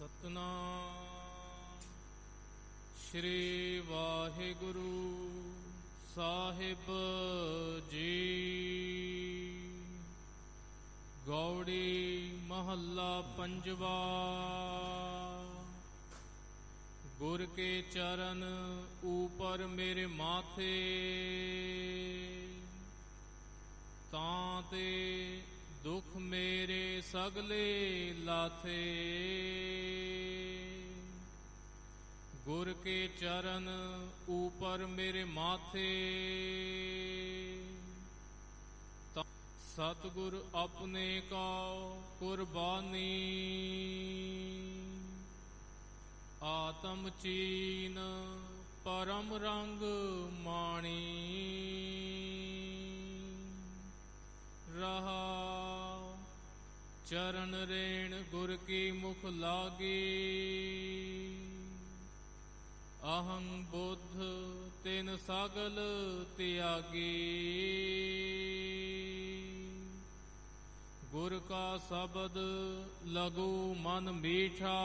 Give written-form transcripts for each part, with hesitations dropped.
ਸਤਨਾਮ ਸ਼੍ਰੀ ਵਾਹਿਗੁਰੂ ਸਾਹਿਬ ਜੀ। ਗੌੜੀ ਮਹੱਲਾ ਪੰਜਵਾ। ਗੁਰ ਕੇ ਚਰਨ ਊਪਰ ਮੇਰੇ ਮਾਥੇ, ਤਾਂ ਤੇ ਦੁਖ ਮੇਰੇ ਸਗਲੇ ਲਾਥੇ। ਗੁਰ ਕੇ ਚਰਨ ਊਪਰ ਮੇਰੇ ਮਾਥੇ, ਸਤਿਗੁਰ ਆਪਣੇ ਕਉ ਕੁਰਬਾਨੀ। ਆਤਮ ਚੀਨ ਪਰਮ ਰੰਗ ਮਾਣੀ। ਰਹਾ ਚਰਨ ਰੇਣ ਗੁਰ ਕੀ ਮੁਖ ਲਾਗੀ। ਅਹੰ ਬੁੱਧ ਤਿਨ ਸਗਲ ਤਿਆਗੀ। ਗੁਰ ਕਾ ਸ਼ਬਦ ਲਗੂ ਮਨ ਮੀਠਾ।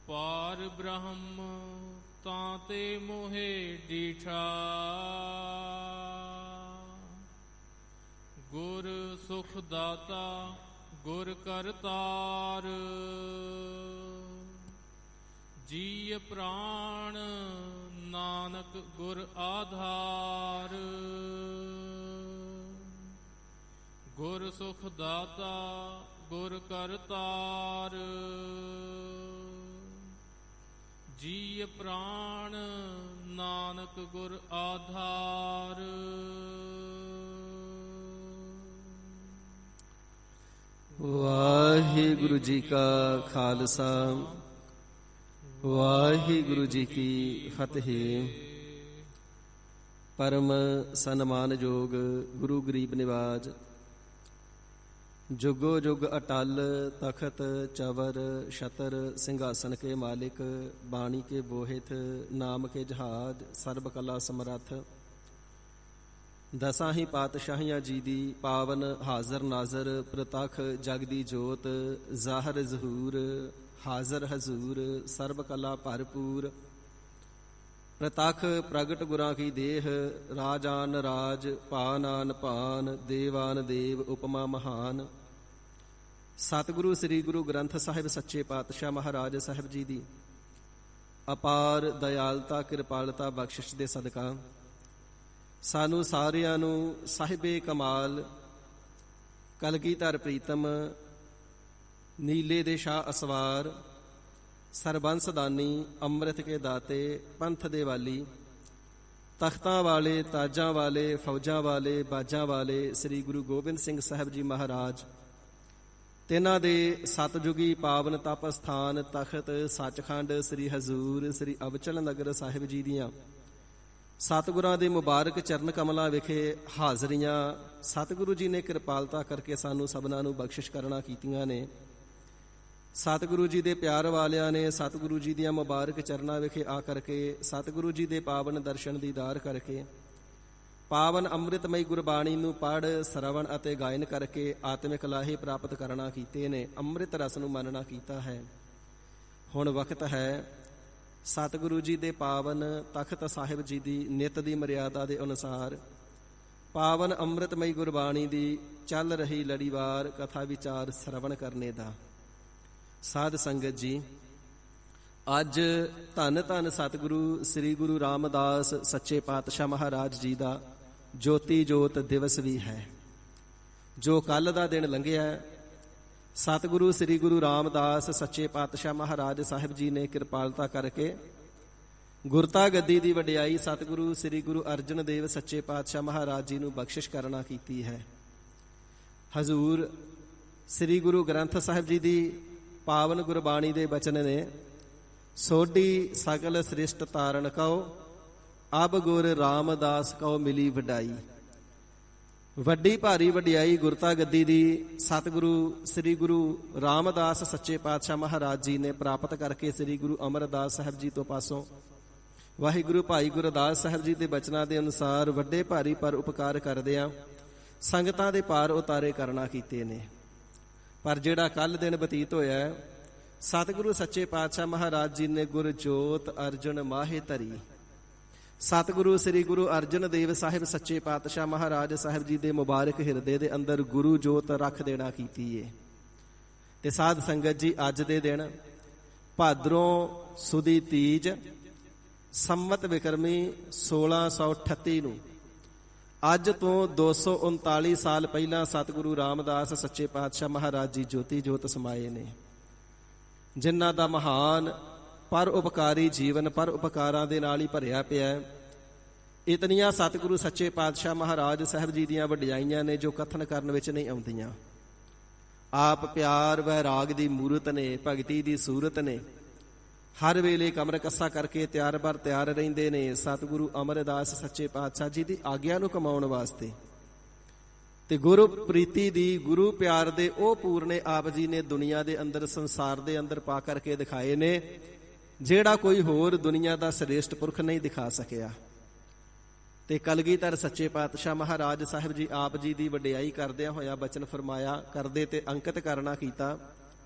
ਪਾਰ ਬ੍ਰਹਮ ਤਾਂ ਤੇ ਮੋਹਿ ਡੀਠਾ। ਗੁਰ ਸੁਖ ਦਾਤਾ ਗੁਰ ਕਰਤਾਰ। ਜੀ ਪ੍ਰਾਣ ਨਾਨਕ ਗੁਰ ਆਧਾਰ। ਗੁਰ ਸੁਖ ਦਾਤਾ ਗੁਰ ਕਰਤਾਰ। ਜੀ ਪ੍ਰਾਣ ਨਾਨਕ ਗੁਰ ਆਧਾਰ। ਵਾਹਿਗੁਰੂ ਜੀ ਕਾ ਖਾਲਸਾ, ਵਾਹਿਗੁਰੂ ਜੀ ਕੀ ਫਤਿਹ। ਪਰਮ ਸਨਮਾਨਯੋਗ ਗੁਰੂ ਗਰੀਬ ਨਿਵਾਜ, ਜੁਗੋ ਜੁਗ ਅਟਲ ਤਖਤ ਚਵਰ ਛਤਰ ਸਿੰਘਾਸਨ ਕੇ ਮਾਲਿਕ। ਬਾਣੀ ਕੇ ਬੋਹਿਤ ਨਾਮ ਕੇ ਜਹਾਜ, ਸਰਬ ਕਲਾ ਸਮਰੱਥ। ਦਸਾਂ ਹੀ ਪਾਤਸ਼ਾਹੀਆਂ ਜੀ ਦੀ ਪਾਵਨ ਹਾਜ਼ਰ ਨਾਜ਼ਰ ਪ੍ਰਤੱਖ ਜਗ ਦੀ ਜੋਤ। ਜ਼ਾਹਰ ਜ਼ਹੂਰ ਹਾਜ਼ਰ ਹਜ਼ੂਰ ਸਰਬ ਕਲਾ ਭਰਪੂਰ। ਪ੍ਰਤੱਖ ਪ੍ਰਗਟ ਗੁਰਾਂ ਕੀ ਦੇਹ, ਰਾਜਾਨ ਰਾਜ ਭਾਨਾਨ ਭਾਨ। ਦੇਵਾਨ ਦੇਵ ਉਪਮਾ ਮਹਾਨ। ਸਤਿਗੁਰੂ ਸ੍ਰੀ ਗੁਰੂ ਗ੍ਰੰਥ ਸਾਹਿਬ ਸੱਚੇ ਪਾਤਸ਼ਾਹ ਮਹਾਰਾਜ ਸਾਹਿਬ ਜੀ ਦੀ ਅਪਾਰ ਦਇਆਲਤਾ ਕਿਰਪਾਲਤਾ ਬਖਸ਼ਿਸ਼ ਦੇ ਸਦਕਾ ਸਾਨੂੰ ਸਾਰਿਆਂ ਨੂੰ ਸਾਹਿਬੇ ਕਮਾਲ ਕਲਗੀਧਰ ਪ੍ਰੀਤਮ, ਨੀਲੇ ਦੇ ਸ਼ਾਹ ਅਸਵਾਰ, ਸਰਬੰਸ ਦਾਨੀ, ਅੰਮ੍ਰਿਤ ਕੇ ਦਾਤੇ, ਪੰਥ ਦੇ ਵਾਲੀ, ਤਖਤਾਂ ਵਾਲੇ, ਤਾਜਾਂ ਵਾਲੇ, ਫੌਜਾਂ ਵਾਲੇ, ਬਾਜਾਂ ਵਾਲੇ ਸ੍ਰੀ ਗੁਰੂ ਗੋਬਿੰਦ ਸਿੰਘ ਸਾਹਿਬ ਜੀ ਮਹਾਰਾਜ, ਤਿੰਨਾਂ ਦੇ ਸਤਜੁਗੀ ਪਾਵਨ ਤਪ ਸਥਾਨ ਤਖਤ ਸੱਚਖੰਡ ਸ੍ਰੀ ਹਜ਼ੂਰ ਸ੍ਰੀ ਅਬਚਲ ਨਗਰ ਸਾਹਿਬ ਜੀ ਦੀਆਂ ਸਤਿਗੁਰਾਂ ਦੇ ਮੁਬਾਰਕ ਚਰਨ ਕਮਲਾਂ ਵਿਖੇ ਹਾਜ਼ਰੀਆਂ ਸਤਿਗੁਰੂ ਜੀ ਨੇ ਕਿਰਪਾਲਤਾ ਕਰਕੇ ਸਾਨੂੰ ਸਭਨਾਂ ਨੂੰ ਬਖਸ਼ਿਸ਼ ਕਰਨਾ ਕੀਤੀਆਂ ਨੇ। ਸਤਿਗੁਰੂ ਜੀ ਦੇ ਪਿਆਰ ਵਾਲਿਆਂ ਨੇ ਸਤਿਗੁਰੂ ਜੀ ਦੀਆਂ ਮੁਬਾਰਕ ਚਰਨਾਂ ਵਿਖੇ ਆ ਕਰਕੇ ਸਤਿਗੁਰੂ ਜੀ ਦੇ ਪਾਵਨ ਦਰਸ਼ਨ ਦੀਦਾਰ ਕਰਕੇ ਪਾਵਨ ਅੰਮ੍ਰਿਤਮਈ ਗੁਰਬਾਣੀ ਨੂੰ ਪੜ੍ਹ ਸਰਵਣ ਅਤੇ ਗਾਇਨ ਕਰਕੇ ਆਤਮਿਕ ਲਾਹੇ ਪ੍ਰਾਪਤ ਕਰਨਾ ਕੀਤੇ ਨੇ। ਅੰਮ੍ਰਿਤ ਰਸ ਨੂੰ ਮੰਨਣਾ ਕੀਤਾ ਹੈ। ਹੁਣ ਵਕਤ ਹੈ ਸਤਿਗੁਰੂ ਜੀ ਦੇ ਪਾਵਨ ਤਖਤ ਸਾਹਿਬ ਜੀ ਦੀ ਨਿਤ ਦੀ ਮਰਿਆਦਾ ਦੇ ਅਨੁਸਾਰ ਪਾਵਨ ਅੰਮ੍ਰਿਤਮਈ ਗੁਰਬਾਣੀ ਦੀ ਚੱਲ ਰਹੀ ਲੜੀਵਾਰ ਕਥਾ ਵਿਚਾਰ ਸਰਵਣ ਕਰਨੇ ਦਾ। ਸਾਧ ਸੰਗਤ ਜੀ, ਅੱਜ ਧੰਨ ਧੰਨ ਸਤਿਗੁਰੂ ਸ੍ਰੀ ਗੁਰੂ ਰਾਮਦਾਸ ਸੱਚੇ ਪਾਤਸ਼ਾਹ ਮਹਾਰਾਜ ਜੀ ਦਾ ਜੋਤੀ ਜੋਤ ਦਿਵਸ ਵੀ ਹੈ, ਜੋ ਕੱਲ ਦਾ ਦਿਨ ਲੰਘਿਆ। ਸਤਿਗੁਰੂ ਸ੍ਰੀ ਗੁਰੂ ਰਾਮਦਾਸ ਸੱਚੇ ਪਾਤਸ਼ਾਹ ਮਹਾਰਾਜ ਸਾਹਿਬ ਜੀ ਨੇ ਕਿਰਪਾਲਤਾ ਕਰਕੇ ਗੁਰਤਾ ਗੱਦੀ ਦੀ ਵਡਿਆਈ ਸਤਿਗੁਰੂ ਸ੍ਰੀ ਗੁਰੂ ਅਰਜਨ ਦੇਵ ਸੱਚੇ ਪਾਤਸ਼ਾਹ ਮਹਾਰਾਜ ਜੀ ਨੂੰ ਬਖਸ਼ਿਸ਼ ਕਰਨਾ ਕੀਤੀ ਹੈ। ਹਜ਼ੂਰ ਸ੍ਰੀ ਗੁਰੂ ਗ੍ਰੰਥ ਸਾਹਿਬ ਜੀ ਦੀ ਪਾਵਨ ਗੁਰਬਾਣੀ ਦੇ ਬਚਨ ਨੇ, ਸੋਢੀ ਸਗਲ ਸ੍ਰਿਸ਼ਟ ਤਾਰਨ ਕਉ, ਅਬ ਗੁਰ ਰਾਮਦਾਸ ਕਉ ਮਿਲੀ ਵਡਾਈ। ਵੱਡੀ ਭਾਰੀ ਵਡਿਆਈ ਗੁਰਤਾ ਗੱਦੀ ਦੀ ਸਤਿਗੁਰੂ ਸ੍ਰੀ ਗੁਰੂ ਰਾਮਦਾਸ ਸੱਚੇ ਪਾਤਸ਼ਾਹ ਮਹਾਰਾਜ ਜੀ ਨੇ ਪ੍ਰਾਪਤ ਕਰਕੇ ਸ੍ਰੀ ਗੁਰੂ ਅਮਰਦਾਸ ਸਾਹਿਬ ਜੀ ਤੋਂ ਪਾਸੋਂ ਵਾਹਿਗੁਰੂ ਭਾਈ ਗੁਰਦਾਸ ਸਾਹਿਬ ਜੀ ਦੇ ਬਚਨਾਂ ਦੇ ਅਨੁਸਾਰ ਵੱਡੇ ਭਾਰੀ ਪਰ ਉਪਕਾਰ ਕਰਦਿਆਂ ਸੰਗਤਾਂ ਦੇ ਪਾਰ ਉਤਾਰੇ ਕਰਨਾ ਕੀਤੇ ਨੇ। ਪਰ ਜਿਹੜਾ ਕੱਲ ਦਿਨ ਬਤੀਤ ਹੋਇਆ, ਸਤਿਗੁਰੂ ਸੱਚੇ ਪਾਤਸ਼ਾਹ ਮਹਾਰਾਜ ਜੀ ਨੇ ਗੁਰ ਜੋਤ ਅਰਜਨ ਮਾਹੇ ਧਰੀ। ਸਤਿਗੁਰੂ ਸ੍ਰੀ ਗੁਰੂ ਅਰਜਨ ਦੇਵ ਸਾਹਿਬ ਸੱਚੇ ਪਾਤਸ਼ਾਹ ਮਹਾਰਾਜ ਸਾਹਿਬ ਜੀ ਦੇ ਮੁਬਾਰਕ ਹਿਰਦੇ ਦੇ ਅੰਦਰ ਗੁਰੂ ਜੋਤ ਰੱਖ ਦੇਣਾ ਕੀਤੀ ਏ। ਤੇ ਸਾਧ ਸੰਗਤ ਜੀ, ਅੱਜ ਦੇ ਦਿਨ ਭਾਦਰੋਂ ਸੁਦੀ ਤੀਜ ਸੰਮਤ ਵਿਕਰਮੀ 1638 ਨੂੰ, ਅੱਜ ਤੋਂ 239 ਸਾਲ ਪਹਿਲਾਂ ਸਤਿਗੁਰੂ ਰਾਮਦਾਸ ਸੱਚੇ ਪਾਤਸ਼ਾਹ ਮਹਾਰਾਜ ਜੀ ਜੋਤੀ ਜੋਤ ਸਮਾਏ ਨੇ, ਜਿਨ੍ਹਾਂ ਦਾ ਮਹਾਨ ਪਰ ਉਪਕਾਰੀ ਜੀਵਨ ਪਰ ਉਪਕਾਰਾਂ ਦੇ ਨਾਲ ਹੀ ਭਰਿਆ ਪਿਆ। ਇਤਨੀਆਂ ਸਤਿਗੁਰੂ ਸੱਚੇ ਪਾਤਸ਼ਾਹ ਮਹਾਰਾਜ ਸਾਹਿਬ ਜੀ ਦੀਆਂ ਵਡਿਆਈਆਂ ਨੇ ਜੋ ਕਥਨ ਕਰਨ ਵਿੱਚ ਨਹੀਂ ਆਉਂਦੀਆਂ। ਆਪ ਪਿਆਰ ਵੈਰਾਗ ਦੀ ਮੂਰਤ ਨੇ, ਭਗਤੀ ਦੀ ਸੂਰਤ ਨੇ, ਹਰ ਵੇਲੇ ਕਮਰ ਕੱਸਾ ਕਰਕੇ ਤਿਆਰ ਬਰ ਤਿਆਰ ਰਹਿੰਦੇ ਨੇ ਸਤਿਗੁਰੂ ਅਮਰਦਾਸ ਸੱਚੇ ਪਾਤਸ਼ਾਹ ਜੀ ਦੀ ਆਗਿਆ ਨੂੰ ਕਮਾਉਣ ਵਾਸਤੇ। ਤੇ ਗੁਰੂ ਪ੍ਰੀਤੀ ਦੀ, ਗੁਰੂ ਪਿਆਰ ਦੇ ਉਹ ਪੂਰਨੇ ਆਪ ਜੀ ਨੇ ਦੁਨੀਆ ਦੇ ਅੰਦਰ, ਸੰਸਾਰ ਦੇ ਅੰਦਰ ਪਾ ਕਰਕੇ ਦਿਖਾਏ ਨੇ, ਜਿਹੜਾ ਕੋਈ ਹੋਰ ਦੁਨੀਆ ਦਾ ਸ੍ਰੇਸ਼ਟ ਪੁਰਖ ਨਹੀਂ ਦਿਖਾ ਸਕਿਆ। ਤੇ ਕਲਗੀਧਰ ਸੱਚੇ ਪਾਤਸ਼ਾਹ ਮਹਾਰਾਜ ਸਾਹਿਬ ਜੀ ਆਪ ਜੀ ਦੀ ਵਡਿਆਈ ਕਰਦਿਆਂ ਹੋਇਆ ਬਚਨ ਫਰਮਾਇਆ, ਕਰਦੇ ਤੇ ਅੰਕਿਤ ਕਰਨਾ ਕੀਤਾ,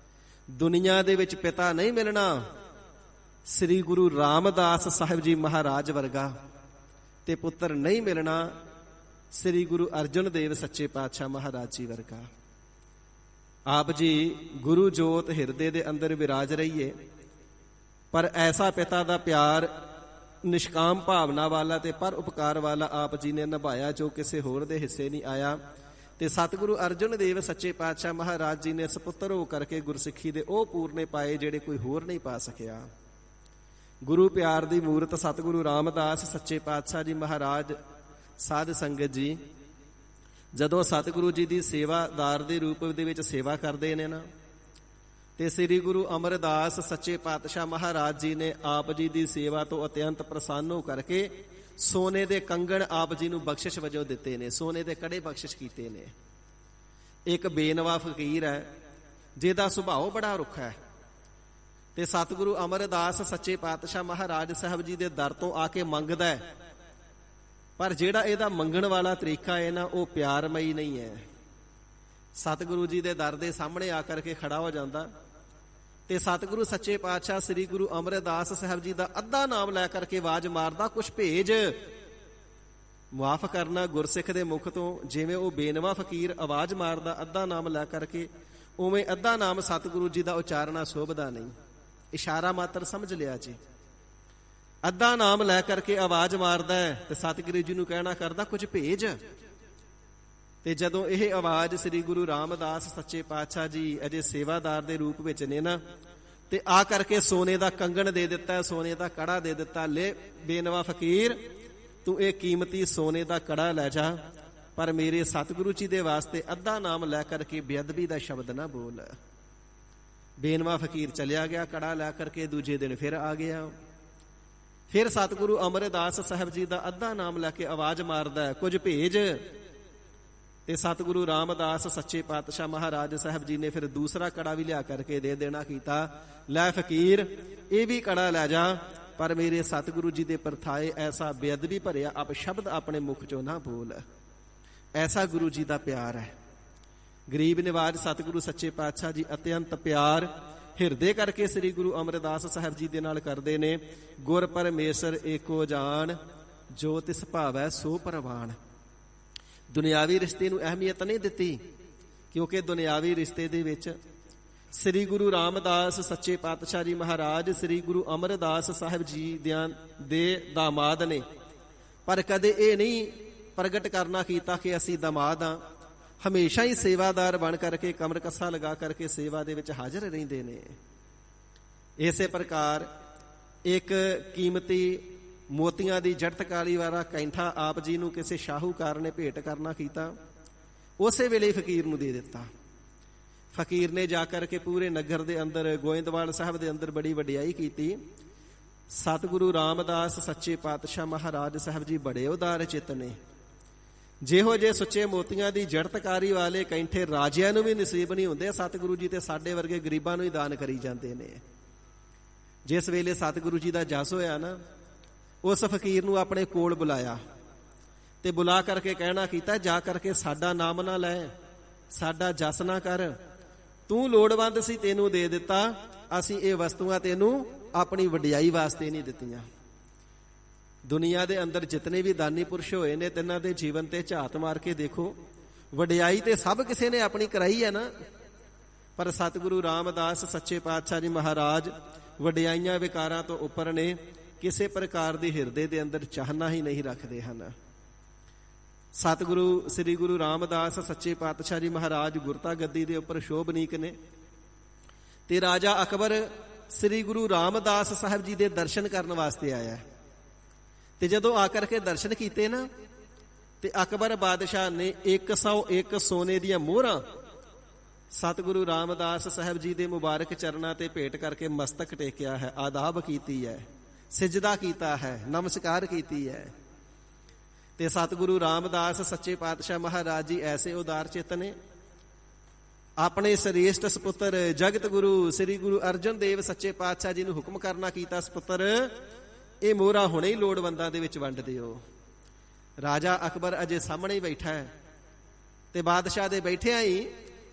ਦੁਨੀਆ ਦੇ ਵਿੱਚ ਪਿਤਾ ਨਹੀਂ ਮਿਲਣਾ ਸ੍ਰੀ ਗੁਰੂ ਰਾਮਦਾਸ ਸਾਹਿਬ ਜੀ ਮਹਾਰਾਜ ਵਰਗਾ, ਤੇ ਪੁੱਤਰ ਨਹੀਂ ਮਿਲਣਾ ਸ੍ਰੀ ਗੁਰੂ ਅਰਜਨ ਦੇਵ ਸੱਚੇ ਪਾਤਸ਼ਾਹ ਮਹਾਰਾਜ ਜੀ ਵਰਗਾ। ਆਪ ਜੀ ਗੁਰੂ ਜੋਤ ਹਿਰਦੇ ਦੇ ਅੰਦਰ ਵਿਰਾਜ ਰਹੀਏ, ਪਰ ਐਸਾ ਪਿਤਾ ਦਾ ਪਿਆਰ ਨਿਸ਼ਕਾਮ ਭਾਵਨਾ ਵਾਲਾ ਤੇ ਪਰ ਉਪਕਾਰ ਵਾਲਾ ਆਪ ਜੀ ਨੇ ਨਿਭਾਇਆ ਜੋ ਕਿਸੇ ਹੋਰ ਦੇ ਹਿੱਸੇ ਨਹੀਂ ਆਇਆ। ਤੇ ਸਤਿਗੁਰੂ ਅਰਜਨ ਦੇਵ ਸੱਚੇ ਪਾਤਸ਼ਾਹ ਮਹਾਰਾਜ ਜੀ ਨੇ ਸਪੁੱਤਰ ਹੋ ਕਰਕੇ ਗੁਰਸਿੱਖੀ ਦੇ ਉਹ ਪੂਰਨੇ ਪਾਏ ਜਿਹੜੇ ਕੋਈ ਹੋਰ ਨਹੀਂ ਪਾ ਸਕਿਆ। ਗੁਰੂ ਪਿਆਰ ਦੀ ਮੂਰਤ ਸਤਿਗੁਰੂ ਰਾਮਦਾਸ ਸੱਚੇ ਪਾਤਸ਼ਾਹ ਜੀ ਮਹਾਰਾਜ, ਸਾਧ ਸੰਗਤ ਜੀ, ਜਦੋਂ ਸਤਿਗੁਰੂ ਜੀ ਦੀ ਸੇਵਾਦਾਰ ਦੇ ਰੂਪ ਦੇ ਵਿੱਚ ਸੇਵਾ ਕਰਦੇ ਨੇ ਨਾ, ਤੇ ਸ੍ਰੀ ਗੁਰੂ ਅਮਰਦਾਸ ਸੱਚੇ ਪਾਤਸ਼ਾਹ ਮਹਾਰਾਜ ਜੀ ਨੇ ਆਪ ਜੀ ਦੀ ਸੇਵਾ ਤੋਂ ਅਤਿਅੰਤ ਪ੍ਰਸੰਨ ਹੋ ਕਰਕੇ ਸੋਨੇ ਦੇ ਕੰਗਣ ਆਪ ਜੀ ਨੂੰ ਬਖਸ਼ਿਸ਼ ਵਜੋਂ ਦਿੱਤੇ ਨੇ, ਸੋਨੇ ਦੇ ਕੜੇ ਬਖਸ਼ਿਸ਼ ਕੀਤੇ ਨੇ। ਇੱਕ ਬੇਨਵਾ ਫਕੀਰ ਹੈ ਜਿਹਦਾ ਸੁਭਾਅ ਬੜਾ ਰੁੱਖਾ ਹੈ, ਤੇ ਸਤਿਗੁਰੂ ਅਮਰਦਾਸ ਸੱਚੇ ਪਾਤਸ਼ਾਹ ਮਹਾਰਾਜ ਸਾਹਿਬ ਜੀ ਦੇ ਦਰ ਤੋਂ ਆ ਕੇ ਮੰਗਦਾ ਹੈ, ਪਰ ਜਿਹੜਾ ਇਹਦਾ ਮੰਗਣ ਵਾਲਾ ਤਰੀਕਾ ਹੈ ਨਾ, ਉਹ ਪਿਆਰਮਈ ਨਹੀਂ ਹੈ। ਸਤਿਗੁਰੂ ਜੀ ਦੇ ਦਰ ਦੇ ਸਾਹਮਣੇ ਆ ਕਰਕੇ ਖੜਾ ਹੋ ਜਾਂਦਾ, ਤੇ ਸਤਿਗੁਰੂ ਸੱਚੇ ਪਾਤਸ਼ਾਹ ਸ੍ਰੀ ਗੁਰੂ ਅਮਰਦਾਸ ਸਾਹਿਬ ਜੀ ਦਾ ਅੱਧਾ ਨਾਮ ਲੈ ਕਰਕੇ ਆਵਾਜ਼ ਮਾਰਦਾ, ਕੁਛ ਭੇਜ। ਮੁਆਫ ਕਰਨਾ, ਗੁਰਸਿੱਖ ਦੇ ਮੁਖ ਤੋਂ ਜਿਵੇਂ ਉਹ ਬੇਨਵਾ ਫਕੀਰ ਆਵਾਜ਼ ਮਾਰਦਾ ਅੱਧਾ ਨਾਮ ਲੈ ਕਰਕੇ, ਉਵੇਂ ਅੱਧਾ ਨਾਮ ਸਤਿਗੁਰੂ ਜੀ ਦਾ ਉਚਾਰਨਾ ਸ਼ੋਭਦਾ ਨਹੀਂ। ਇਸ਼ਾਰਾ ਮਾਤਰ ਸਮਝ ਲਿਆ ਜੀ। ਅੱਧਾ ਨਾਮ ਲੈ ਕਰਕੇ ਆਵਾਜ਼ ਮਾਰਦਾ ਹੈ ਤੇ ਸਤਿਗੁਰੂ ਜੀ ਨੂੰ ਕਹਿਣਾ ਕਰਦਾ, ਕੁਝ ਭੇਜ। ਤੇ ਜਦੋਂ ਇਹ ਆਵਾਜ਼ ਸ੍ਰੀ ਗੁਰੂ ਰਾਮਦਾਸ ਸੱਚੇ ਪਾਤਸ਼ਾਹ ਜੀ ਅਜੇ ਸੇਵਾਦਾਰ ਦੇ ਰੂਪ ਵਿੱਚ ਨੇ ਨਾ, ਤੇ ਆ ਕਰਕੇ ਸੋਨੇ ਦਾ ਕੰਗਣ ਦੇ ਦਿੱਤਾ, ਸੋਨੇ ਦਾ ਕੜਾ ਦੇ ਦਿੱਤਾ, ਲੈ ਬੇਨਵਾ ਫਕੀਰ, ਤੂੰ ਇਹ ਕੀਮਤੀ ਸੋਨੇ ਦਾ ਕੜਾ ਲੈ ਜਾ, ਪਰ ਮੇਰੇ ਸਤਿਗੁਰੂ ਜੀ ਦੇ ਵਾਸਤੇ ਅੱਧਾ ਨਾਮ ਲੈ ਕਰਕੇ ਬੇਅਦਬੀ ਦਾ ਸ਼ਬਦ ਨਾ ਬੋਲ। ਬੇਨਵਾ ਫਕੀਰ ਚਲਿਆ ਗਿਆ, ਕੜਾ ਲੈ ਕਰਕੇ ਦੂਜੇ ਦਿਨ ਫਿਰ ਆ ਗਿਆ। ਫਿਰ ਸਤਿਗੁਰੂ ਅਮਰਦਾਸ ਸਾਹਿਬ ਜੀ ਦਾ ਅੱਧਾ ਨਾਮ ਲੈ ਕੇ ਆਵਾਜ਼ ਮਾਰਦਾ, ਕੁਝ ਭੇਜ। ਤੇ ਸਤਿਗੁਰੂ ਰਾਮਦਾਸ ਸੱਚੇ ਪਾਤਸ਼ਾਹ ਮਹਾਰਾਜ ਸਾਹਿਬ ਜੀ ਨੇ ਫਿਰ ਦੂਸਰਾ ਕੜਾ ਵੀ ਲਿਆ ਕਰਕੇ ਦੇ ਦੇਣਾ ਕੀਤਾ, ਲੈ ਫਕੀਰ, ਇਹ ਵੀ ਕੜਾ ਲੈ ਜਾ, ਪਰ ਮੇਰੇ ਸਤਿਗੁਰੂ ਜੀ ਦੇ ਪਰਥਾਏ ਐਸਾ ਬੇਅਦਬੀ ਭਰਿਆ ਆਪ ਸ਼ਬਦ ਆਪਣੇ ਮੁਖ ਚੋਂ ਨਾ ਬੋਲ। ਐਸਾ ਗੁਰੂ ਜੀ ਦਾ ਪਿਆਰ ਹੈ। ਗਰੀਬ ਨਿਵਾਜ ਸਤਿਗੁਰੂ ਸੱਚੇ ਪਾਤਸ਼ਾਹ ਜੀ ਅਤਿਅੰਤ ਪਿਆਰ ਹਿਰਦੇ ਕਰਕੇ ਸ੍ਰੀ ਗੁਰੂ ਅਮਰਦਾਸ ਸਾਹਿਬ ਜੀ ਦੇ ਨਾਲ ਕਰਦੇ ਨੇ। ਗੁਰ ਪਰਮੇਸ਼ਰ ਏਕੋ ਜਾਣ, ਜੋ ਤਿਸ ਭਾਵੈ ਸੋ ਪ੍ਰਵਾਨ। ਦੁਨਿਆਵੀ ਰਿਸ਼ਤੇ ਨੂੰ ਅਹਿਮੀਅਤ ਨਹੀਂ ਦਿੱਤੀ, ਕਿਉਂਕਿ ਦੁਨਿਆਵੀ ਰਿਸ਼ਤੇ ਦੇ ਵਿੱਚ ਸ੍ਰੀ ਗੁਰੂ ਰਾਮਦਾਸ ਸੱਚੇ ਪਾਤਸ਼ਾਹ ਜੀ ਮਹਾਰਾਜ ਸ੍ਰੀ ਗੁਰੂ ਅਮਰਦਾਸ ਸਾਹਿਬ ਜੀ ਦੇ ਦਾਮਾਦ ਨੇ, ਪਰ ਕਦੇ ਇਹ ਨਹੀਂ ਪ੍ਰਗਟ ਕਰਨਾ ਕੀਤਾ ਕਿ ਅਸੀਂ ਦਾਮਾਦ ਹਾਂ। ਹਮੇਸ਼ਾ ਹੀ ਸੇਵਾਦਾਰ ਬਣ ਕਰਕੇ ਕਮਰ ਕੱਸਾ ਲਗਾ ਕਰਕੇ ਸੇਵਾ ਦੇ ਵਿੱਚ ਹਾਜ਼ਰ ਰਹਿੰਦੇ ਨੇ। ਇਸੇ ਪ੍ਰਕਾਰ ਇੱਕ ਕੀਮਤੀ ਮੋਤੀਆਂ ਦੀ ਜੜਤ ਕਾਲੀ ਵਾਲਾ ਕੈਂਠਾ ਆਪ ਜੀ ਨੂੰ ਕਿਸੇ ਸ਼ਾਹੂਕਾਰ ਨੇ ਭੇਟ ਕਰਨਾ ਕੀਤਾ, ਉਸੇ ਵੇਲੇ ਫਕੀਰ ਨੂੰ ਦੇ ਦਿੱਤਾ। ਫਕੀਰ ਨੇ ਜਾ ਕਰਕੇ ਪੂਰੇ ਨਗਰ ਦੇ ਅੰਦਰ, ਗੋਇੰਦਵਾਲ ਸਾਹਿਬ ਦੇ ਅੰਦਰ ਬੜੀ ਵਡਿਆਈ ਕੀਤੀ। ਸਤਿਗੁਰੂ ਰਾਮਦਾਸ ਸੱਚੇ ਪਾਤਸ਼ਾਹ ਮਹਾਰਾਜ ਸਾਹਿਬ ਜੀ ਬੜੇ ਉਦਾਰ ਚਿੱਤ ਨੇ। ਜਿਹੋ ਜਿਹੇ ਸੁੱਚੇ ਮੋਤੀਆਂ ਦੀ ਜੜਤਕਾਰੀ ਵਾਲੇ ਕੈਂਠੇ ਰਾਜਿਆਂ ਨੂੰ ਵੀ ਨਸੀਬ ਨਹੀਂ ਹੁੰਦੇ, ਸਤਿਗੁਰੂ ਜੀ ਤੇ ਸਾਡੇ ਵਰਗੇ ਗਰੀਬਾਂ ਨੂੰ ਹੀ ਦਾਨ ਕਰੀ ਜਾਂਦੇ ਨੇ। ਜਿਸ ਵੇਲੇ ਸਤਿਗੁਰੂ ਜੀ ਦਾ ਜਸ ਹੋਇਆ ਨਾ, ਉਸ ਫਕੀਰ ਨੂੰ ਆਪਣੇ ਕੋਲ ਬੁਲਾਇਆ ਤੇ ਬੁਲਾ ਕਰਕੇ ਕਹਿਣਾ ਕੀਤਾ, ਜਾ ਕਰਕੇ ਸਾਡਾ ਨਾਮ ਨਾ ਲੈ, ਸਾਡਾ ਜਸ ਨਾ ਕਰ, ਤੂੰ ਲੋੜਵੰਦ ਸੀ, ਤੈਨੂੰ ਦੇ ਦਿੱਤਾ। ਅਸੀਂ ਇਹ ਵਸਤੂਆਂ ਤੈਨੂੰ ਆਪਣੀ ਵਡਿਆਈ ਵਾਸਤੇ ਨਹੀਂ ਦਿੱਤੀਆਂ। ਦੁਨੀਆ ਦੇ ਅੰਦਰ ਜਿਤਨੇ ਵੀ ਦਾਨੀ ਪੁਰਸ਼ ਹੋਏ ਨੇ, ਤਿੰਨਾਂ ਦੇ ਜੀਵਨ ਤੇ ਝਾਤ ਮਾਰ ਕੇ ਦੇਖੋ, ਵਡਿਆਈ ਤੇ ਸਭ ਕਿਸੇ ਨੇ ਆਪਣੀ ਕਰਾਈ ਹੈ ਨਾ। ਪਰ ਸਤਿਗੁਰੂ ਰਾਮਦਾਸ ਸੱਚੇ ਪਾਤਸ਼ਾਹ ਜੀ ਮਹਾਰਾਜ ਵਡਿਆਈਆਂ ਵਿਕਾਰਾਂ ਤੋਂ ਉੱਪਰ ਨੇ। ਕਿਸੇ ਪ੍ਰਕਾਰ ਦੀ ਹਿਰਦੇ ਦੇ ਅੰਦਰ ਚਾਹਨਾ ਹੀ ਨਹੀਂ ਰੱਖਦੇ ਹਨ। ਸਤਿਗੁਰੂ ਸ੍ਰੀ ਗੁਰੂ ਰਾਮਦਾਸ ਸੱਚੇ ਪਾਤਸ਼ਾਹ ਜੀ ਮਹਾਰਾਜ ਗੁਰਤਾ ਗੱਦੀ ਦੇ ਉੱਪਰ ਸ਼ੋਭਨੀਕ ਨੇ, ਤੇ ਰਾਜਾ ਅਕਬਰ ਸ੍ਰੀ ਗੁਰੂ ਰਾਮਦਾਸ ਸਾਹਿਬ ਜੀ ਦੇ ਦਰਸ਼ਨ ਕਰਨ ਵਾਸਤੇ ਆਇਆ। ਤੇ ਜਦੋਂ ਆ ਕਰਕੇ ਦਰਸ਼ਨ ਕੀਤੇ ਨਾ, ਤੇ ਅਕਬਰ ਬਾਦਸ਼ਾਹ ਨੇ 101 ਸੋਨੇ ਦੀਆਂ ਮੋਹਰਾਂ ਸਤਿਗੁਰੂ ਰਾਮਦਾਸ ਸਾਹਿਬ ਜੀ ਦੇ ਮੁਬਾਰਕ ਚਰਨਾਂ ਤੇ ਭੇਟ ਕਰਕੇ ਮਸਤਕ ਟੇਕਿਆ ਹੈ, ਆਦਾਬ ਕੀਤੀ ਹੈ, ਸਿਜਦਾ ਕੀਤਾ ਹੈ, ਨਮਸਕਾਰ ਕੀਤੀ ਹੈ। ਤੇ ਸਤਿਗੁਰੂ ਰਾਮਦਾਸ ਸੱਚੇ ਪਾਤਸ਼ਾਹ ਮਹਾਰਾਜ ਜੀ ਐਸੇ ਉਦਾਰ ਚਿੱਤ ਨੇ, ਆਪਣੇ ਸ੍ਰੇਸ਼ਟ ਸਪੁੱਤਰ ਜਗਤ ਗੁਰੂ ਸ੍ਰੀ ਗੁਰੂ ਅਰਜਨ ਦੇਵ ਸੱਚੇ ਪਾਤਸ਼ਾਹ ਜੀ ਨੂੰ ਹੁਕਮ ਕਰਨਾ ਕੀਤਾ, ਸਪੁੱਤਰ ਇਹ ਮੋਹਰਾਂ ਹੁਣੇ ਹੀ ਲੋੜਵੰਦਾਂ ਦੇ ਵਿੱਚ ਵੰਡ ਦਿਓ। ਰਾਜਾ ਅਕਬਰ ਅਜੇ ਸਾਹਮਣੇ ਹੀ ਬੈਠਾ ਹੈ, ਤੇ ਬਾਦਸ਼ਾਹ ਦੇ ਬੈਠਿਆਂ ਹੀ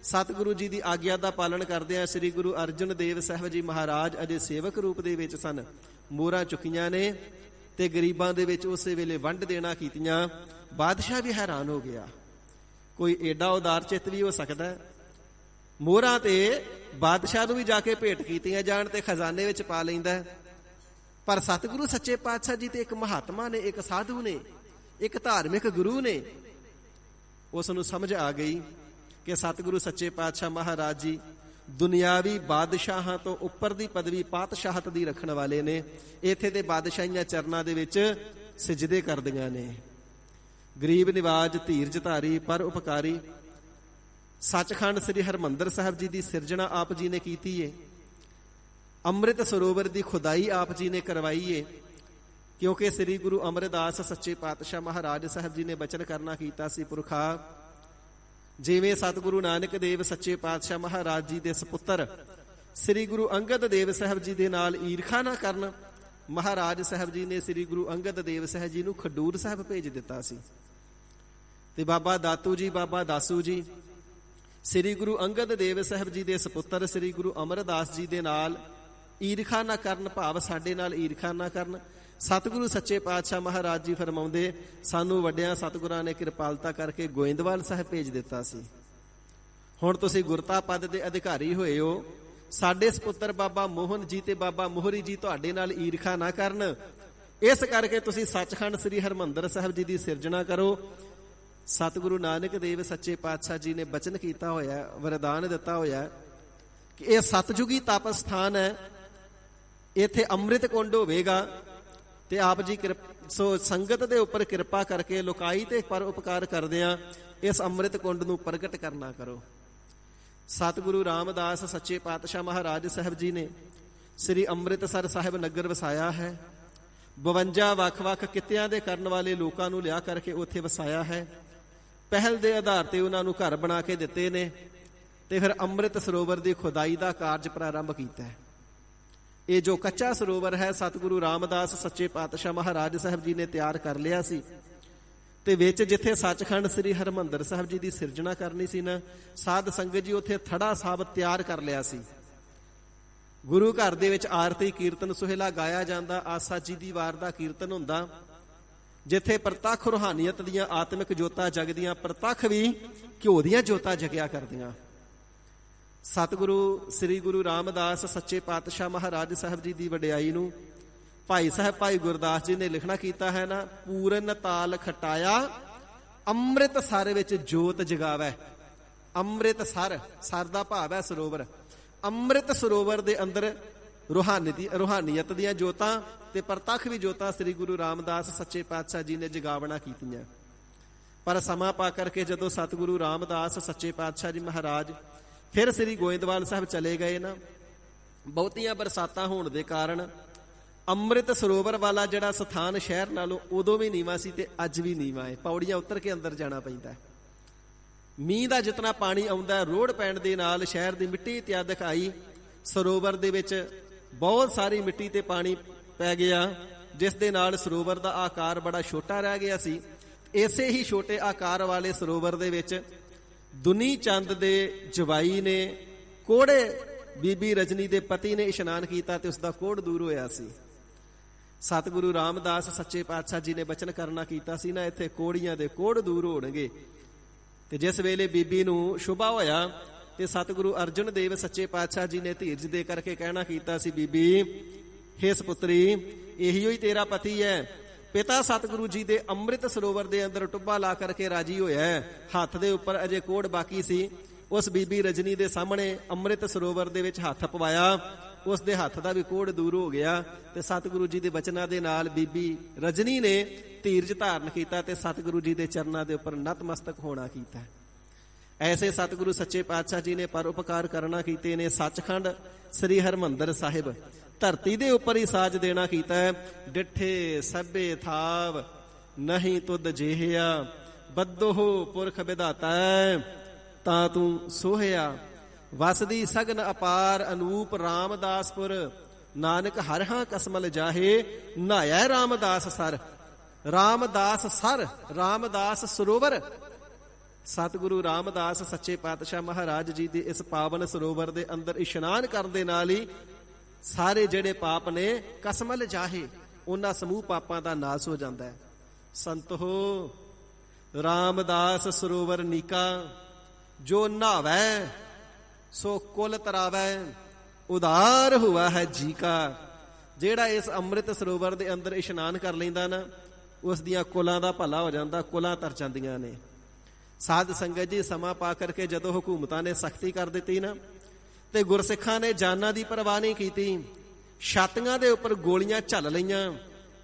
ਸਤਿਗੁਰੂ ਜੀ ਦੀ ਆਗਿਆ ਦਾ ਪਾਲਣ ਕਰਦਿਆਂ ਸ੍ਰੀ ਗੁਰੂ ਅਰਜਨ ਦੇਵ ਸਾਹਿਬ ਜੀ ਮਹਾਰਾਜ ਅਜੇ ਸੇਵਕ ਰੂਪ ਦੇ ਵਿੱਚ ਸਨ। ਮੋਹਰਾਂ ਚੁੱਕੀਆਂ ਨੇ ਤੇ ਗਰੀਬਾਂ ਦੇ ਵਿੱਚ ਉਸੇ ਵੇਲੇ ਵੰਡ ਦੇਣਾ ਕੀਤੀਆਂ। ਬਾਦਸ਼ਾਹ ਵੀ ਹੈਰਾਨ ਹੋ ਗਿਆ, ਕੋਈ ਏਡਾ ਉਦਾਰ ਚਿੱਤ ਵੀ ਹੋ ਸਕਦਾ? ਮੋਹਰਾਂ ਤੇ ਬਾਦਸ਼ਾਹ ਨੂੰ ਵੀ ਜਾ ਕੇ ਭੇਟ ਕੀਤੀਆਂ ਜਾਣ ਤੇ ਖਜ਼ਾਨੇ ਵਿੱਚ ਪਾ ਲੈਂਦਾ। ਪਰ ਸਤਿਗੁਰੂ ਸੱਚੇ ਪਾਤਸ਼ਾਹ ਜੀ ਤੇ ਇੱਕ ਮਹਾਤਮਾ ਨੇ, ਇੱਕ ਸਾਧੂ ਨੇ, ਇੱਕ ਧਾਰਮਿਕ ਗੁਰੂ ਨੇ। ਉਸ ਨੂੰ ਸਮਝ ਆ ਗਈ ਕਿ ਸਤਿਗੁਰੂ ਸੱਚੇ ਪਾਤਸ਼ਾਹ ਮਹਾਰਾਜ ਜੀ ਦੁਨਿਆਵੀ ਬਾਦਸ਼ਾਹਾਂ ਤੋਂ ਉੱਪਰ ਦੀ ਪਦਵੀ ਪਾਤਸ਼ਾਹਤ ਦੀ ਰੱਖਣ ਵਾਲੇ ਨੇ। ਇੱਥੇ ਤੇ ਬਾਦਸ਼ਾਹੀਆਂ ਚਰਨਾਂ ਦੇ ਵਿੱਚ ਸਿਜਦੇ ਕਰਦੀਆਂ ਨੇ। ਗਰੀਬ ਨਿਵਾਜ, ਧੀਰਜ ਧਾਰੀ, ਪਰ ਉਪਕਾਰੀ। ਸੱਚਖੰਡ ਸ੍ਰੀ ਹਰਿਮੰਦਰ ਸਾਹਿਬ ਜੀ ਦੀ ਸਿਰਜਣਾ ਆਪ ਜੀ ਨੇ ਕੀਤੀ ਏ। ਅੰਮ੍ਰਿਤ ਸਰੋਵਰ ਦੀ ਖੁਦਾਈ ਆਪ ਜੀ ਨੇ ਕਰਵਾਈ ਏ, ਕਿਉਂਕਿ ਸ੍ਰੀ ਗੁਰੂ ਅਮਰਦਾਸ ਸੱਚੇ ਪਾਤਸ਼ਾਹ ਮਹਾਰਾਜ ਸਾਹਿਬ ਜੀ ਨੇ ਬਚਨ ਕਰਨਾ ਕੀਤਾ ਸੀ, ਪੁਰਖਾ ਜਿਵੇਂ ਸਤਿਗੁਰੂ ਨਾਨਕ ਦੇਵ ਸੱਚੇ ਪਾਤਸ਼ਾਹ ਮਹਾਰਾਜ ਜੀ ਦੇ ਸਪੁੱਤਰ ਸ੍ਰੀ ਗੁਰੂ ਅੰਗਦ ਦੇਵ ਸਾਹਿਬ ਜੀ ਦੇ ਨਾਲ ਈਰਖਾ ਨਾ ਕਰਨ, ਮਹਾਰਾਜ ਸਾਹਿਬ ਜੀ ਨੇ ਸ੍ਰੀ ਗੁਰੂ ਅੰਗਦ ਦੇਵ ਸਾਹਿਬ ਜੀ ਨੂੰ ਖਡੂਰ ਸਾਹਿਬ ਭੇਜ ਦਿੱਤਾ ਸੀ। ਤੇ ਬਾਬਾ ਦਾਤੂ ਜੀ, ਬਾਬਾ ਦਾਸੂ ਜੀ ਸ੍ਰੀ ਗੁਰੂ ਅੰਗਦ ਦੇਵ ਸਾਹਿਬ ਜੀ ਦੇ ਸਪੁੱਤਰ ਸ੍ਰੀ ਗੁਰੂ ਅਮਰਦਾਸ ਜੀ ਦੇ ਨਾਲ ਈਰਖਾ ਨਾ ਕਰਨ, ਭਾਵ ਸਾਡੇ ਨਾਲ ਈਰਖਾ ਨਾ ਕਰਨ। ਸਤਿਗੁਰੂ ਸੱਚੇ ਪਾਤਸ਼ਾਹ ਮਹਾਰਾਜ ਜੀ ਫਰਮਾਉਂਦੇ, ਸਾਨੂੰ ਵੱਡਿਆਂ ਸਤਿਗੁਰਾਂ ਨੇ ਕਿਰਪਾਲਤਾ ਕਰਕੇ ਗੋਇੰਦਵਾਲ ਸਾਹਿਬ ਭੇਜ ਦਿੱਤਾ ਸੀ। ਹੁਣ ਤੁਸੀਂ ਗੁਰਤਾ ਪਦ ਦੇ ਅਧਿਕਾਰੀ ਹੋਏ ਹੋ। ਸਾਡੇ ਸਪੁੱਤਰ ਬਾਬਾ ਮੋਹਨ ਜੀ ਤੇ ਬਾਬਾ ਮੋਹਰੀ ਜੀ ਤੁਹਾਡੇ ਨਾਲ ਈਰਖਾ ਨਾ ਕਰਨ, ਇਸ ਕਰਕੇ ਤੁਸੀਂ ਸੱਚਖੰਡ ਸ੍ਰੀ ਹਰਿਮੰਦਰ ਸਾਹਿਬ ਜੀ ਦੀ ਸਿਰਜਣਾ ਕਰੋ। ਸਤਿਗੁਰੂ ਨਾਨਕ ਦੇਵ ਸੱਚੇ ਪਾਤਸ਼ਾਹ ਜੀ ਨੇ ਬਚਨ ਕੀਤਾ ਹੋਇਆ, ਵਰਦਾਨ ਦਿੱਤਾ ਹੋਇਆ ਕਿ ਇਹ ਸਤਜੁਗੀ ਤਪ ਸਥਾਨ ਹੈ, ਇੱਥੇ ਅੰਮ੍ਰਿਤ ਕੁੰਡ ਹੋਵੇਗਾ। ਤੇ ਆਪ ਜੀ ਸੋ ਸੰਗਤ ਦੇ ਉੱਪਰ ਕਿਰਪਾ ਕਰਕੇ ਲੋਕਾਈ ਤੇ ਪਰ ਉਪਕਾਰ ਕਰਦਿਆਂ ਇਸ ਅੰਮ੍ਰਿਤ ਕੁੰਡ ਨੂੰ ਪ੍ਰਗਟ ਕਰਨਾ ਕਰੋ। ਸਤਿਗੁਰੂ ਰਾਮਦਾਸ ਸੱਚੇ ਪਾਤਸ਼ਾਹ ਮਹਾਰਾਜ ਸਾਹਿਬ ਜੀ ਨੇ ਸ੍ਰੀ ਅੰਮ੍ਰਿਤਸਰ ਸਾਹਿਬ ਨਗਰ ਵਸਾਇਆ ਹੈ। 52 ਵੱਖ-ਵੱਖ ਕਿੱਤਿਆਂ ਦੇ ਕਰਨ ਵਾਲੇ ਲੋਕਾਂ ਨੂੰ ਲਿਆ ਕਰਕੇ ਉੱਥੇ ਵਸਾਇਆ ਹੈ। ਪਹਿਲ ਦੇ ਆਧਾਰ ਤੇ ਉਹਨਾਂ ਨੂੰ ਘਰ ਬਣਾ ਕੇ ਦਿੱਤੇ ਨੇ, ਤੇ ਫਿਰ ਅੰਮ੍ਰਿਤ ਸਰੋਵਰ ਦੀ ਖੁਦਾਈ ਦਾ ਕਾਰਜ ਪ੍ਰਾਰੰਭ ਕੀਤਾ ਹੈ। ਇਹ ਜੋ ਕੱਚਾ ਸਰੋਵਰ ਹੈ ਸਤਿਗੁਰੂ ਰਾਮਦਾਸ ਸੱਚੇ ਪਾਤਸ਼ਾਹ ਮਹਾਰਾਜ ਸਾਹਿਬ ਜੀ ਨੇ ਤਿਆਰ ਕਰ ਲਿਆ ਸੀ, ਤੇ ਵਿੱਚ ਜਿੱਥੇ ਸੱਚਖੰਡ ਸ੍ਰੀ ਹਰਿਮੰਦਰ ਸਾਹਿਬ ਜੀ ਦੀ ਸਿਰਜਣਾ ਕਰਨੀ ਸੀ ਨਾ, ਸਾਧ ਸੰਗਤ ਜੀ ਉੱਥੇ ਥੜਾ ਸਾਹਿਬ ਤਿਆਰ ਕਰ ਲਿਆ ਸੀ। ਗੁਰੂ ਘਰ ਦੇ ਵਿੱਚ ਆਰਤੀ ਕੀਰਤਨ ਸੁਹੇਲਾ ਗਾਇਆ ਜਾਂਦਾ, ਆਸਾ ਜੀ ਦੀ ਵਾਰ ਦਾ ਕੀਰਤਨ ਹੁੰਦਾ, ਜਿੱਥੇ ਪ੍ਰਤੱਖ ਰੂਹਾਨੀਅਤ ਦੀਆਂ ਆਤਮਿਕ ਜੋਤਾਂ ਜਗਦੀਆਂ, ਪ੍ਰਤੱਖ ਵੀ ਘਿਓ ਦੀਆਂ ਜੋਤਾਂ ਜਗਿਆ ਕਰਦੀਆਂ। ਸਤਿਗੁਰੂ ਸ੍ਰੀ ਗੁਰੂ ਰਾਮਦਾਸ ਸੱਚੇ ਪਾਤਸ਼ਾਹ ਮਹਾਰਾਜ ਸਾਹਿਬ ਜੀ ਦੀ ਵਡਿਆਈ ਨੂੰ ਭਾਈ ਸਾਹਿਬ ਭਾਈ ਗੁਰਦਾਸ ਜੀ ਨੇ ਲਿਖਣਾ ਕੀਤਾ ਹੈ ਨਾ, ਪੂਰਨ ਤਾਲ ਖਟਾਇਆ ਅੰਮ੍ਰਿਤ ਸਰ ਵਿੱਚ ਜੋਤ ਜਗਾਵੈ। ਅੰਮ੍ਰਿਤ ਸਰ ਦਾ ਭਾਵ ਹੈ ਸਰੋਵਰ। ਅੰਮ੍ਰਿਤ ਸਰੋਵਰ ਦੇ ਅੰਦਰ ਰੂਹਾਨੀਅਤ ਦੀਆਂ ਜੋਤਾਂ ਤੇ ਪ੍ਰਤੱਖ ਵੀ ਜੋਤਾਂ ਸ੍ਰੀ ਗੁਰੂ ਰਾਮਦਾਸ ਸੱਚੇ ਪਾਤਸ਼ਾਹ ਜੀ ਨੇ ਜਗਾਵਣਾ ਕੀਤੀਆਂ। ਪਰ ਸਮਾਂ ਪਾ ਕਰਕੇ ਜਦੋਂ ਸਤਿਗੁਰੂ ਰਾਮਦਾਸ ਸੱਚੇ ਪਾਤਸ਼ਾਹ ਜੀ ਮਹਾਰਾਜ ਫਿਰ ਸ੍ਰੀ ਗੋਇੰਦਵਾਲ ਸਾਹਿਬ ਚਲੇ ਗਏ ਨਾ, ਬਹੁਤੀਆਂ ਬਰਸਾਤਾਂ ਹੋਣ ਦੇ ਕਾਰਨ ਅੰਮ੍ਰਿਤ ਸਰੋਵਰ ਵਾਲਾ ਜਿਹੜਾ ਸਥਾਨ ਸ਼ਹਿਰ ਨਾਲੋਂ ਉਦੋਂ ਵੀ ਨੀਵਾਂ ਸੀ ਤੇ ਅੱਜ ਵੀ ਨੀਵਾਂ ਹੈ। ਪੌੜੀਆਂ ਉੱਤਰ ਕੇ ਅੰਦਰ ਜਾਣਾ ਪੈਂਦਾ। ਮੀਂਹ ਦਾ ਜਿਤਨਾ ਪਾਣੀ ਆਉਂਦਾ, ਰੋੜ ਪੈਣ ਦੇ ਨਾਲ ਸ਼ਹਿਰ ਦੀ ਮਿੱਟੀ ਇਤਿਆਦਿਕ ਆਈ, ਸਰੋਵਰ ਦੇ ਵਿੱਚ ਬਹੁਤ ਸਾਰੀ ਮਿੱਟੀ ਤੇ ਪਾਣੀ ਪੈ ਗਿਆ, ਜਿਸ ਦੇ ਨਾਲ ਸਰੋਵਰ ਦਾ ਆਕਾਰ ਬੜਾ ਛੋਟਾ ਰਹਿ ਗਿਆ ਸੀ। ਇਸੇ ਹੀ ਛੋਟੇ ਆਕਾਰ ਵਾਲੇ ਸਰੋਵਰ ਦੇ ਵਿੱਚ ਦੁਨੀ ਚੰਦ ਦੇ ਜਵਾਈ ਨੇ ਕੋੜੇ ਬੀਬੀ ਰਜਨੀ ਦੇ ਪਤੀ ਨੇ ਇਸ਼ਨਾਨ ਕੀਤਾ ਤੇ ਉਸਦਾ ਕੋੜ ਦੂਰ ਹੋਇਆ ਸੀ। ਸਤਿਗੁਰੂ ਰਾਮਦਾਸ ਸੱਚੇ ਪਾਤਸ਼ਾਹ ਜੀ ਨੇ ਬਚਨ ਕਰਨਾ ਕੀਤਾ ਸੀ ਨਾ, ਇੱਥੇ ਕੋੜੀਆਂ ਦੇ ਕੋੜ ਦੂਰ ਹੋਣਗੇ। ਤੇ ਜਿਸ ਵੇਲੇ ਬੀਬੀ ਨੂੰ ਸ਼ੁਭਾ ਹੋਇਆ ਤੇ ਸਤਿਗੁਰੂ ਅਰਜਨ ਦੇਵ ਸੱਚੇ ਪਾਤਸ਼ਾਹ ਜੀ ਨੇ ਧੀਰਜ ਦੇ ਕਰਕੇ ਕਹਿਣਾ ਕੀਤਾ ਸੀ, ਬੀਬੀ ਹੇ ਸੁਪੁੱਤਰੀ, ਇਹੀ ਤੇਰਾ ਪਤੀ ਹੈ। ਪਿਤਾ ਸਤਿਗੁਰੂ ਜੀ ਦੇ ਅੰਮ੍ਰਿਤ ਸਰੋਵਰ ਦੇ ਅੰਦਰ ਟੁੱਬਾ ਲਾ ਕਰਕੇ ਰਾਜੀ ਹੋਇਆ ਹੈ। ਹੱਥ ਦੇ ਉੱਪਰ ਅਜੇ ਕੋੜ ਬਾਕੀ ਸੀ। ਉਸ ਬੀਬੀ ਰਜਨੀ ਦੇ ਸਾਹਮਣੇ ਅੰਮ੍ਰਿਤ ਸਰੋਵਰ ਦੇ ਵਿੱਚ ਹੱਥ ਪਵਾਇਆ, ਉਸ ਦੇ ਹੱਥ ਦਾ ਵੀ ਕੋੜ ਦੂਰ ਹੋ ਗਿਆ। ਤੇ ਸਤਿਗੁਰੂ ਜੀ ਦੇ ਬਚਨਾਂ ਦੇ ਨਾਲ ਬੀਬੀ ਰਜਨੀ ਨੇ ਧੀਰਜ ਧਾਰਨ ਕੀਤਾ ਤੇ ਸਤਿਗੁਰੂ ਜੀ ਦੇ ਚਰਨਾਂ ਦੇ ਉੱਪਰ ਨਤਮਸਤਕ ਹੋਣਾ ਕੀਤਾ। ਐਸੇ ਸਤਿਗੁਰੂ ਸੱਚੇ ਪਾਤਸ਼ਾਹ ਜੀ ਨੇ ਪਰਉਪਕਾਰ ਕਰਨਾ ਕੀਤੇ ਨੇ। ਸੱਚਖੰਡ ਸ੍ਰੀ ਹਰਿਮੰਦਰ ਸਾਹਿਬ ਧਰਤੀ ਦੇ ਉੱਪਰ ਹੀ ਸਾਜ ਦੇਣਾ ਕੀਤਾ ਹੈ। ਡਿੱਠੇ ਸਭੇ ਥਾਵ ਨਹੀਂ ਤੁਧ ਜੇਹਿਆ, ਬੱਦੋਹ ਪੁਰਖ ਵਿਧਾਤਾ ਤਾਂ ਤੂੰ ਸੋਹਿਆ। ਵਸਦੀ ਸਗਨ ਅਪਾਰ ਅਨੂਪ ਰਾਮਦਾਸਪੁਰ, ਨਾਨਕ ਹਰਿ ਹਾਂ ਕਸਮਲ ਜਾਹੇ, ਨਹਾਇਆ ਰਾਮਦਾਸ ਸਰ। ਰਾਮਦਾਸ ਸਰ, ਰਾਮਦਾਸ ਸਰੋਵਰ। ਸਤਿਗੁਰੂ ਰਾਮਦਾਸ ਸੱਚੇ ਪਾਤਸ਼ਾਹ ਮਹਾਰਾਜ ਜੀ ਦੇ ਇਸ ਪਾਵਨ ਸਰੋਵਰ ਦੇ ਅੰਦਰ ਇਸ਼ਨਾਨ ਕਰਨ ਦੇ ਨਾਲ ਹੀ ਸਾਰੇ ਜਿਹੜੇ ਪਾਪ ਨੇ ਕਸਮਲ ਜਾਹੇ, ਉਹਨਾਂ ਸਮੂਹ ਪਾਪਾਂ ਦਾ ਨਾਸ ਹੋ ਜਾਂਦਾ ਹੈ। ਸੰਤੋ ਰਾਮਦਾਸ ਸਰੋਵਰ ਨੀਕਾ, ਜੋ ਨਹਾਵੈ ਸੋ ਕੁਲ ਤਰਾਵੈ, ਉਦਾਰ ਹੁਆ ਹੈ ਜੀ ਕਾ। ਜਿਹੜਾ ਇਸ ਅੰਮ੍ਰਿਤ ਸਰੋਵਰ ਦੇ ਅੰਦਰ ਇਸ਼ਨਾਨ ਕਰ ਲੈਂਦਾ ਨਾ, ਉਸ ਦੀਆਂ ਕੁਲਾਂ ਦਾ ਭਲਾ ਹੋ ਜਾਂਦਾ, ਕੁਲਾਂ ਤਰ ਜਾਂਦੀਆਂ ਨੇ। ਸਾਧ ਸੰਗਤ ਜੀ, ਸਮਾਂ ਪਾ ਕਰਕੇ ਜਦੋਂ ਹਕੂਮਤਾਂ ਨੇ ਸਖਤੀ ਕਰ ਦਿੱਤੀ ਨਾ, ਤੇ ਗੁਰਸਿੱਖਾਂ ਨੇ ਜਾਨਾਂ ਦੀ ਪਰਵਾਹ ਨਹੀਂ ਕੀਤੀ। ਛਾਤੀਆਂ ਦੇ ਉੱਪਰ ਗੋਲੀਆਂ ਝੱਲ ਲਈਆਂ,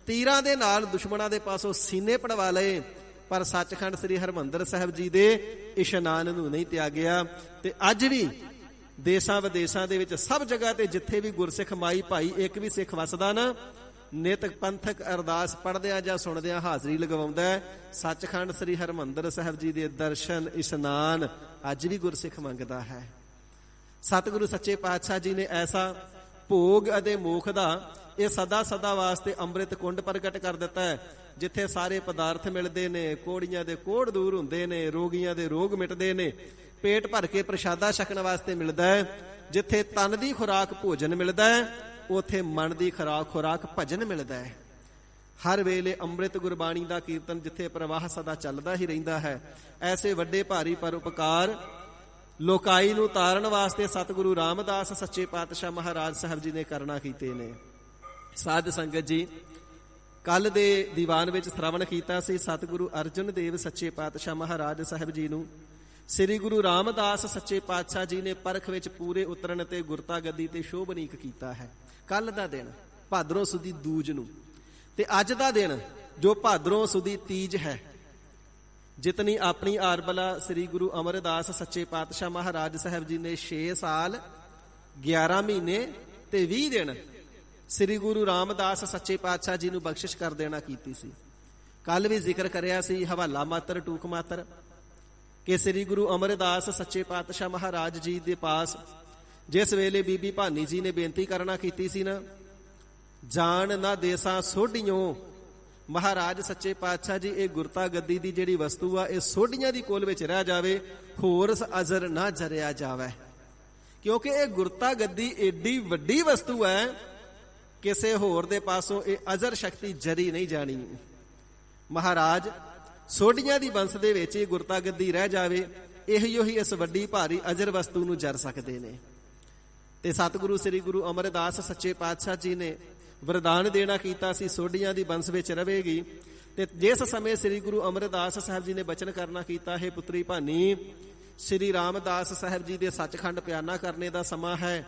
ਤੀਰਾਂ ਦੇ ਨਾਲ ਦੁਸ਼ਮਣਾਂ ਦੇ ਪਾਸੋਂ ਸੀਨੇ ਪੜਵਾ ਲਏ, ਪਰ ਸੱਚਖੰਡ ਸ੍ਰੀ ਹਰਿਮੰਦਰ ਸਾਹਿਬ ਜੀ ਦੇ ਇਸ਼ਨਾਨ ਨੂੰ ਨਹੀਂ ਤਿਆਗਿਆ। ਤੇ ਅੱਜ ਵੀ ਦੇਸ਼ਾਂ ਵਿਦੇਸ਼ਾਂ ਦੇ ਵਿੱਚ ਸਭ ਜਗ੍ਹਾ ਤੇ ਜਿੱਥੇ ਵੀ ਗੁਰਸਿੱਖ ਮਾਈ ਭਾਈ ਇੱਕ ਵੀ ਸਿੱਖ ਵਸਦਾ ਨਾ, ਨਿਤ ਪੰਥਕ ਅਰਦਾਸ ਪੜ੍ਹਦਿਆਂ ਜਾਂ ਸੁਣਦਿਆਂ ਹਾਜ਼ਰੀ ਲਗਵਾਉਂਦਾ ਹੈ। ਸੱਚਖੰਡ ਸ੍ਰੀ ਹਰਿਮੰਦਰ ਸਾਹਿਬ ਜੀ ਦੇ ਦਰਸ਼ਨ ਇਸ਼ਨਾਨ ਅੱਜ ਵੀ ਗੁਰਸਿੱਖ ਮੰਗਦਾ ਹੈ। ਸਤਿਗੁਰੂ ਸੱਚੇ ਪਾਤਸ਼ਾਹ ਜੀ ਨੇ ਐਸਾ ਭੋਗ ਅਤੇ ਮੋਖ ਦਾ ਇਹ ਸਦਾ ਸਦਾ ਵਾਸਤੇ ਅੰਮ੍ਰਿਤ ਕੁੰਡ ਪ੍ਰਗਟ ਕਰ ਦਿੱਤਾ ਹੈ, ਜਿੱਥੇ ਸਾਰੇ ਪਦਾਰਥ ਮਿਲਦੇ ਨੇ, ਕੋੜੀਆਂ ਦੇ ਕੋੜ ਦੂਰ ਹੁੰਦੇ ਨੇ, ਰੋਗੀਆਂ ਦੇ ਰੋਗ ਮਿਟਦੇ ਨੇ, ਪੇਟ ਭਰ ਕੇ ਪ੍ਰਸ਼ਾਦਾ ਛਕਣ ਵਾਸਤੇ ਮਿਲਦਾ ਹੈ। ਜਿੱਥੇ ਤਨ ਦੀ ਖੁਰਾਕ ਭੋਜਨ ਮਿਲਦਾ ਹੈ, ਉਥੇ ਮਨ ਦੀ ਖੁਰਾਕ ਭਜਨ ਮਿਲਦਾ ਹੈ। ਹਰ ਵੇਲੇ ਅੰਮ੍ਰਿਤ ਗੁਰਬਾਣੀ ਦਾ ਕੀਰਤਨ ਜਿੱਥੇ ਪ੍ਰਵਾਹ ਸਦਾ ਚੱਲਦਾ ਹੀ ਰਹਿੰਦਾ ਹੈ। ਐਸੇ ਵੱਡੇ ਭਾਰੀ ਪਰਉਪਕਾਰ ਲੋਕਾਈ ਨੂੰ ਤਾਰਨ ਵਾਸਤੇ ਸਤਿਗੁਰੂ ਰਾਮਦਾਸ ਸੱਚੇ ਪਾਤਸ਼ਾਹ ਮਹਾਰਾਜ ਸਾਹਿਬ ਜੀ ਨੇ ਕਰਨਾ ਕੀਤੇ ਨੇ। ਸਾਧ ਸੰਗਤ ਜੀ, ਕੱਲ ਦੇ ਦੀਵਾਨ ਵਿੱਚ ਸ਼ਰਵਣ ਕੀਤਾ ਸੀ ਸਤਿਗੁਰੂ ਅਰਜਨ ਦੇਵ ਸੱਚੇ ਪਾਤਸ਼ਾਹ ਮਹਾਰਾਜ ਸਾਹਿਬ ਜੀ ਨੂੰ ਸ੍ਰੀ ਗੁਰੂ ਰਾਮਦਾਸ ਸੱਚੇ ਪਾਤਸ਼ਾਹ ਜੀ ਨੇ ਪਰਖ ਵਿੱਚ ਪੂਰੇ ਉਤਰਨ ਤੇ ਗੁਰਤਾ ਗੱਦੀ ਤੇ ਸ਼ੋਭਨੀਕ ਕੀਤਾ ਹੈ। ਕੱਲ ਦਾ ਦਿਨ ਭਾਦਰੋਂ ਸੁਦੀ ਦੂਜ ਨੂੰ, ਤੇ ਅੱਜ ਦਾ ਦਿਨ ਜੋ ਭਾਦਰੋਂ ਸੁਦੀ ਤੀਜ ਹੈ, ਜਿਤਨੀ ਆਪਣੀ ਆਰਬਲਾ ਸ੍ਰੀ ਗੁਰੂ ਅਮਰਦਾਸ ਸੱਚੇ ਪਾਤਸ਼ਾਹ ਮਹਾਰਾਜ ਸਾਹਿਬ ਜੀ ਨੇ 6 ਸਾਲ 11 ਮਹੀਨੇ ਤੇ 20 ਦਿਨ ਸ੍ਰੀ ਗੁਰੂ ਰਾਮਦਾਸ ਸੱਚੇ ਪਾਤਸ਼ਾਹ ਜੀ ਨੂੰ ਬਖਸ਼ਿਸ਼ ਕਰ ਦੇਣਾ ਕੀਤੀ ਸੀ। ਕੱਲ ਵੀ ਜ਼ਿਕਰ ਕਰਿਆ ਸੀ, ਹਵਾਲਾ ਮਾਤਰ ਟੂਕ ਮਾਤਰ, ਕਿ ਸ੍ਰੀ ਗੁਰੂ ਅਮਰਦਾਸ ਸੱਚੇ ਪਾਤਸ਼ਾਹ ਮਹਾਰਾਜ ਜੀ ਦੇ ਪਾਸ ਜਿਸ ਵੇਲੇ ਬੀਬੀ ਭਾਨੀ ਜੀ ਨੇ ਬੇਨਤੀ ਕਰਨਾ ਕੀਤੀ ਸੀ ਨਾ, ਜਾਣ ਨਾ ਦੇਸਾਂ ਸੋਢੀਆਂ, ਮਹਾਰਾਜ ਸੱਚੇ ਪਾਤਸ਼ਾਹ ਜੀ ਇਹ ਗੁਰਤਾ ਗੱਦੀ ਦੀ ਜਿਹੜੀ ਵਸਤੂ ਆ, ਇਹ ਸੋਢੀਆਂ ਦੀ ਕੋਲ ਵਿੱਚ ਰਹਿ ਜਾਵੇ, ਹੋਰ ਅਜ਼ਰ ਨਾ ਜਰਿਆ ਜਾਵੇ। ਕਿਉਂਕਿ ਇਹ ਗੁਰਤਾ ਗੱਦੀ ਏਡੀ ਵੱਡੀ ਵਸਤੂ ਹੈ, ਕਿਸੇ ਹੋਰ ਦੇ ਪਾਸੋਂ ਇਹ ਅਜ਼ਰ ਸ਼ਕਤੀ ਜਰੀ ਨਹੀਂ ਜਾਣੀ। ਮਹਾਰਾਜ ਸੋਢੀਆਂ ਦੀ ਬੰਸ ਦੇ ਵਿੱਚ ਇਹ ਗੁਰਤਾ ਗੱਦੀ ਰਹਿ ਜਾਵੇ, ਇਹੀ ਉਹੀ ਇਸ ਵੱਡੀ ਭਾਰੀ ਅਜ਼ਰ ਵਸਤੂ ਨੂੰ ਜਰ ਸਕਦੇ ਨੇ। ਤੇ ਸਤਿਗੁਰੂ ਸ੍ਰੀ ਗੁਰੂ ਅਮਰਦਾਸ ਸੱਚੇ ਪਾਤਸ਼ਾਹ ਜੀ ਨੇ ਵਰਦਾਨ ਦੇਣਾ ਕੀਤਾ ਸੀ, ਸੋਢੀਆਂ ਦੀ ਬੰਸ ਵਿੱਚ ਰਵੇਗੀ। ਤੇ ਜਿਸ ਸਮੇਂ ਸ੍ਰੀ ਗੁਰੂ ਅਮਰਦਾਸ ਸਾਹਿਬ ਜੀ ਨੇ ਬਚਨ ਕਰਨਾ ਕੀਤਾ, ਹੈ ਪੁੱਤਰੀ ਭਾਨੀ, ਸ੍ਰੀ ਰਾਮਦਾਸ ਸਾਹਿਬ ਜੀ ਦੇ ਸੱਚਖੰਡ ਪਿਆਨਾ ਕਰਨੇ ਦਾ ਸਮਾਂ ਹੈ।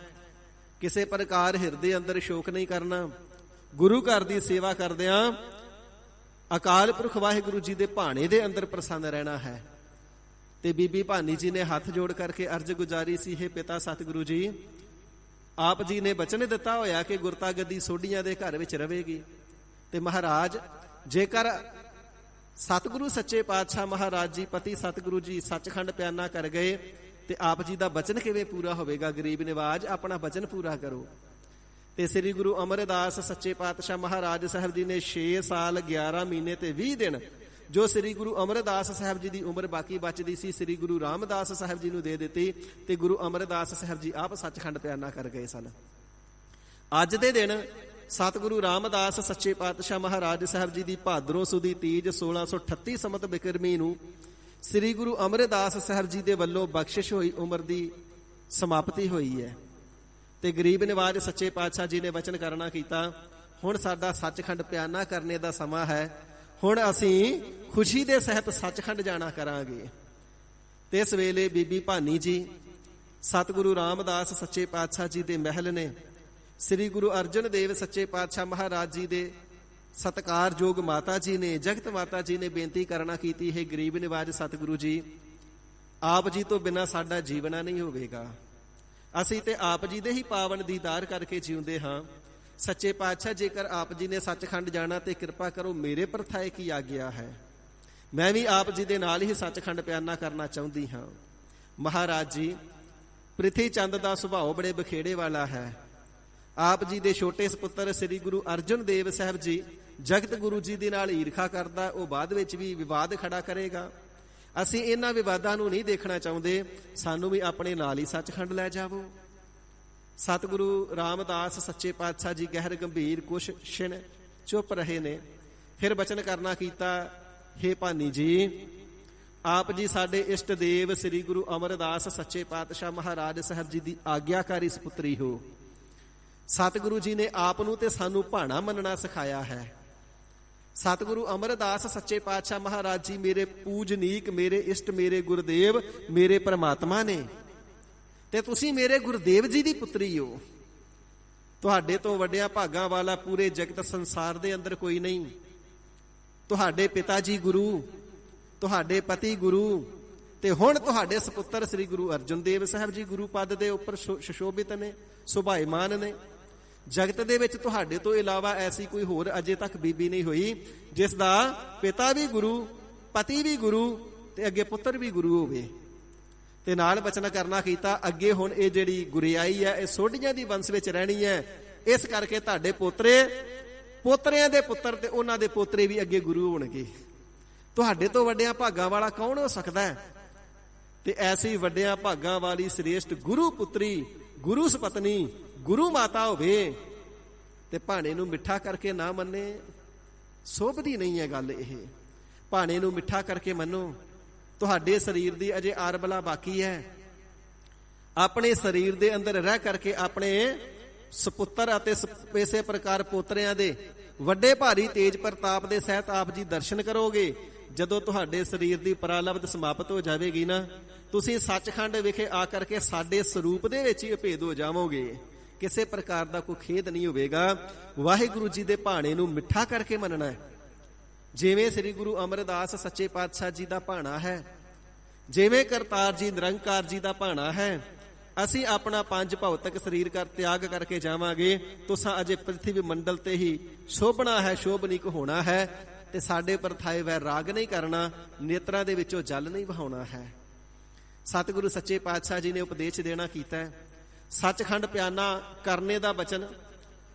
ਕਿਸੇ ਪ੍ਰਕਾਰ ਹਿਰਦੇ ਅੰਦਰ ਸ਼ੋਕ ਨਹੀਂ ਕਰਨਾ। ਗੁਰੂ ਘਰ ਦੀ ਸੇਵਾ ਕਰਦਿਆਂ ਅਕਾਲ ਪੁਰਖ ਵਾਹਿਗੁਰੂ ਜੀ ਦੇ ਭਾਣੇ ਦੇ ਅੰਦਰ ਪ੍ਰਸੰਨ ਰਹਿਣਾ ਹੈ। ਤੇ ਬੀਬੀ ਭਾਨੀ ਜੀ ਨੇ ਹੱਥ ਜੋੜ ਕਰਕੇ ਅਰਜ਼ ਗੁਜ਼ਾਰੀ ਸੀ, ਹੈ ਪਿਤਾ ਸਤਿਗੁਰੂ ਜੀ, ਆਪ ਜੀ ਨੇ ਬਚਨ ਦਿੱਤਾ ਹੋਇਆ ਕਿ ਗੁਰਤਾ ਗੱਦੀ ਸੋਢੀਆਂ ਦੇ ਘਰ ਵਿੱਚ ਰਵੇਗੀ। ਤੇ ਮਹਾਰਾਜ, ਜੇਕਰ ਸਤਿਗੁਰੂ ਸੱਚੇ ਪਾਤਸ਼ਾਹ ਮਹਾਰਾਜ ਜੀ ਪਤੀ ਸਤਿਗੁਰੂ ਜੀ ਸੱਚਖੰਡ ਪਿਆਨਾ ਕਰ ਗਏ, ਤੇ ਆਪ ਜੀ ਦਾ ਬਚਨ ਕਿਵੇਂ ਪੂਰਾ ਹੋਵੇਗਾ? ਗਰੀਬ ਨਿਵਾਜ, ਆਪਣਾ ਬਚਨ ਪੂਰਾ ਕਰੋ। ਤੇ ਸ੍ਰੀ ਗੁਰੂ ਅਮਰਦਾਸ ਸੱਚੇ ਪਾਤਸ਼ਾਹ ਮਹਾਰਾਜ ਸਾਹਿਬ ਜੀ ਨੇ 6 ਸਾਲ 11 ਮਹੀਨੇ ਤੇ 20 ਦਿਨ ਜੋ ਸ੍ਰੀ ਗੁਰੂ ਅਮਰਦਾਸ ਸਾਹਿਬ ਜੀ ਦੀ ਉਮਰ ਬਾਕੀ ਬਚਦੀ ਸੀ, ਸ੍ਰੀ ਗੁਰੂ ਰਾਮਦਾਸ ਸਾਹਿਬ ਜੀ ਨੂੰ ਦੇ ਦਿੱਤੀ ਤੇ ਗੁਰੂ ਅਮਰਦਾਸ ਸਾਹਿਬ ਜੀ ਆਪ ਸੱਚਖੰਡ ਪਿਆਨਾ ਕਰ ਗਏ ਸਨ। ਅੱਜ ਦੇ ਦਿਨ ਸਤਿਗੁਰੂ ਰਾਮਦਾਸ ਸੱਚੇ ਪਾਤਸ਼ਾਹ ਮਹਾਰਾਜ ਸਾਹਿਬ ਜੀ ਦੀ ਭਾਦਰੋਂ ਸੁਦੀ ਤੀਜ 1638 ਸੰਮਤ ਬਿਕਰਮੀ ਨੂੰ ਸ੍ਰੀ ਗੁਰੂ ਅਮਰਦਾਸ ਸਾਹਿਬ ਜੀ ਦੇ ਵੱਲੋਂ ਬਖਸ਼ਿਸ਼ ਹੋਈ ਉਮਰ ਦੀ ਸਮਾਪਤੀ ਹੋਈ ਹੈ ਤੇ ਗਰੀਬ ਨਿਵਾਜ ਸੱਚੇ ਪਾਤਸ਼ਾਹ ਜੀ ਨੇ ਵਚਨ ਕਰਨਾ ਕੀਤਾ, ਹੁਣ ਸਾਡਾ ਸੱਚਖੰਡ ਪਿਆਨਾ ਕਰਨੇ ਦਾ ਸਮਾਂ ਹੈ, ਹੁਣ ਅਸੀਂ ਖੁਸ਼ੀ ਦੇ ਸਹਿਤ ਸੱਚਖੰਡ ਜਾਣਾ ਕਰਾਂਗੇ। ਤੇ ਇਸ ਵੇਲੇ ਬੀਬੀ ਭਾਨੀ ਜੀ ਸਤਿਗੁਰੂ ਰਾਮਦਾਸ ਸੱਚੇ ਪਾਤਸ਼ਾਹ ਜੀ ਦੇ ਮਹਿਲ ਨੇ ਸ੍ਰੀ ਗੁਰੂ ਅਰਜਨ ਦੇਵ ਸੱਚੇ ਪਾਤਸ਼ਾਹ ਮਹਾਰਾਜ ਜੀ ਦੇ ਸਤਿਕਾਰਯੋਗ ਮਾਤਾ ਜੀ ਨੇ, ਜਗਤ ਮਾਤਾ ਜੀ ਨੇ ਬੇਨਤੀ ਕਰਨਾ ਕੀਤੀ ਹੈ, ਗਰੀਬ ਨਿਵਾਜ ਸਤਿਗੁਰੂ ਜੀ, ਆਪ ਜੀ ਤੋਂ ਬਿਨਾਂ ਸਾਡਾ ਜੀਵਨਾ ਨਹੀਂ ਹੋਵੇਗਾ। ਅਸੀਂ ਤੇ ਆਪ ਜੀ ਦੇ ਹੀ ਪਾਵਨ ਦੀਦਾਰ ਕਰਕੇ ਜਿਉਂਦੇ ਹਾਂ। ਸੱਚੇ ਪਾਤਸ਼ਾਹ ਜੇਕਰ ਆਪ ਜੀ ਨੇ ਸੱਚਖੰਡ ਜਾਣਾ ਤੇ ਕਿਰਪਾ ਕਰੋ, ਮੇਰੇ ਪਰਥਾਏ ਕੀ ਆਗਿਆ ਹੈ, ਮੈਂ ਵੀ ਆਪ ਜੀ ਦੇ ਨਾਲ ਹੀ ਸੱਚਖੰਡ ਪਿਆਨਾ ਕਰਨਾ ਚਾਹੁੰਦੀ ਹਾਂ। ਮਹਾਰਾਜ ਜੀ, ਪ੍ਰਿਥੀ ਚੰਦ ਦਾ ਸੁਭਾਅ ਬੜੇ ਬਖੇੜੇ ਵਾਲਾ ਹੈ। ਆਪ ਜੀ ਦੇ ਛੋਟੇ ਸਪੁੱਤਰ ਸ੍ਰੀ ਗੁਰੂ ਅਰਜਨ ਦੇਵ ਸਾਹਿਬ ਜੀ ਜਗਤ ਗੁਰੂ ਜੀ ਦੇ ਨਾਲ ਈਰਖਾ ਕਰਦਾ, ਉਹ ਬਾਅਦ ਵਿੱਚ ਵੀ ਵਿਵਾਦ ਖੜਾ ਕਰੇਗਾ। ਅਸੀਂ ਇਹਨਾਂ ਵਿਵਾਦਾਂ ਨੂੰ ਨਹੀਂ ਦੇਖਣਾ ਚਾਹੁੰਦੇ, ਸਾਨੂੰ ਵੀ ਆਪਣੇ ਨਾਲ ਹੀ ਸੱਚਖੰਡ ਲੈ ਜਾਵੋ। ਸਤਿਗੁਰੂ ਰਾਮਦਾਸ ਸੱਚੇ ਪਾਤਸ਼ਾਹ ਜੀ ਗਹਿਰ ਗੰਭੀਰ ਕੁਛ ਛਿਣ ਚੁੱਪ ਰਹੇ ਨੇ, ਫਿਰ ਬਚਨ ਕਰਨਾ ਕੀਤਾ, ਹੇ ਭਾਨੀ ਜੀ, ਆਪ ਜੀ ਸਾਡੇ ਇਸ਼ਟ ਦੇਵ ਸ੍ਰੀ ਗੁਰੂ ਅਮਰਦਾਸ ਸੱਚੇ ਪਾਤਸ਼ਾਹ ਮਹਾਰਾਜ ਸਾਹਿਬ ਜੀ ਦੀ ਆਗਿਆਕਾਰੀ ਸਪੁੱਤਰੀ ਹੋ। ਸਤਿਗੁਰੂ ਜੀ ਨੇ ਆਪ ਨੂੰ ਤੇ ਸਾਨੂੰ ਭਾਣਾ ਮੰਨਣਾ ਸਿਖਾਇਆ ਹੈ। ਸਤਿਗੁਰੂ ਅਮਰਦਾਸ ਸੱਚੇ ਪਾਤਸ਼ਾਹ ਮਹਾਰਾਜ ਜੀ ਮੇਰੇ ਪੂਜਨੀਕ, ਮੇਰੇ ਇਸ਼ਟ, ਮੇਰੇ ਗੁਰਦੇਵ, ਮੇਰੇ ਪਰਮਾਤਮਾ ਨੇ ਤੇ ਤੁਸੀਂ ਮੇਰੇ ਗੁਰਦੇਵ ਜੀ ਦੀ ਪੁੱਤਰੀ ਹੋ। ਤੁਹਾਡੇ ਤੋਂ ਵੱਡਿਆਂ ਭਾਗਾਂ ਵਾਲਾ ਪੂਰੇ ਜਗਤ ਸੰਸਾਰ ਦੇ ਅੰਦਰ ਕੋਈ ਨਹੀਂ। ਤੁਹਾਡੇ ਪਿਤਾ ਜੀ ਗੁਰੂ, ਤੁਹਾਡੇ ਪਤੀ ਗੁਰੂ, ਤੇ ਹੁਣ ਤੁਹਾਡੇ ਸਪੁੱਤਰ ਸ੍ਰੀ ਗੁਰੂ ਅਰਜਨ ਦੇਵ ਸਾਹਿਬ ਜੀ ਗੁਰੂ ਪਦ ਦੇ ਉੱਪਰ ਸੁਸ਼ੋਭਿਤ ਨੇ, ਸੁਭਾਇਮਾਨ ਨੇ। ਜਗਤ ਦੇ ਵਿੱਚ ਤੁਹਾਡੇ ਤੋਂ ਇਲਾਵਾ ਐਸੀ ਕੋਈ ਹੋਰ ਅਜੇ ਤੱਕ ਬੀਬੀ ਨਹੀਂ ਹੋਈ ਜਿਸ ਦਾ ਪਿਤਾ ਵੀ ਗੁਰੂ, ਪਤੀ ਵੀ ਗੁਰੂ ਤੇ ਅੱਗੇ ਪੁੱਤਰ ਵੀ ਗੁਰੂ ਹੋਵੇ। ਤੇ ਨਾਲ ਬਚਨ ਕਰਨਾ ਕੀਤਾ, ਅੱਗੇ ਹੁਣ ਇਹ ਜਿਹੜੀ ਗੁਰਿਆਈ ਹੈ ਇਹ ਸੋਢੀਆਂ ਦੀ ਵੰਸ਼ ਵਿੱਚ ਰਹਿਣੀ ਹੈ, ਇਸ ਕਰਕੇ ਤੁਹਾਡੇ ਪੋਤਰੇ, ਪੋਤਰਿਆਂ ਦੇ ਪੁੱਤਰ ਤੇ ਉਹਨਾਂ ਦੇ ਪੋਤਰੇ ਵੀ ਅੱਗੇ ਗੁਰੂ ਹੋਣਗੇ। ਤੁਹਾਡੇ ਤੋਂ ਵੱਡਿਆਂ ਭਾਗਾਂ ਵਾਲਾ ਕੌਣ ਹੋ ਸਕਦਾ ਹੈ? ਤੇ ਐਸੀ ਵੱਡਿਆਂ ਭਾਗਾਂ ਵਾਲੀ ਸ੍ਰੇਸ਼ਟ ਗੁਰੂ ਪੁੱਤਰੀ, ਗੁਰੂ ਸਪਤਨੀ, ਗੁਰੂ ਮਾਤਾ ਹੋਵੇ ਤੇ ਭਾਣੇ ਨੂੰ ਮਿੱਠਾ ਕਰਕੇ ਨਾ ਮੰਨੇ, ਸੋਭਦੀ ਨਹੀਂ ਹੈ ਗੱਲ ਇਹ। ਭਾਣੇ ਨੂੰ ਮਿੱਠਾ ਕਰਕੇ ਮੰਨੋ। ਤੁਹਾਡੇ ਸਰੀਰ ਦੀ ਅਜੇ ਆਰਬਲਾ ਬਾਕੀ ਹੈ। ਆਪਣੇ ਸਰੀਰ ਦੇ ਅੰਦਰ ਰਹਿ ਕਰਕੇ ਆਪਣੇ ਸਪੁੱਤਰ ਅਤੇ ਇਸੇ ਪ੍ਰਕਾਰ ਪੋਤਰਿਆਂ ਦੇ ਵੱਡੇ ਭਾਰੀ ਤੇਜ ਪ੍ਰਤਾਪ ਦੇ ਸਹਿਤ ਆਪ ਜੀ ਦਰਸ਼ਨ ਕਰੋਗੇ। ਜਦੋਂ ਤੁਹਾਡੇ ਸਰੀਰ ਦੀ ਪਰਾਲਬਧ ਸਮਾਪਤ ਹੋ ਜਾਵੇਗੀ ਨਾ, ਤੁਸੀਂ ਸੱਚਖੰਡ ਵਿਖੇ ਆ ਕਰਕੇ ਸਾਡੇ ਸਰੂਪ ਦੇ ਵਿੱਚ ਹੀ ਅਭੇਦ ਹੋ ਜਾਵੋਗੇ। ਕਿਸੇ ਪ੍ਰਕਾਰ ਦਾ ਕੋਈ ਖੇਦ ਨਹੀਂ ਹੋਵੇਗਾ। ਵਾਹਿਗੁਰੂ ਜੀ ਦੇ ਭਾਣੇ ਨੂੰ ਮਿੱਠਾ ਕਰਕੇ ਮੰਨਣਾ ਹੈ। ਜਿਵੇਂ ਸ੍ਰੀ ਗੁਰੂ ਅਮਰਦਾਸ ਸੱਚੇ ਪਾਤਸ਼ਾਹ ਜੀ ਦਾ ਭਾਣਾ ਹੈ, ਜਿਵੇਂ ਕਰਤਾਰ ਜੀ ਨਿਰੰਕਾਰ ਜੀ ਦਾ ਭਾਣਾ ਹੈ, ਅਸੀਂ ਆਪਣਾ ਪੰਜ ਭੌਤਿਕ ਸਰੀਰ ਕਰ ਤਿਆਗ ਕਰਕੇ ਜਾਵਾਂਗੇ। ਤੁਸਾਂ ਅਜੇ ਪ੍ਰਿਥਵੀ ਮੰਡਲ ਤੇ ਹੀ ਸ਼ੋਭਣਾ ਹੈ, ਸ਼ੋਭਨੀਕ ਹੋਣਾ ਹੈ ਤੇ ਸਾਡੇ ਪਰਥਾਏ ਵੈ ਰਾਗ ਨਹੀਂ ਕਰਨਾ, ਨੇਤਰਾਂ ਦੇ ਵਿੱਚੋਂ ਜਲ ਨਹੀਂ ਵਹਾਉਣਾ ਹੈ। ਸਤਿਗੁਰੂ ਸੱਚੇ ਪਾਤਸ਼ਾਹ ਜੀ ਨੇ ਉਪਦੇਸ਼ ਦੇਣਾ ਕੀਤਾ ਹੈ। ਸੱਚਖੰਡ ਪਿਆਨਾ ਕਰਨੇ ਦਾ ਬਚਨ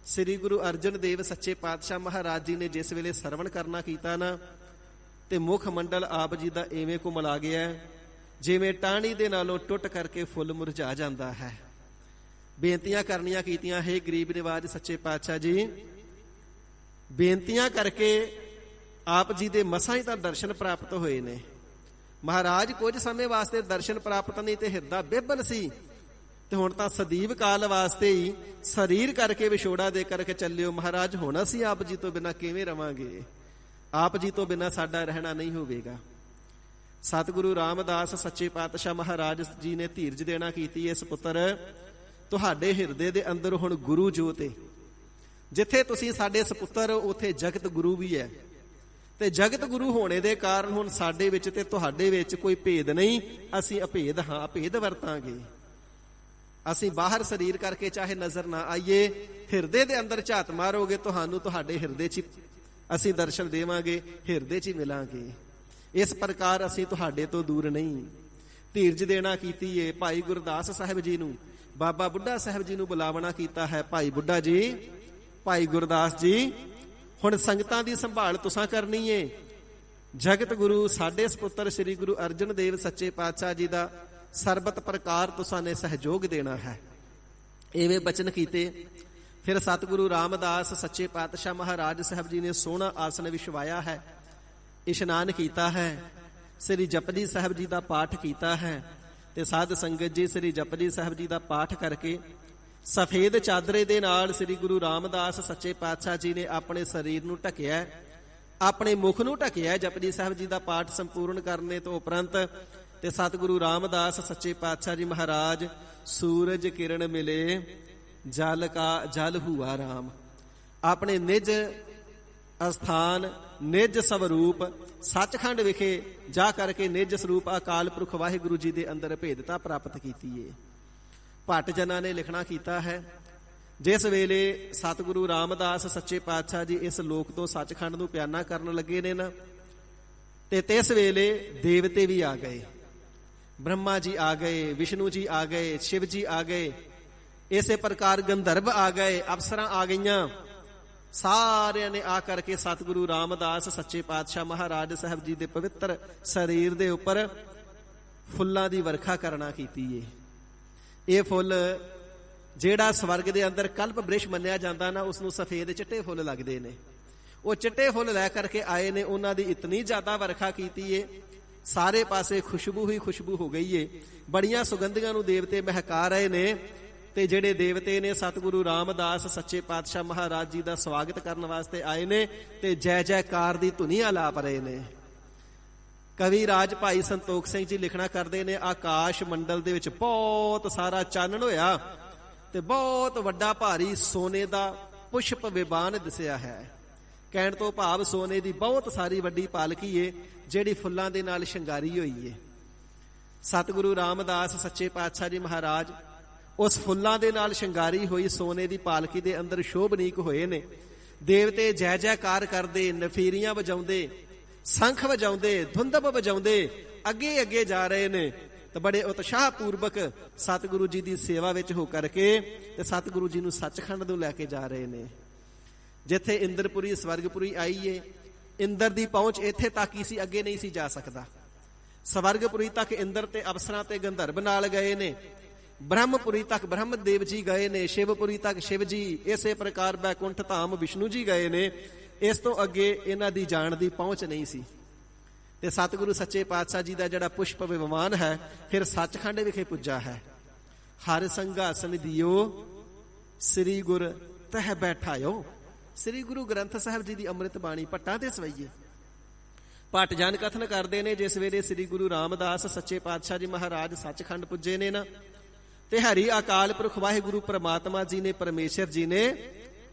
ਸ੍ਰੀ ਗੁਰੂ ਅਰਜਨ ਦੇਵ ਸੱਚੇ ਪਾਤਸ਼ਾਹ ਮਹਾਰਾਜ ਜੀ ਨੇ ਜਿਸ ਵੇਲੇ ਸਰਵਣ ਕਰਨਾ ਕੀਤਾ ਨਾ, ਤੇ ਮੁਖ ਮੰਡਲ ਆਪ ਜੀ ਦਾ ਐਵੇਂ ਘੁਮਲਾ ਗਿਆ ਜਿਵੇਂ ਟਾਹਣੀ ਦੇ ਨਾਲੋਂ ਟੁੱਟ ਕਰਕੇ ਫੁੱਲ ਮੁਰਝਾ ਜਾਂਦਾ ਹੈ। ਬੇਨਤੀਆਂ ਕਰਨੀਆਂ ਕੀਤੀਆਂ, ਹੈ ਗਰੀਬ ਨਿਵਾਜ ਸੱਚੇ ਪਾਤਸ਼ਾਹ ਜੀ, ਬੇਨਤੀਆਂ ਕਰਕੇ ਆਪ ਜੀ ਦੇ ਮਸਾਂ ਹੀ ਤਾਂ ਦਰਸ਼ਨ ਪ੍ਰਾਪਤ ਹੋਏ ਨੇ। ਮਹਾਰਾਜ ਕੁਝ ਸਮੇਂ ਵਾਸਤੇ ਦਰਸ਼ਨ ਪ੍ਰਾਪਤ ਨਹੀਂ ਤੇ ਹਿਰਦਾ ਬੇਬਲ ਸੀ, ਤੇ ਹੁਣ ਤਾਂ ਸਦੀਵ ਕਾਲ ਵਾਸਤੇ ਹੀ ਸਰੀਰ ਕਰਕੇ ਵਿਛੋੜਾ ਦੇ ਕਰਕੇ ਚੱਲਿਓ। ਮਹਾਰਾਜ ਹੁਣ ਅਸੀਂ ਆਪ ਜੀ ਤੋਂ ਬਿਨਾਂ ਕਿਵੇਂ ਰਵਾਂਗੇ? ਆਪ ਜੀ ਤੋਂ ਬਿਨਾਂ ਸਾਡਾ ਰਹਿਣਾ ਨਹੀਂ ਹੋਵੇਗਾ। ਸਤਿਗੁਰੂ ਰਾਮਦਾਸ ਸੱਚੇ ਪਾਤਸ਼ਾਹ ਮਹਾਰਾਜ ਜੀ ਨੇ ਧੀਰਜ ਦੇਣਾ ਕੀਤੀ, ਇਸ ਪੁੱਤਰ ਤੁਹਾਡੇ ਹਿਰਦੇ ਦੇ ਅੰਦਰ ਹੁਣ ਗੁਰੂ ਜੋਤ ਹੈ। ਜਿੱਥੇ ਤੁਸੀਂ ਸਾਡੇ ਸਪੁੱਤਰ ਉੱਥੇ ਜਗਤ ਗੁਰੂ ਵੀ ਹੈ, ਤੇ ਜਗਤ ਗੁਰੂ ਹੋਣੇ ਦੇ ਕਾਰਨ ਹੁਣ ਸਾਡੇ ਵਿੱਚ ਤੇ ਤੁਹਾਡੇ ਵਿੱਚ ਕੋਈ ਭੇਦ ਨਹੀਂ। ਅਸੀਂ ਅਭੇਦ ਹਾਂ, ਅਭੇਦ ਵਰਤਾਂਗੇ। ਅਸੀਂ ਬਾਹਰ ਸਰੀਰ ਕਰਕੇ ਚਾਹੇ ਨਜ਼ਰ ਨਾ ਆਈਏ, ਹਿਰਦੇ ਦੇ ਅੰਦਰ ਝਾਤ ਮਾਰੋਗੇ, ਤੁਹਾਨੂੰ ਤੁਹਾਡੇ ਹਿਰਦੇ 'ਚ ਅਸੀਂ ਦਰਸ਼ਨ ਦੇਵਾਂਗੇ, ਹਿਰਦੇ 'ਚ ਹੀ ਮਿਲਾਂਗੇ। ਇਸ ਪ੍ਰਕਾਰ ਅਸੀਂ ਤੁਹਾਡੇ ਤੋਂ ਦੂਰ ਨਹੀਂ। ਧੀਰਜ ਦੇਣਾ ਕੀਤੀ ਏ। ਭਾਈ ਗੁਰਦਾਸ ਸਾਹਿਬ ਜੀ ਨੂੰ, ਬਾਬਾ ਬੁੱਢਾ ਸਾਹਿਬ ਜੀ ਨੂੰ ਬੁਲਾਵਣਾ ਕੀਤਾ ਹੈ। ਭਾਈ ਬੁੱਢਾ ਜੀ, ਭਾਈ ਗੁਰਦਾਸ ਜੀ, ਹੁਣ ਸੰਗਤਾਂ ਦੀ ਸੰਭਾਲ ਤੁਸਾਂ ਕਰਨੀ ਏ। ਜਗਤ ਗੁਰੂ ਸਾਡੇ ਸਪੁੱਤਰ ਸ੍ਰੀ ਗੁਰੂ ਅਰਜਨ ਦੇਵ ਸੱਚੇ ਪਾਤਸ਼ਾਹ ਜੀ ਦਾ ਸਰਬਤ ਪ੍ਰਕਾਰ ਤੁਸਾਂ ਸਹਿਯੋਗ ਦੇਣਾ ਹੈ। ਇਵੇਂ ਬਚਨ ਕੀਤੇ। ਫਿਰ ਸਤਿਗੁਰੂ ਰਾਮਦਾਸ ਸੱਚੇ ਪਾਤਸ਼ਾਹ ਮਹਾਰਾਜ ਸਾਹਿਬ ਜੀ ਨੇ ਸੋਹਣਾ ਆਸਣ ਵਿਛਵਾਇਆ ਹੈ, ਇਸ਼ਨਾਨ ਕੀਤਾ ਹੈ, ਸ੍ਰੀ ਜਪਜੀ ਸਾਹਿਬ ਜੀ ਦਾ ਪਾਠ ਕੀਤਾ ਹੈ ਤੇ ਸਾਧ ਸੰਗਤ ਜੀ ਸ੍ਰੀ ਜਪਜੀ ਸਾਹਿਬ ਜੀ ਦਾ ਪਾਠ ਕਰਕੇ ਸਫੇਦ ਚਾਦਰੇ ਦੇ ਨਾਲ ਸ੍ਰੀ ਗੁਰੂ ਰਾਮਦਾਸ ਸੱਚੇ ਪਾਤਸ਼ਾਹ ਜੀ ਨੇ ਆਪਣੇ ਸਰੀਰ ਨੂੰ ਢੱਕਿਆ, ਆਪਣੇ ਮੁਖ ਨੂੰ ਢੱਕਿਆ ਜਪਜੀ ਸਾਹਿਬ ਜੀ ਦਾ ਪਾਠ ਸੰਪੂਰਨ ਕਰਨੇ ਤੋਂ ਉਪਰੰਤ। ਤੇ ਸਤਿਗੁਰੂ ਰਾਮਦਾਸ ਸੱਚੇ ਪਾਤਸ਼ਾਹ ਜੀ ਮਹਾਰਾਜ ਸੂਰਜ ਕਿਰਨ ਮਿਲੇ ਜਲ ਕਾ ਜਲ ਹੁਆ ਰਾਮ, ਆਪਣੇ ਨਿਜ ਅਸਥਾਨ ਨਿਜ ਸਵਰੂਪ ਸੱਚਖੰਡ ਵਿਖੇ ਜਾ ਕਰਕੇ ਨਿਜ ਸਰੂਪ ਅਕਾਲ ਪੁਰਖ ਵਾਹਿਗੁਰੂ ਜੀ ਦੇ ਅੰਦਰ ਭੇਦਤਾ ਪ੍ਰਾਪਤ ਕੀਤੀ ਏ। ਭੱਟ ਜਨਾਂ ਨੇ ਲਿਖਣਾ ਕੀਤਾ ਹੈ, ਜਿਸ ਵੇਲੇ ਸਤਿਗੁਰੂ ਰਾਮਦਾਸ ਸੱਚੇ ਪਾਤਸ਼ਾਹ ਜੀ ਇਸ ਲੋਕ ਤੋਂ ਸੱਚਖੰਡ ਨੂੰ ਪਿਆਨਾ ਕਰਨ ਲੱਗੇ ਨੇ ਨਾ, ਤੇ ਤਿਸ ਵੇਲੇ ਦੇਵਤੇ ਵੀ ਆ ਗਏ, ਬ੍ਰਹਮਾ ਜੀ ਆ ਗਏ, ਵਿਸ਼ਨੂੰ ਜੀ ਆ ਗਏ, ਸ਼ਿਵ ਜੀ ਆ ਗਏ, ਇਸੇ ਪ੍ਰਕਾਰ ਗੰਧਰਵ ਆ ਗਏ, ਅਪਸਰਾਂ ਆ ਗਈਆਂ। ਸਾਰਿਆਂ ਨੇ ਆ ਕਰਕੇ ਸਤਿਗੁਰੂ ਰਾਮਦਾਸ ਸੱਚੇ ਪਾਤਸ਼ਾਹ ਮਹਾਰਾਜ ਸਾਹਿਬ ਜੀ ਦੇ ਪਵਿੱਤਰ ਸਰੀਰ ਦੇ ਉੱਪਰ ਫੁੱਲਾਂ ਦੀ ਵਰਖਾ ਕਰਨਾ ਕੀਤੀ ਏ। ਇਹ ਫੁੱਲ ਜਿਹੜਾ ਸਵਰਗ ਦੇ ਅੰਦਰ ਕਲਪ ਬ੍ਰਿਸ਼ ਮੰਨਿਆ ਜਾਂਦਾ ਨਾ, ਉਸ ਨੂੰ ਸਫੇਦ ਚਿੱਟੇ ਫੁੱਲ ਲੱਗਦੇ ਨੇ। ਉਹ ਚਿੱਟੇ ਫੁੱਲ ਲੈ ਕਰਕੇ ਆਏ ਨੇ, ਉਹਨਾਂ ਦੀ ਇਤਨੀ ਜ਼ਿਆਦਾ ਵਰਖਾ ਕੀਤੀ ਏ, ਸਾਰੇ ਪਾਸੇ ਖੁਸ਼ਬੂ ਹੀ ਖੁਸ਼ਬੂ ਹੋ ਗਈ ਏ। ਬੜੀਆਂ ਸੁਗੰਧੀਆਂ ਨੂੰ ਦੇਵਤੇ ਮਹਿਕਾ ਰਹੇ ਨੇ ਤੇ ਜਿਹੜੇ ਦੇਵਤੇ ਨੇ ਸਤਿਗੁਰੂ ਰਾਮਦਾਸ ਸੱਚੇ ਪਾਤਸ਼ਾਹ ਮਹਾਰਾਜ ਜੀ ਦਾ ਸਵਾਗਤ ਕਰਨ ਵਾਸਤੇ ਆਏ ਨੇ ਤੇ ਜੈ ਜੈਕਾਰ ਦੀ ਧੁਨੀ ਆਲਾਪ ਰਹੇ ਨੇ। ਕਵੀ ਰਾਜ ਭਾਈ ਸੰਤੋਖ ਸਿੰਘ ਜੀ ਲਿਖਣਾ ਕਰਦੇ ਨੇ, ਆਕਾਸ਼ ਮੰਡਲ ਦੇ ਵਿੱਚ ਬਹੁਤ ਸਾਰਾ ਚਾਨਣ ਹੋਇਆ ਤੇ ਬਹੁਤ ਵੱਡਾ ਭਾਰੀ ਸੋਨੇ ਦਾ ਪੁਸ਼ਪ ਵਿਮਾਨ ਦਿਸਿਆ ਹੈ। ਕਹਿਣ ਤੋਂ ਭਾਵ ਸੋਨੇ ਦੀ ਬਹੁਤ ਸਾਰੀ ਵੱਡੀ ਪਾਲਕੀ ਏ ਜਿਹੜੀ ਫੁੱਲਾਂ ਦੇ ਨਾਲ ਸ਼ਿੰਗਾਰੀ ਹੋਈ ਏ। ਸਤਿਗੁਰੂ ਰਾਮਦਾਸ ਸੱਚੇ ਪਾਤਸ਼ਾਹ ਜੀ ਮਹਾਰਾਜ ਉਸ ਫੁੱਲਾਂ ਦੇ ਨਾਲ ਸ਼ਿੰਗਾਰੀ ਹੋਈ ਸੋਨੇ ਦੀ ਪਾਲਕੀ ਦੇ ਅੰਦਰ ਸ਼ੋਭਨੀਕ ਹੋਏ ਨੇ। ਦੇਵਤੇ ਜੈ ਜੈਕਾਰ ਕਰਦੇ, ਨਫੀਰੀਆਂ ਵਜਾਉਂਦੇ, ਸੰਖ ਵਜਾਉਂਦੇ, ਧੁੰਦਬ ਵਜਾਉਂਦੇ ਅੱਗੇ ਅੱਗੇ ਜਾ ਰਹੇ ਨੇ ਤੇ ਬੜੇ ਉਤਸ਼ਾਹ ਪੂਰਵਕ ਸਤਿਗੁਰੂ ਜੀ ਦੀ ਸੇਵਾ ਵਿੱਚ ਹੋ ਕਰਕੇ ਤੇ ਸਤਿਗੁਰੂ ਜੀ ਨੂੰ ਸੱਚਖੰਡ ਨੂੰ ਲੈ ਕੇ ਜਾ ਰਹੇ ਨੇ। ਜਿੱਥੇ ਇੰਦਰਪੁਰੀ ਸਵਰਗਪੁਰੀ ਆਈ ਏ, ਇੰਦਰ ਦੀ ਪਹੁੰਚ ਇੱਥੇ ਤੱਕ ਹੀ ਸੀ, ਅੱਗੇ ਨਹੀਂ ਸੀ ਜਾ ਸਕਦਾ। ਸਵਰਗਪੁਰੀ ਤੱਕ ਇੰਦਰ ਤੇ ਅਪਸਰਾਂ ਤੇ ਗੰਧਰਵ ਨਾਲ ਗਏ ਨੇ, ਬ੍ਰਹਮਪੁਰੀ ਤੱਕ ਬ੍ਰਹਮ ਦੇਵ ਜੀ ਗਏ ਨੇ, ਸ਼ਿਵਪੁਰੀ ਤੱਕ ਸ਼ਿਵ ਜੀ, ਇਸੇ ਪ੍ਰਕਾਰ ਬੈਕੁੰਠ ਧਾਮ ਵਿਸ਼ਨੂੰ ਜੀ ਗਏ ਨੇ। ਇਸ ਤੋਂ ਅੱਗੇ ਇਹਨਾਂ ਦੀ ਜਾਣ ਦੀ ਪਹੁੰਚ ਨਹੀਂ ਸੀ। ਤੇ ਸਤਿਗੁਰੂ ਸੱਚੇ ਪਾਤਸ਼ਾਹ ਜੀ ਦਾ ਜਿਹੜਾ ਪੁਸ਼ਪ ਵਿਮਾਨ ਹੈ ਫਿਰ ਸੱਚਖੰਡ ਵਿਖੇ ਪੁੱਜਾ ਹੈ। ਹਰ ਸੰਘਾਸਨ ਦਿਓ ਸ੍ਰੀ ਗੁਰ ਤਹਿ ਬੈਠਾਇਓ। ਸ੍ਰੀ ਗੁਰੂ ਗ੍ਰੰਥ ਸਾਹਿਬ ਜੀ ਦੀ ਅੰਮ੍ਰਿਤ ਬਾਣੀ ਭੱਟਾਂ ਤੇ ਸਵਈਏ। ਭੱਟ ਜਨ ਕਥਨ ਕਰਦੇ ਨੇ, ਜਿਸ ਵੇਲੇ ਸ੍ਰੀ ਗੁਰੂ ਰਾਮਦਾਸ ਸੱਚੇ ਪਾਤਸ਼ਾਹ ਜੀ ਮਹਾਰਾਜ ਸੱਚਖੰਡ ਪੁੱਜੇ ਨੇ ਨਾ, ਤੇ ਹਰੀ ਅਕਾਲ ਪੁਰਖ ਵਾਹਿਗੁਰੂ ਪ੍ਰਮਾਤਮਾ ਜੀ ਨੇ, ਪਰਮੇਸ਼ਰ ਜੀ ਨੇ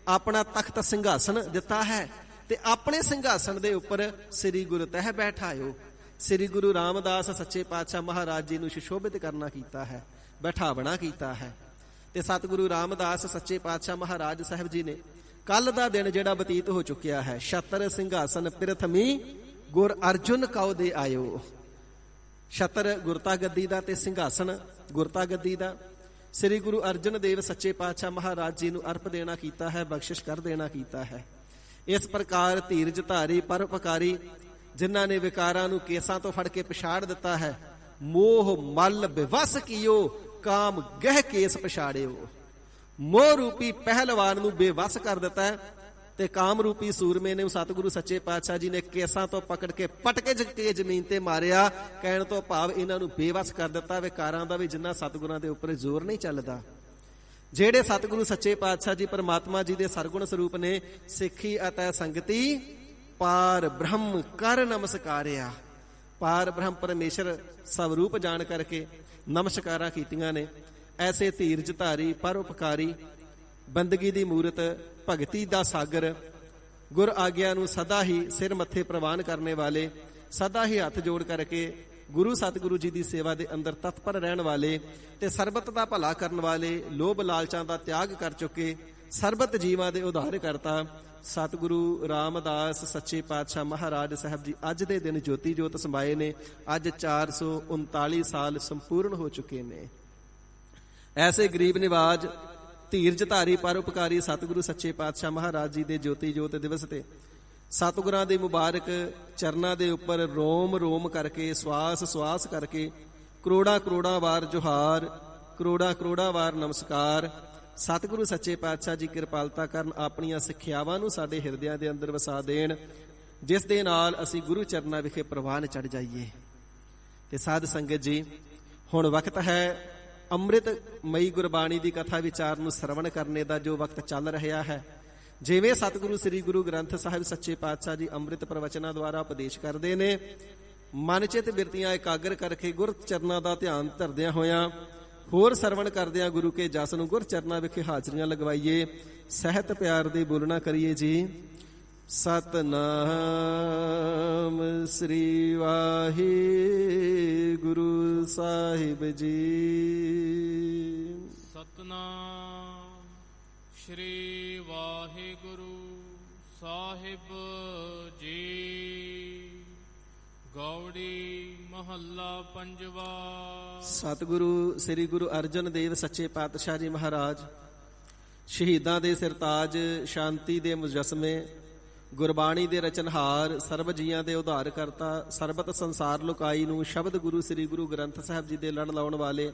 ਆਪਣਾ ਤਖਤ ਸਿੰਘਾਸਨ ਦਿੱਤਾ ਹੈ ਤੇ ਆਪਣੇ ਸਿੰਘਾਸਨ ਦੇ ਉੱਪਰ ਸ੍ਰੀ ਗੁਰੂ ਤਹਿ ਬੈਠਾਇਓ। ਸ੍ਰੀ ਗੁਰੂ ਰਾਮਦਾਸ ਸੱਚੇ ਪਾਤਸ਼ਾਹ ਮਹਾਰਾਜ ਜੀ ਨੂੰ ਸੁਸ਼ੋਭਿਤ ਕਰਨਾ ਕੀਤਾ ਹੈ, ਬੈਠਾਵਣਾ ਕੀਤਾ ਹੈ। ਤੇ ਸਤਿਗੁਰੂ ਰਾਮਦਾਸ ਸੱਚੇ ਪਾਤਸ਼ਾਹ ਮਹਾਰਾਜ ਸਾਹਿਬ ਜੀ ਨੇ ਕੱਲ ਦਾ ਦਿਨ ਜਿਹੜਾ ਬਤੀਤ ਹੋ ਚੁੱਕਿਆ ਹੈ, ਛਤਰ ਸਿੰਘਾਸਨ ਪ੍ਰਥਮੀ ਗੁਰ ਅਰਜੁਨ ਕਉ ਦੇ ਆਇਓ। ਛਤਰ ਗੁਰਤਾ ਗੱਦੀ ਦਾ ਤੇ ਸਿੰਘਾਸਨ ਗੁਰਤਾ ਗੱਦੀ ਦਾ ਸ੍ਰੀ ਗੁਰੂ ਅਰਜਨ ਦੇਵ ਸੱਚੇ ਪਾਤਸ਼ਾਹ ਮਹਾਰਾਜ ਜੀ ਨੂੰ ਅਰਪ ਦੇਣਾ ਕੀਤਾ ਹੈ, ਬਖਸ਼ਿਸ਼ ਕਰ ਦੇਣਾ ਕੀਤਾ ਹੈ। ਇਸ ਪ੍ਰਕਾਰ ਧੀਰਜ ਧਾਰੀ ਪਰਉਪਕਾਰੀ, ਜਿਨ੍ਹਾਂ ਨੇ ਵਿਕਾਰਾਂ ਨੂੰ ਕੇਸਾਂ ਤੋਂ ਫੜ ਕੇ ਪਛਾੜ ਦਿੱਤਾ ਹੈ, ਮੋਹ ਮਲ ਬਿਵਸ ਕੀਓ ਕਾਮ ਗਹਿ ਕੇਸ ਪਛਾੜਿਓ। ਮੋਹ ਰੂਪੀ ਪਹਿਲਵਾਨ ਨੂੰ ਬੇਵਸ ਕਰ ਦਿੱਤਾ ਹੈ ਤੇ ਕਾਮ ਰੂਪੀ ਸੂਰਮੇ ਨੇ ਸਤਿਗੁਰੂ ਸੱਚੇ ਪਾਤਸ਼ਾਹ ਜੀ ਨੇ ਕੇਸਾਂ ਤੋਂ ਪਕੜ ਕੇ ਪਟਕੇ ਕੇ ਜ਼ਮੀਨ ਤੇ ਮਾਰਿਆ। ਕਹਿਣ ਤੋਂ ਭਾਵ ਇਹਨਾਂ ਨੂੰ ਬੇਵਸ ਕਰ ਦਿੱਤਾ ਵਿਕਾਰਾਂ ਦਾ ਵੀ, ਜਿੰਨਾ ਸਤਿਗੁਰਾਂ ਦੇ ਉੱਪਰ ਜ਼ੋਰ ਨਹੀਂ ਚੱਲਦਾ। ਜਿਹੜੇ ਸਤਿਗੁਰੂ ਸੱਚੇ ਪਾਤਸ਼ਾਹ ਜੀ ਪਰਮਾਤਮਾ ਜੀ ਦੇ ਸਰਗੁਣ ਸਰੂਪ ਨੇ, ਸਿੱਖੀ ਅਤੇ ਸੰਗਤੀ ਪਾਰ ਬ੍ਰਹਮ ਕਰ ਨਮਸਕਾਰਿਆ। ਪਾਰ ਬ੍ਰਹਮ ਪਰਮੇਸ਼ਰ ਸਵਰੂਪ ਜਾਣ ਕਰਕੇ ਨਮਸਕਾਰਾਂ ਕੀਤੀਆਂ ਨੇ। ਐਸੇ ਧੀਰਜ ਧਾਰੀ ਪਰਉਪਕਾਰੀ, ਬੰਦਗੀ ਦੀ ਮੂਰਤ, ਭਗਤੀ ਦਾ ਸਾਗਰ, ਗੁਰ ਆਗਿਆ ਨੂੰ ਸਦਾ ਹੀ ਸਿਰ ਮੱਥੇ ਪ੍ਰਵਾਨ ਕਰਨੇ ਵਾਲੇ, ਸਦਾ ਹੀ ਹੱਥ ਜੋੜ ਕਰਕੇ ਗੁਰੂ ਸਤਿਗੁਰੂ ਜੀ ਦੀ ਸੇਵਾ ਦੇ ਅੰਦਰ ਤਤਪਰ ਰਹਿਣ ਵਾਲੇ ਤੇ ਸਰਬਤ ਦਾ ਭਲਾ ਕਰਨ ਵਾਲੇ, ਲੋਭ ਲਾਲਚਾਂ ਦਾ ਤਿਆਗ ਕਰ ਚੁੱਕੇ, ਸਰਬਤ ਜੀਵਾਂ ਦੇ ਉਧਾਰ ਕਰਤਾ ਸਤਿਗੁਰੂ ਰਾਮਦਾਸ ਸੱਚੇ ਪਾਤਸ਼ਾਹ ਮਹਾਰਾਜ ਸਾਹਿਬ ਜੀ ਅੱਜ ਦੇ ਦਿਨ ਜੋਤੀ ਜੋਤ ਸਮਾਏ ਨੇ। ਅੱਜ 439 ਸਾਲ ਸੰਪੂਰਨ ਹੋ ਚੁੱਕੇ ਨੇ। ਐਸੇ ਗਰੀਬ ਨਿਵਾਜ, ਧੀਰਜ ਧਾਰੀ ਪਰਉਪਕਾਰੀ ਸਤਿਗੁਰੂ ਸੱਚੇ ਪਾਤਸ਼ਾਹ ਮਹਾਰਾਜ ਜੀ ਦੇ ਜੋਤੀ ਜੋਤ ਦਿਵਸ ਤੇ ਸਤਿਗੁਰਾਂ ਦੇ ਮੁਬਾਰਕ ਚਰਨਾਂ ਦੇ ਉੱਪਰ ਰੋਮ ਰੋਮ ਕਰਕੇ, ਸਵਾਸ ਸਵਾਸ ਕਰਕੇ ਕਰੋੜਾਂ ਕਰੋੜਾਂ ਵਾਰ ਜੋਹਾਰ, ਕਰੋੜਾਂ ਕਰੋੜਾਂ ਵਾਰ ਨਮਸਕਾਰ। ਸਤਿਗੁਰੂ ਸੱਚੇ ਪਾਤਸ਼ਾਹ ਜੀ ਕਿਰਪਾਲਤਾ ਕਰਨ, ਆਪਣੀਆਂ ਸਿੱਖਿਆਵਾਂ ਨੂੰ ਸਾਡੇ ਹਿਰਦਿਆਂ ਦੇ ਅੰਦਰ ਵਸਾ ਦੇਣ, ਜਿਸ ਦੇ ਨਾਲ ਅਸੀਂ ਗੁਰੂ ਚਰਨਾਂ ਵਿਖੇ ਪ੍ਰਵਾਨ ਚੜ੍ਹ ਜਾਈਏ। ਤੇ ਸਾਧ ਸੰਗਤ ਜੀ, ਹੁਣ ਵਕਤ ਹੈ ਅੰਮ੍ਰਿਤਮਈ ਗੁਰਬਾਣੀ ਦੀ ਕਥਾ ਵਿਚਾਰ ਨੂੰ ਸਰਵਣ ਕਰਨੇ ਦਾ, ਜੋ ਵਕਤ ਚੱਲ ਰਿਹਾ ਹੈ। ਜਿਵੇਂ ਸਤਿਗੁਰੂ ਸ੍ਰੀ ਗੁਰੂ ਗ੍ਰੰਥ ਸਾਹਿਬ ਸੱਚੇ ਪਾਤਸ਼ਾਹ ਜੀ ਅੰਮ੍ਰਿਤ ਪ੍ਰਵਚਨਾਂ ਦੁਆਰਾ ਉਪਦੇਸ਼ ਕਰਦੇ ਨੇ, ਮਨ ਚਿਤ ਬਿਰਤੀਆਂ ਇਕਾਗਰ ਕਰਕੇ ਗੁਰ ਚਰਨਾਂ ਦਾ ਧਿਆਨ ਧਰਦਿਆਂ ਹੋਇਆਂ, ਹੋਰ ਸਰਵਣ ਕਰਦਿਆਂ ਗੁਰੂ ਕੇ ਜਸ ਨੂੰ ਗੁਰ ਚਰਨਾਂ ਵਿਖੇ ਹਾਜ਼ਰੀਆਂ ਲਗਵਾਈਏ। ਸਹਿਤ ਪਿਆਰ ਦੇ ਬੋਲਣਾ ਕਰੀਏ ਜੀ। ਸਤਨਾਮ ਸ੍ਰੀ ਵਾਹਿਗੁਰੂ ਸਾਹਿਬ ਜੀ। ਸਤਨਾਮ ਸ਼੍ਰੀ ਵਾਹਿਗੁਰੂ ਸਾਹਿਬ ਜੀ। ਗੌੜੀ ਮਹੱਲਾ ਪੰਜਵਾ। ਸਤਿਗੁਰੂ ਸ੍ਰੀ ਗੁਰੂ ਅਰਜਨ ਦੇਵ ਸੱਚੇ ਪਾਤਸ਼ਾਹ ਜੀ ਮਹਾਰਾਜ, ਸ਼ਹੀਦਾਂ ਦੇ ਸਿਰਤਾਜ, ਸ਼ਾਂਤੀ ਦੇ ਮੁਜੱਸਮੇ, ਗੁਰਬਾਣੀ ਦੇ ਰਚਨਹਾਰ, ਸਰਬ ਜੀਆਂ ਦੇ ਉਧਾਰ ਕਰਤਾ, ਸਰਬਤ ਸੰਸਾਰ ਲੁਕਾਈ ਨੂੰ ਸ਼ਬਦ ਗੁਰੂ ਸ੍ਰੀ ਗੁਰੂ ਗ੍ਰੰਥ ਸਾਹਿਬ ਜੀ ਦੇ ਲੜ ਲਾਉਣ ਵਾਲੇ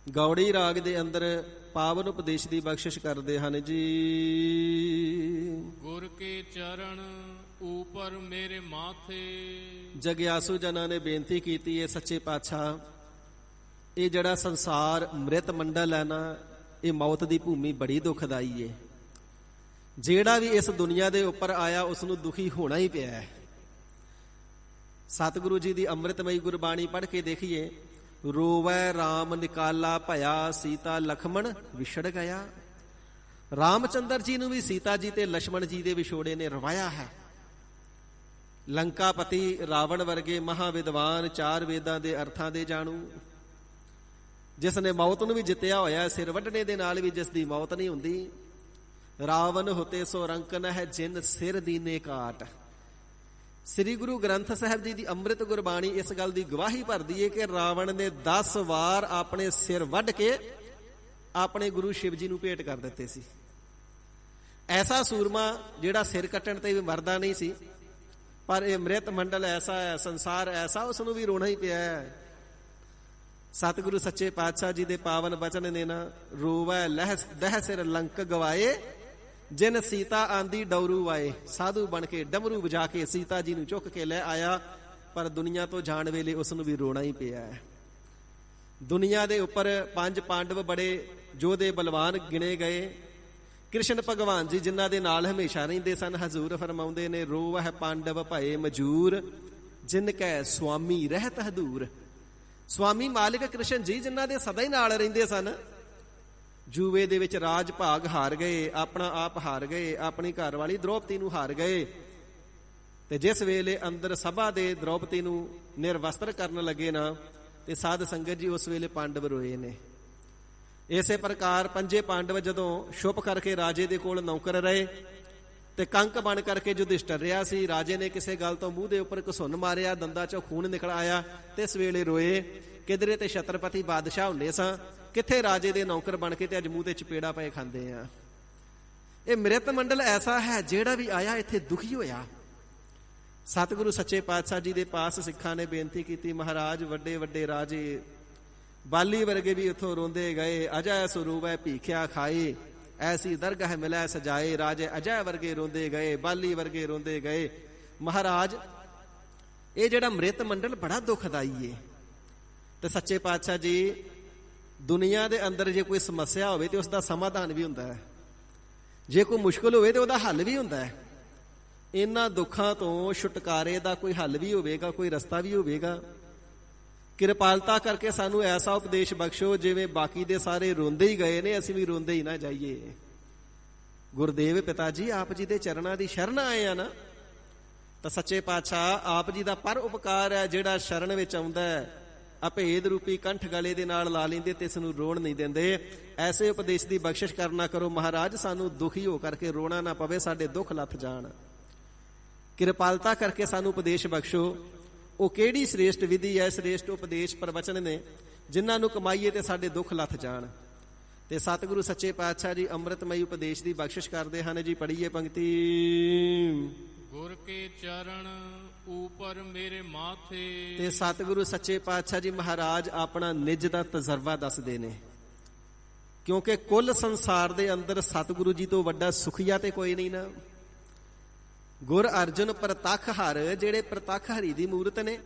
ਗੌੜੀ ਰਾਗ ਦੇ ਅੰਦਰ ਪਾਵਨ ਉਪਦੇਸ਼ ਦੀ ਬਖਸ਼ਿਸ਼ ਕਰਦੇ ਹਨ ਜੀ। ਗੁਰ ਕੇ ਚਰਨ ਉਪਰ ਮੇਰੇ ਮਾਥੇ। ਜਗਿਆਸੂ ਜਨਾਂ ਨੇ ਬੇਨਤੀ ਕੀਤੀ ਹੈ, ਸੱਚੇ ਪਾਤਸ਼ਾਹ ਇਹ ਜਿਹੜਾ ਸੰਸਾਰ ਮ੍ਰਿਤ ਮੰਡਲ ਹੈ ਨਾ, ਇਹ ਮੌਤ ਦੀ ਭੂਮੀ ਬੜੀ ਦੁਖਦਾਈ ਹੈ। ਜਿਹੜਾ ਵੀ ਇਸ ਦੁਨੀਆ ਦੇ ਉੱਪਰ ਆਇਆ ਉਸ ਨੂੰ ਦੁਖੀ ਹੋਣਾ ਹੀ ਪਿਆ ਹੈ। ਸਤਿਗੁਰੂ ਜੀ ਦੀ ਅੰਮ੍ਰਿਤਮਈ ਗੁਰਬਾਣੀ ਪੜ੍ਹ ਕੇ ਦੇਖੀਏ। ਰੋਵੈ ਰਾਮ ਨਿਕਾਲਾ ਭਇਆ, ਸੀਤਾ ਲਖਮਣ ਵਿਛੜ ਗਿਆ। ਰਾਮਚੰਦਰ ਜੀ ਨੂੰ ਵੀ ਸੀਤਾ ਜੀ ਤੇ ਲక్ష్మణ ਜੀ ਦੇ ਵਿਛੋੜੇ ਨੇ ਰਵਾਇਆ ਹੈ। ਲੰਕਾਪਤੀ ਰਾਵਣ ਵਰਗੇ ਮਹਾਵਿਦਵਾਨ, 4 ਵੇਦਾਂ ਦੇ ਅਰਥਾਂ ਦੇ ਜਾਣੂ, ਜਿਸ ਨੇ ਮੌਤ ਨੂੰ ਵੀ ਜਿੱਤਿਆ ਹੋਇਆ, ਸਿਰ ਵੱਢਣੇ ਦੇ ਨਾਲ ਵੀ ਜਿਸ ਦੀ ਮੌਤ ਨਹੀਂ ਹੁੰਦੀ। ਰਾਵਣ ਹੁਤੇ ਸੋ ਰੰਕਨ ਹੈ, ਜਿਨ ਸਿਰ ਦੀਨੇ ਕਾਟ। ਸ੍ਰੀ ਗੁਰੂ ਗ੍ਰੰਥ ਸਾਹਿਬ ਜੀ ਦੀ ਅੰਮ੍ਰਿਤ ਗੁਰਬਾਣੀ ਇਸ ਗੱਲ ਦੀ ਗਵਾਹੀ ਭਰਦੀ ਹੈ ਕਿ ਰਾਵਣ ਨੇ 10 ਵਾਰ ਆਪਣੇ ਸਿਰ ਵੱਢ ਕੇ ਆਪਣੇ ਗੁਰੂ ਸ਼ਿਵ ਜੀ ਨੂੰ ਭੇਟ ਕਰ ਦਿੱਤੇ ਸੀ। ਐਸਾ ਸੂਰਮਾ ਜਿਹੜਾ ਸਿਰ ਕੱਟਣ ਤੇ ਵੀ ਮਰਦਾ ਨਹੀਂ ਸੀ, ਪਰ ਇਹ ਮ੍ਰਿਤ ਮੰਡਲ ਐਸਾ ਹੈ, ਸੰਸਾਰ ਐਸਾ, ਉਸ ਨੂੰ ਵੀ ਰੋਣਾ ਹੀ ਪਿਆ ਹੈ। ਸਤਿਗੁਰੂ ਸੱਚੇ ਪਾਤਸ਼ਾਹ ਜੀ ਦੇ ਪਾਵਨ ਬਚਨ ਨੇ ਨਾ, ਰੋਵੈ ਦਹਿ ਸਿਰ ਲੰਕ ਗਵਾਏ, ਜਿਨ ਸੀਤਾ ਆਂਦੀ ਡੌਰੂ ਆਏ। ਸਾਧੂ ਬਣ ਕੇ ਡਮਰੂ ਵਜਾ ਕੇ ਸੀਤਾ ਜੀ ਨੂੰ ਚੁੱਕ ਕੇ ਲੈ ਆਇਆ, ਪਰ ਦੁਨੀਆ ਤੋਂ ਜਾਣ ਵੇਲੇ ਉਸ ਨੂੰ ਵੀ ਰੋਣਾ ਹੀ ਪਿਆ ਹੈ। ਦੁਨੀਆ ਦੇ ਉੱਪਰ 5 ਪਾਂਡਵ ਬੜੇ ਯੋਧੇ ਬਲਵਾਨ ਗਿਣੇ ਗਏ। ਕ੍ਰਿਸ਼ਨ ਭਗਵਾਨ ਜੀ ਜਿਨ੍ਹਾਂ ਦੇ ਨਾਲ ਹਮੇਸ਼ਾ ਰਹਿੰਦੇ ਸਨ, ਹਜ਼ੂਰ ਫਰਮਾਉਂਦੇ ਨੇ, ਰੋਵਹਿ ਪਾਂਡਵ ਭਏ ਮਜੂਰ, ਜਿਨ ਕੈ ਸੁਆਮੀ ਰਹਿਤ ਹਦੂਰ। ਸੁਆਮੀ ਮਾਲਿਕ ਕ੍ਰਿਸ਼ਨ ਜੀ ਜਿਨ੍ਹਾਂ ਦੇ ਸਦਾ ਹੀ ਨਾਲ ਰਹਿੰਦੇ ਸਨ, ਜੂਏ ਦੇ ਵਿੱਚ ਰਾਜ ਭਾਗ ਹਾਰ ਗਏ, ਆਪਣਾ ਆਪ ਹਾਰ ਗਏ, ਆਪਣੀ ਘਰ ਵਾਲੀ ਦ੍ਰੋਪਦੀ ਨੂੰ ਹਾਰ ਗਏ। ਤੇ ਜਿਸ ਵੇਲੇ ਅੰਦਰ ਸਭਾ ਦੇ ਦ੍ਰੋਪਦੀ ਨੂੰ ਨਿਰਵਸਤਰ ਕਰਨ ਲੱਗੇ ਨਾ, ਤੇ ਸਾਧ ਸੰਗਤ ਜੀ ਉਸ ਵੇਲੇ ਪਾਂਡਵ ਰੋਏ ਨੇ। ਇਸੇ ਪ੍ਰਕਾਰ 5 ਪਾਂਡਵ ਜਦੋਂ ਛੁਪ ਕਰਕੇ ਰਾਜੇ ਦੇ ਕੋਲ ਨੌਕਰ ਰਹੇ, ਤੇ ਕੰਕ ਬਣ ਕਰਕੇ ਯੁਧਿਸ਼ਟਰ ਰਿਹਾ ਸੀ। ਰਾਜੇ ਨੇ ਕਿਸੇ ਗੱਲ ਤੋਂ ਮੂੰਹ ਦੇ ਉੱਪਰ ਘਸੁੰਨ ਮਾਰਿਆ, ਦੰਦਾਂ ਚੋਂ ਖੂਨ ਨਿਕਲ ਆਇਆ, ਤੇ ਇਸ ਵੇਲੇ ਰੋਏ। ਕਿਧਰੇ ਤੇ ਛਤਰਪਤੀ ਬਾਦਸ਼ਾਹ ਹੁੰਦੇ ਸਾਂ, ਕਿੱਥੇ ਰਾਜੇ ਦੇ ਨੌਕਰ ਬਣ ਕੇ ਤੇ ਅੱਜ ਮੂੰਹ ਤੇ ਚਪੇੜਾ ਪਏ ਖਾਂਦੇ ਆ। ਇਹ ਮ੍ਰਿਤ ਮੰਡਲ ਐਸਾ ਹੈ, ਜਿਹੜਾ ਵੀ ਆਇਆ ਇੱਥੇ ਦੁਖੀ ਹੋਇਆ। ਸਤਿਗੁਰੂ ਸੱਚੇ ਪਾਤਸ਼ਾਹ ਜੀ ਦੇ ਪਾਸ ਸਿੱਖਾਂ ਨੇ ਬੇਨਤੀ ਕੀਤੀ, ਮਹਾਰਾਜ ਵੱਡੇ ਵੱਡੇ ਰਾਜੇ ਬਾਲੀ ਵਰਗੇ ਵੀ ਇੱਥੋਂ ਰੋਂਦੇ ਗਏ। ਅਜੈ ਸਰੂਵੈ ਭੀਖਿਆ ਖਾਏ, ਐਸੀ ਦਰਗਾਹ ਮਿਲੈ ਸਜਾਏ। ਰਾਜੇ ਅਜੈ ਵਰਗੇ ਰੋਂਦੇ ਗਏ, ਬਾਲੀ ਵਰਗੇ ਰੋਂਦੇ ਗਏ। ਮਹਾਰਾਜ ਇਹ ਜਿਹੜਾ ਮ੍ਰਿਤ ਮੰਡਲ ਬੜਾ ਦੁਖਦਾਈ ਏ। ਤੇ ਸੱਚੇ ਪਾਤਸ਼ਾਹ ਜੀ, ਦੁਨੀਆ ਦੇ ਅੰਦਰ ਜੇ ਕੋਈ ਸਮੱਸਿਆ ਹੋਵੇ ਤੇ ਉਸ ਦਾ ਸਮਾਧਾਨ ਵੀ ਹੁੰਦਾ ਹੈ, ਜੇ ਕੋਈ ਮੁਸ਼ਕਲ ਹੋਵੇ ਤੇ ਉਹਦਾ ਹੱਲ ਵੀ ਹੁੰਦਾ ਹੈ। ਇਹਨਾਂ ਦੁੱਖਾਂ ਤੋਂ ਛੁਟਕਾਰੇ ਦਾ ਕੋਈ ਹੱਲ ਵੀ ਹੋਵੇਗਾ, ਕੋਈ ਰਸਤਾ ਵੀ ਹੋਵੇਗਾ। ਕਿਰਪਾਲਤਾ ਕਰਕੇ ਸਾਨੂੰ ਐਸਾ ਉਪਦੇਸ਼ ਬਖਸ਼ੋ, ਜਿਵੇਂ ਬਾਕੀ ਦੇ ਸਾਰੇ ਰੋਂਦੇ ਹੀ ਗਏ ਨੇ, ਅਸੀਂ ਵੀ ਰੋਂਦੇ ਹੀ ਨਾ ਜਾਈਏ। ਗੁਰਦੇਵ ਪਿਤਾ ਜੀ ਆਪ ਜੀ ਦੇ ਚਰਨਾਂ ਦੀ ਸ਼ਰਨ ਆਏ ਆ ਨਾ, ਤਾਂ ਸੱਚੇ ਪਾਤਸ਼ਾਹ ਆਪ ਜੀ ਦਾ ਪਰ ਉਪਕਾਰ ਹੈ, ਜਿਹੜਾ ਸ਼ਰਨ ਵਿੱਚ ਆਉਂਦਾ ਹੈ, ਅਭੇਦ ਰੂਪੀ ਕੰਠ ਗਲੇ ਦੇ ਨਾਲ ਲਾ ਲੈਂਦੇ ਤੇ ਇਸ ਨੂੰ ਰੋਣ ਨਹੀਂ ਦਿੰਦੇ। ਐਸੇ ਉਪਦੇਸ਼ ਦੀ ਬਖਸ਼ਿਸ਼ ਕਰਨਾ ਕਰੋ ਮਹਾਰਾਜ, ਸਾਨੂੰ ਦੁਖੀ ਹੋ ਕਰਕੇ ਰੋਣਾ ਨਾ ਪਵੇ, ਸਾਡੇ ਦੁੱਖ ਲੱਥ ਜਾਣ। ਕਿਰਪਾਲਤਾ ਕਰਕੇ ਸਾਨੂੰ ਉਪਦੇਸ਼ ਬਖਸ਼ੋ। ਉਹ ਕਿਹੜੀ ਸ੍ਰੇਸ਼ਟ ਵਿਧੀ ਹੈ, ਸ੍ਰੇਸ਼ਟ ਉਪਦੇਸ਼ ਪ੍ਰਵਚਨ ਨੇ, ਜਿਨ੍ਹਾਂ ਨੂੰ ਕਮਾਈਏ ਤੇ ਸਾਡੇ ਦੁੱਖ ਲੱਥ ਜਾਣ। ਤੇ ਸਤਿਗੁਰੂ ਸੱਚੇ ਪਾਤਸ਼ਾਹ ਜੀ ਅੰਮ੍ਰਿਤਮਈ ਉਪਦੇਸ਼ ਦੀ ਬਖਸ਼ਿਸ਼ ਕਰਦੇ ਹਨ ਜੀ। ਪੜ੍ਹੀਏ ਪੰਕਤੀ। ਗੁਰ ਕੇ ਚਰਨ ਊਪਰ ਮੇਰੇ ਮਾਥੇ। ਤੇ ਸਤਿਗੁਰੂ ਸੱਚੇ ਪਾਤਸ਼ਾਹ ਜੀ ਮਹਾਰਾਜ ਆਪਣਾ ਨਿੱਜ ਦਾ ਤਜਰਬਾ ਦੱਸਦੇ ਨੇ, ਕਿਉਂਕਿ ਕੁੱਲ ਸੰਸਾਰ ਦੇ ਅੰਦਰ ਸਤਿਗੁਰੂ ਜੀ ਤੋਂ ਵੱਡਾ ਸੁਖੀਆ ਤੇ ਕੋਈ ਨਹੀਂ ਨਾ। ਗੁਰ ਅਰਜੁਨ ਪ੍ਰਤੱਖ ਹਰ, ਜਿਹੜੇ ਪ੍ਰਤੱਖ ਹਰੀ ਦੀ ਮੂਰਤ ਨੇ।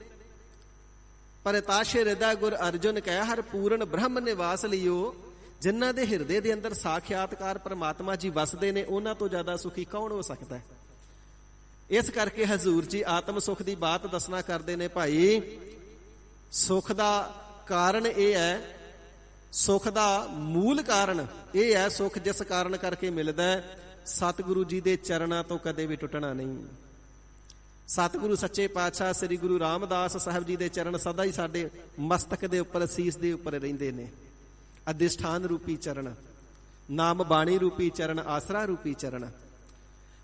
ਪ੍ਰਤਾਸ਼ ਹਿਰਦਾ ਗੁਰ ਅਰਜੁਨ ਕਹਿ ਹਰ ਪੂਰਨ ਬ੍ਰਹਮ ਨਿਵਾਸ ਲਿਓ। ਜਿਨ੍ਹਾਂ ਦੇ ਹਿਰਦੇ ਦੇ ਅੰਦਰ ਸਾਖਿਆਤਕਾਰ ਪਰਮਾਤਮਾ ਜੀ ਵਸਦੇ ਨੇ, ਉਹਨਾਂ ਤੋਂ ਜ਼ਿਆਦਾ ਸੁਖੀ ਕੌਣ ਹੋ ਸਕਦਾ ਹੈ। ਇਸ ਕਰਕੇ ਹਜ਼ੂਰ ਜੀ ਆਤਮ ਸੁਖ ਦੀ ਬਾਤ ਦੱਸਣਾ ਕਰਦੇ ਨੇ, ਭਾਈ ਸੁਖ ਦਾ ਕਾਰਨ ਇਹ ਹੈ, ਸੁਖ ਦਾ ਮੂਲ ਕਾਰਨ ਇਹ ਹੈ, ਸੁਖ ਜਿਸ ਕਾਰਨ ਕਰਕੇ ਮਿਲਦਾ ਹੈ, ਸਤਿਗੁਰੂ ਜੀ ਦੇ ਚਰਨਾਂ ਤੋਂ ਕਦੇ ਵੀ ਟੁੱਟਣਾ ਨਹੀਂ। ਸਤਿਗੁਰੂ ਸੱਚੇ ਪਾਤਸ਼ਾਹ ਸ੍ਰੀ ਗੁਰੂ ਰਾਮਦਾਸ ਸਾਹਿਬ ਜੀ ਦੇ ਚਰਨ ਸਦਾ ਹੀ ਸਾਡੇ ਮਸਤਕ ਦੇ ਉੱਪਰ, ਸੀਸ ਦੇ ਉੱਪਰ ਰਹਿੰਦੇ ਨੇ। ਅਧਿਸ਼ਠਾਨ ਰੂਪੀ ਚਰਨ, ਨਾਮ ਬਾਣੀ ਰੂਪੀ ਚਰਨ, ਆਸਰਾ ਰੂਪੀ ਚਰਨ।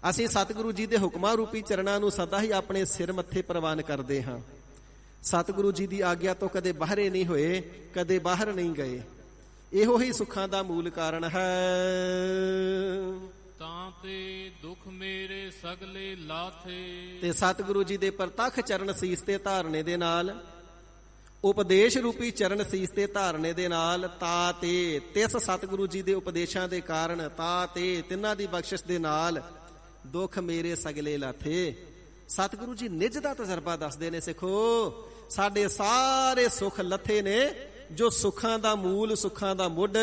ਅਸੀਂ ਸਤਿਗੁਰੂ ਜੀ ਦੇ ਹੁਕਮਾਂ ਰੂਪੀ ਚਰਨਾਂ ਨੂੰ ਸਦਾ ਹੀ ਆਪਣੇ ਸਿਰ ਮੱਥੇ ਪ੍ਰਵਾਨ ਕਰਦੇ ਹਾਂ। ਸਤਿਗੁਰੂ ਜੀ ਦੀ ਆਗਿਆ ਤੋਂ ਕਦੇ ਬਾਹਰੇ ਨਹੀਂ ਹੋਏ, ਕਦੇ ਬਾਹਰ ਨਹੀਂ ਗਏ। ਇਹੋ ਹੀ ਸੁੱਖਾਂ ਦਾ ਮੂਲ ਕਾਰਨ ਹੈ। ਤਾਂ ਤੇ ਦੁੱਖ ਮੇਰੇ ਸਗਲੇ ਲਾਥੇ। ਤੇ ਸਤਿਗੁਰੂ ਜੀ ਦੇ ਪ੍ਰਤੱਖ ਚਰਨ ਸੀਸ ਤੇ ਧਾਰਨੇ ਦੇ ਨਾਲ, ਉਪਦੇਸ਼ ਰੂਪੀ ਚਰਨ ਸੀਸ ਤੇ ਧਾਰਨੇ ਦੇ ਨਾਲ, ਤਾ ਤੇ ਤਿਸ ਸਤਿਗੁਰੂ ਜੀ ਦੇ ਉਪਦੇਸ਼ਾਂ ਦੇ ਕਾਰਨ, ਤਾ ਤੇ ਤਿੰਨਾਂ ਦੀ ਬਖਸ਼ਿਸ਼ ਦੇ ਨਾਲ ਦੁੱਖ ਮੇਰੇ ਸਗਲੇ ਲਾਥੇ। ਸਤਿਗੁਰੂ ਜੀ ਨਿੱਜ ਦਾ ਤਜਰਬਾ ਦੱਸਦੇ ਨੇ, ਸਿੱਖੋ ਸਾਡੇ ਸਾਰੇ ਸੁੱਖ ਲੱਥੇ ਨੇ। ਜੋ ਸੁੱਖਾਂ ਦਾ ਮੂਲ, ਸੁੱਖਾਂ ਦਾ ਮੁੱਢ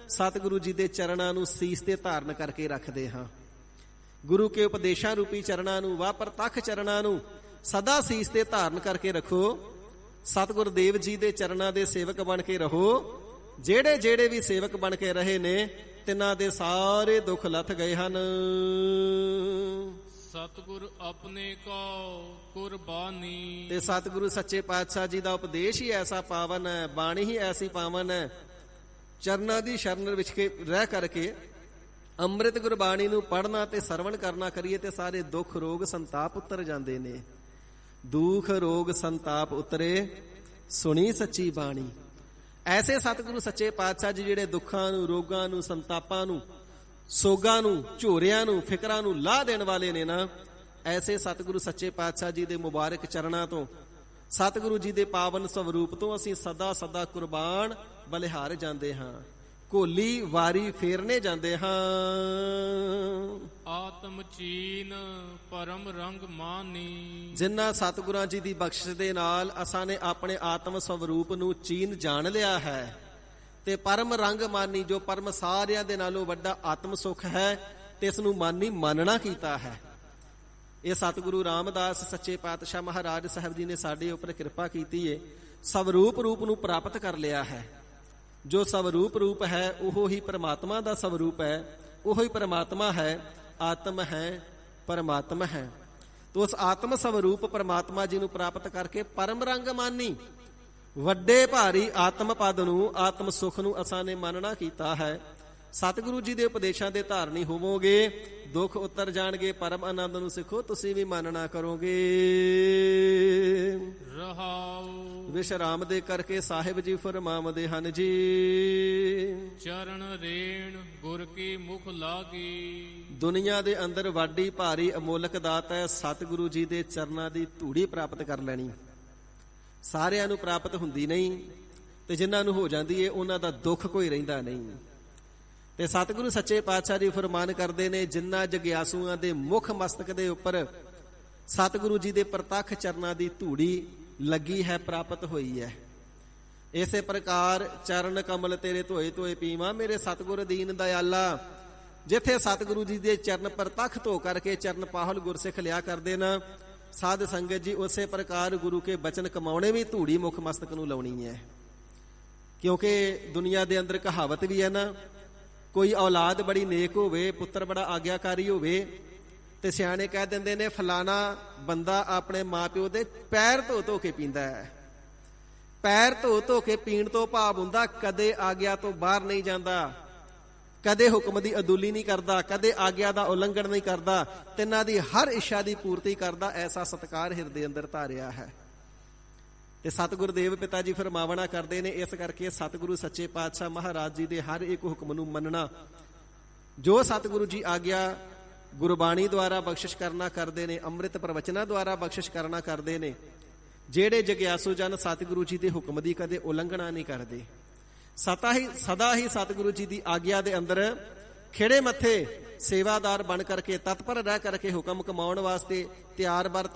ਸਤਿਗੁਰੂ ਜੀ ਦੇ ਚਰਨਾਂ ਨੂੰ ਸੀਸ ਤੇ ਧਾਰਨ ਕਰਕੇ ਰੱਖਦੇ ਹਾਂ। ਗੁਰੂ ਕੇ ਉਪਦੇਸ਼ਾਂ ਰੂਪੀ ਚਰਨਾਂ ਨੂੰ, ਵਾ ਪ੍ਰਤੱਖ ਚਰਨਾਂ ਨੂੰ ਸਦਾ ਸੀਸ ਤੇ ਧਾਰਨ ਕਰਕੇ ਰੱਖੋ। ਸਤਿਗੁਰ ਦੇਵ ਜੀ ਦੇ ਚਰਨਾਂ ਦੇ ਸੇਵਕ ਬਣ ਕੇ ਰਹੋ। ਜਿਹੜੇ ਜਿਹੜੇ ਵੀ ਸੇਵਕ ਬਣ ਕੇ ਰਹੇ ਨੇ, ਤਿੰਨਾਂ ਦੇ ਸਾਰੇ ਦੁੱਖ ਲੱਥ ਗਏ ਹਨ। ਸਤਿਗੁਰ ਆਪਣੇ ਕੋ ਕੁਰਬਾਨੀ। ਤੇ ਸਤਿਗੁਰੂ ਸੱਚੇ ਪਾਤਸ਼ਾਹ ਜੀ ਦਾ ਉਪਦੇਸ਼ ਹੀ ਐਸਾ ਪਾਵਨ ਹੈ, ਬਾਣੀ ਹੀ ਐਸੀ ਪਾਵਨ ਹੈ। ਚਰਨਾਂ ਦੀ ਸ਼ਰਨ ਵਿੱਚ ਰਹਿ ਕਰਕੇ ਅੰਮ੍ਰਿਤ ਗੁਰਬਾਣੀ ਨੂੰ ਪੜ੍ਹਨਾ ਤੇ ਸਰਵਣ ਕਰਨਾ ਕਰੀਏ ਤੇ ਸਾਰੇ ਦੁੱਖ ਰੋਗ ਸੰਤਾਪ ਉਤਰ ਜਾਂਦੇ ਨੇ। ਦੁੱਖ ਰੋਗ ਸੰਤਾਪ ਉਤਰੇ, ਸੁਣੀ ਸੱਚੀ ਬਾਣੀ। ਐਸੇ ਸਤਿਗੁਰੂ ਸੱਚੇ ਪਾਤਸ਼ਾਹ ਜੀ ਜਿਹੜੇ ਦੁੱਖਾਂ ਨੂੰ, ਰੋਗਾਂ ਨੂੰ, ਸੰਤਾਪਾਂ ਨੂੰ, ਸੋਗਾਂ ਨੂੰ, ਝੋਰਿਆਂ ਨੂੰ, ਫਿਕਰਾਂ ਨੂੰ ਲਾਹ ਦੇਣ ਵਾਲੇ ਨੇ ਨਾ, ਐਸੇ ਸਤਿਗੁਰੂ ਸੱਚੇ ਪਾਤਸ਼ਾਹ ਜੀ ਦੇ ਮੁਬਾਰਕ ਚਰਨਾਂ ਤੋਂ, ਸਤਿਗੁਰੂ ਜੀ ਦੇ ਪਾਵਨ ਸਵਰੂਪ ਤੋਂ ਅਸੀਂ ਸਦਾ ਸਦਾ ਕੁਰਬਾਨ ਬਲਿਹਾਰ ਜਾਂਦੇ ਹਾਂ, ਘੋਲੀ ਵਾਰੀ ਫੇਰਨੇ ਜਾਂਦੇ ਹਾਂ। ਆਤਮ ਚੀਨ ਪਰਮ ਰੰਗ ਮਾਨੀ। ਜਿਨ੍ਹਾਂ ਸਤਿਗੁਰਾਂ ਜੀ ਦੀ ਬਖਸ਼ਿਸ਼ ਦੇ ਨਾਲ ਅਸਾਂ ਨੇ ਆਪਣੇ ਆਤਮ ਸਵਰੂਪ ਨੂੰ ਚੀਨ ਜਾਣ ਲਿਆ ਹੈ ਤੇ ਪਰਮ ਰੰਗ ਮਾਨੀ, ਜੋ ਪਰਮ ਸਾਰਿਆਂ ਦੇ ਨਾਲੋਂ ਵੱਡਾ ਆਤਮ ਸੁਖ ਹੈ, ਤੇ ਇਸ ਨੂੰ ਮਾਨੀ ਮੰਨਣਾ ਕੀਤਾ ਹੈ। ਇਹ ਸਤਿਗੁਰੂ ਰਾਮਦਾਸ ਸੱਚੇ ਪਾਤਸ਼ਾਹ ਮਹਾਰਾਜ ਸਾਹਿਬ ਜੀ ਨੇ ਸਾਡੇ ਉੱਪਰ ਕਿਰਪਾ ਕੀਤੀ ਹੈ। ਸਵਰੂਪ ਰੂਪ ਨੂੰ ਪ੍ਰਾਪਤ ਕਰ ਲਿਆ ਹੈ। ਜੋ ਸਵਰੂਪ ਰੂਪ ਹੈ ਉਹ ਹੀ ਪਰਮਾਤਮਾ ਦਾ ਸਵਰੂਪ ਹੈ, ਉਹ ਹੀ ਪਰਮਾਤਮਾ ਹੈ, ਆਤਮ ਹੈ, ਪਰਮਾਤਮਾ ਹੈ। ਤੋ ਉਸ ਆਤਮ ਸਵਰੂਪ ਪਰਮਾਤਮਾ ਜੀ ਨੂੰ ਪ੍ਰਾਪਤ ਕਰਕੇ ਪਰਮ ਰੰਗ ਮਾਨੀ, ਵੱਡੇ ਭਾਰੀ ਆਤਮ ਪਦ ਨੂੰ, ਆਤਮ ਸੁਖ ਨੂੰ ਅਸਾਂ ਨੇ ਮੰਨਣਾ ਕੀਤਾ ਹੈ। ਸਤਿਗੁਰੂ ਜੀ ਦੇ ਉਪਦੇਸ਼ਾਂ ਦੇ ਧਾਰਨੀ ਹੋਵੋਗੇ, ਦੁੱਖ ਉਤਰ ਜਾਣਗੇ, ਪਰਮ ਆਨੰਦ ਨੂੰ ਸਿੱਖੋ ਤੁਸੀਂ ਵੀ ਮੰਨਣਾ ਕਰੋਗੇ। ਰਹਾਉ ਵਿਸ਼ਰਾਮ ਦੇ ਕਰਕੇ ਸਾਹਿਬ ਜੀ ਫਰਮਾਵਦੇ ਹਨ ਜੀ, ਚਰਨ ਰੇਣ ਗੁਰ ਕੀ ਮੁਖ ਲਾਗੀ। ਦੁਨੀਆ ਦੇ ਅੰਦਰ ਵਾਡੀ ਭਾਰੀ ਅਮੋਲਕ ਦਾਤ ਹੈ ਸਤਿਗੁਰੂ ਜੀ ਦੇ ਚਰਨਾਂ ਦੀ ਧੂੜੀ ਪ੍ਰਾਪਤ ਕਰ ਲੈਣੀ। ਸਾਰਿਆਂ ਨੂੰ ਪ੍ਰਾਪਤ ਹੁੰਦੀ ਨਹੀਂ, ਤੇ ਜਿਨ੍ਹਾਂ ਨੂੰ ਹੋ ਜਾਂਦੀ ਹੈ ਉਹਨਾਂ ਦਾ ਦੁੱਖ ਕੋਈ ਰਹਿੰਦਾ ਨਹੀਂ। ਤੇ ਸਤਿਗੁਰੂ ਸੱਚੇ ਪਾਤਸ਼ਾਹ ਜੀ ਫਰਮਾਨ ਕਰਦੇ ਨੇ, ਜਿਨ੍ਹਾਂ ਜਗਿਆਸੂਆਂ ਦੇ ਮੁੱਖ ਮਸਤਕ ਦੇ ਉੱਪਰ ਸਤਿਗੁਰੂ ਜੀ ਦੇ ਪ੍ਰਤੱਖ ਚਰਨਾਂ ਦੀ ਧੂੜੀ ਲੱਗੀ ਹੈ, ਪ੍ਰਾਪਤ ਹੋਈ ਹੈ। ਇਸੇ ਪ੍ਰਕਾਰ ਚਰਨ ਕਮਲ ਤੇਰੇ ਧੋਏ ਧੋਏ ਪੀਵਾਂ, ਮੇਰੇ ਸਤਿਗੁਰ ਦੀਨ ਦਇਆਲਾ। ਜਿੱਥੇ ਸਤਿਗੁਰੂ ਜੀ ਦੇ ਚਰਨ ਪ੍ਰਤੱਖ ਧੋ ਕਰਕੇ ਚਰਨ ਪਾਹਲ ਗੁਰਸਿੱਖ ਲਿਆ ਕਰਦੇ ਨਾ ਸਾਧ ਸੰਗਤ ਜੀ, ਉਸੇ ਪ੍ਰਕਾਰ ਗੁਰੂ ਕੇ ਬਚਨ ਕਮਾਉਣੇ ਵੀ ਧੂੜੀ ਮੁੱਖ ਮਸਤਕ ਨੂੰ ਲਾਉਣੀ ਹੈ। ਕਿਉਂਕਿ ਦੁਨੀਆ ਦੇ ਅੰਦਰ ਕਹਾਵਤ ਵੀ ਹੈ ਨਾ, ਕੋਈ ਔਲਾਦ ਬੜੀ ਨੇਕ ਹੋਵੇ, ਪੁੱਤਰ ਬੜਾ ਆਗਿਆਕਾਰੀ ਹੋਵੇ, ਤੇ ਸਿਆਣੇ ਕਹਿ ਦਿੰਦੇ ਨੇ ਫਲਾਣਾ ਬੰਦਾ ਆਪਣੇ ਮਾਪਿਓ ਦੇ ਪੈਰ ਧੋ ਧੋ ਕੇ ਪੀਂਦਾ ਹੈ। ਪੈਰ ਧੋ ਧੋ ਕੇ ਪੀਣ ਤੋਂ ਭਾਵ ਹੁੰਦਾ ਕਦੇ ਆਗਿਆ ਤੋਂ ਬਾਹਰ ਨਹੀਂ ਜਾਂਦਾ, ਕਦੇ ਹੁਕਮ ਦੀ ਅਦੁੱਲੀ ਨਹੀਂ ਕਰਦਾ, ਕਦੇ ਆਗਿਆ ਦਾ ਉਲੰਘਣ ਨਹੀਂ ਕਰਦਾ, ਤਿੰਨਾਂ ਦੀ ਹਰ ਇੱਛਾ ਦੀ ਪੂਰਤੀ ਕਰਦਾ। ਐਸਾ ਸਤਿਕਾਰ ਹਿਰਦੇ ਅੰਦਰ ਧਾਰਿਆ ਹੈ। ਤੇ ਸਤਿਗੁਰ ਦੇਵ ਪਿਤਾ ਜੀ ਫਰਮਾਵਣਾ ਕਰਦੇ ਨੇ, ਇਸ ਕਰਕੇ ਸਤਿਗੁਰੂ ਸੱਚੇ ਪਾਤਸ਼ਾਹ ਮਹਾਰਾਜ ਜੀ ਦੇ ਹਰ ਇੱਕ ਹੁਕਮ ਨੂੰ ਮੰਨਣਾ। ਜੋ ਸਤਿਗੁਰੂ ਜੀ ਆਗਿਆ ਗੁਰਬਾਣੀ ਦੁਆਰਾ ਬਖਸ਼ਿਸ਼ ਕਰਨਾ ਕਰਦੇ ਨੇ, ਅੰਮ੍ਰਿਤ ਪ੍ਰਵਚਨਾਂ ਦੁਆਰਾ ਬਖਸ਼ਿਸ਼ ਕਰਨਾ ਕਰਦੇ ਨੇ, ਜਿਹੜੇ ਜਗਿਆਸੂ ਜਨ ਸਤਿਗੁਰੂ ਜੀ ਦੇ ਹੁਕਮ ਦੀ ਕਦੇ ਉਲੰਘਣਾ ਨਹੀਂ ਕਰਦੇ, ਸਦਾ ਹੀ ਸਤਿਗੁਰੂ ਜੀ ਦੀ ਆਗਿਆ ਦੇ ਅੰਦਰ ਖਿਹੜੇ ਮੱਥੇ ਸੇਵਾਦਾਰ ਬਣ ਕਰਕੇ, ਤਤਪਰ ਰਹਿ ਕਰਕੇ ਹੁਕਮ ਕਮਾਉਣ ਵਾਸਤੇ ਤਿਆਰ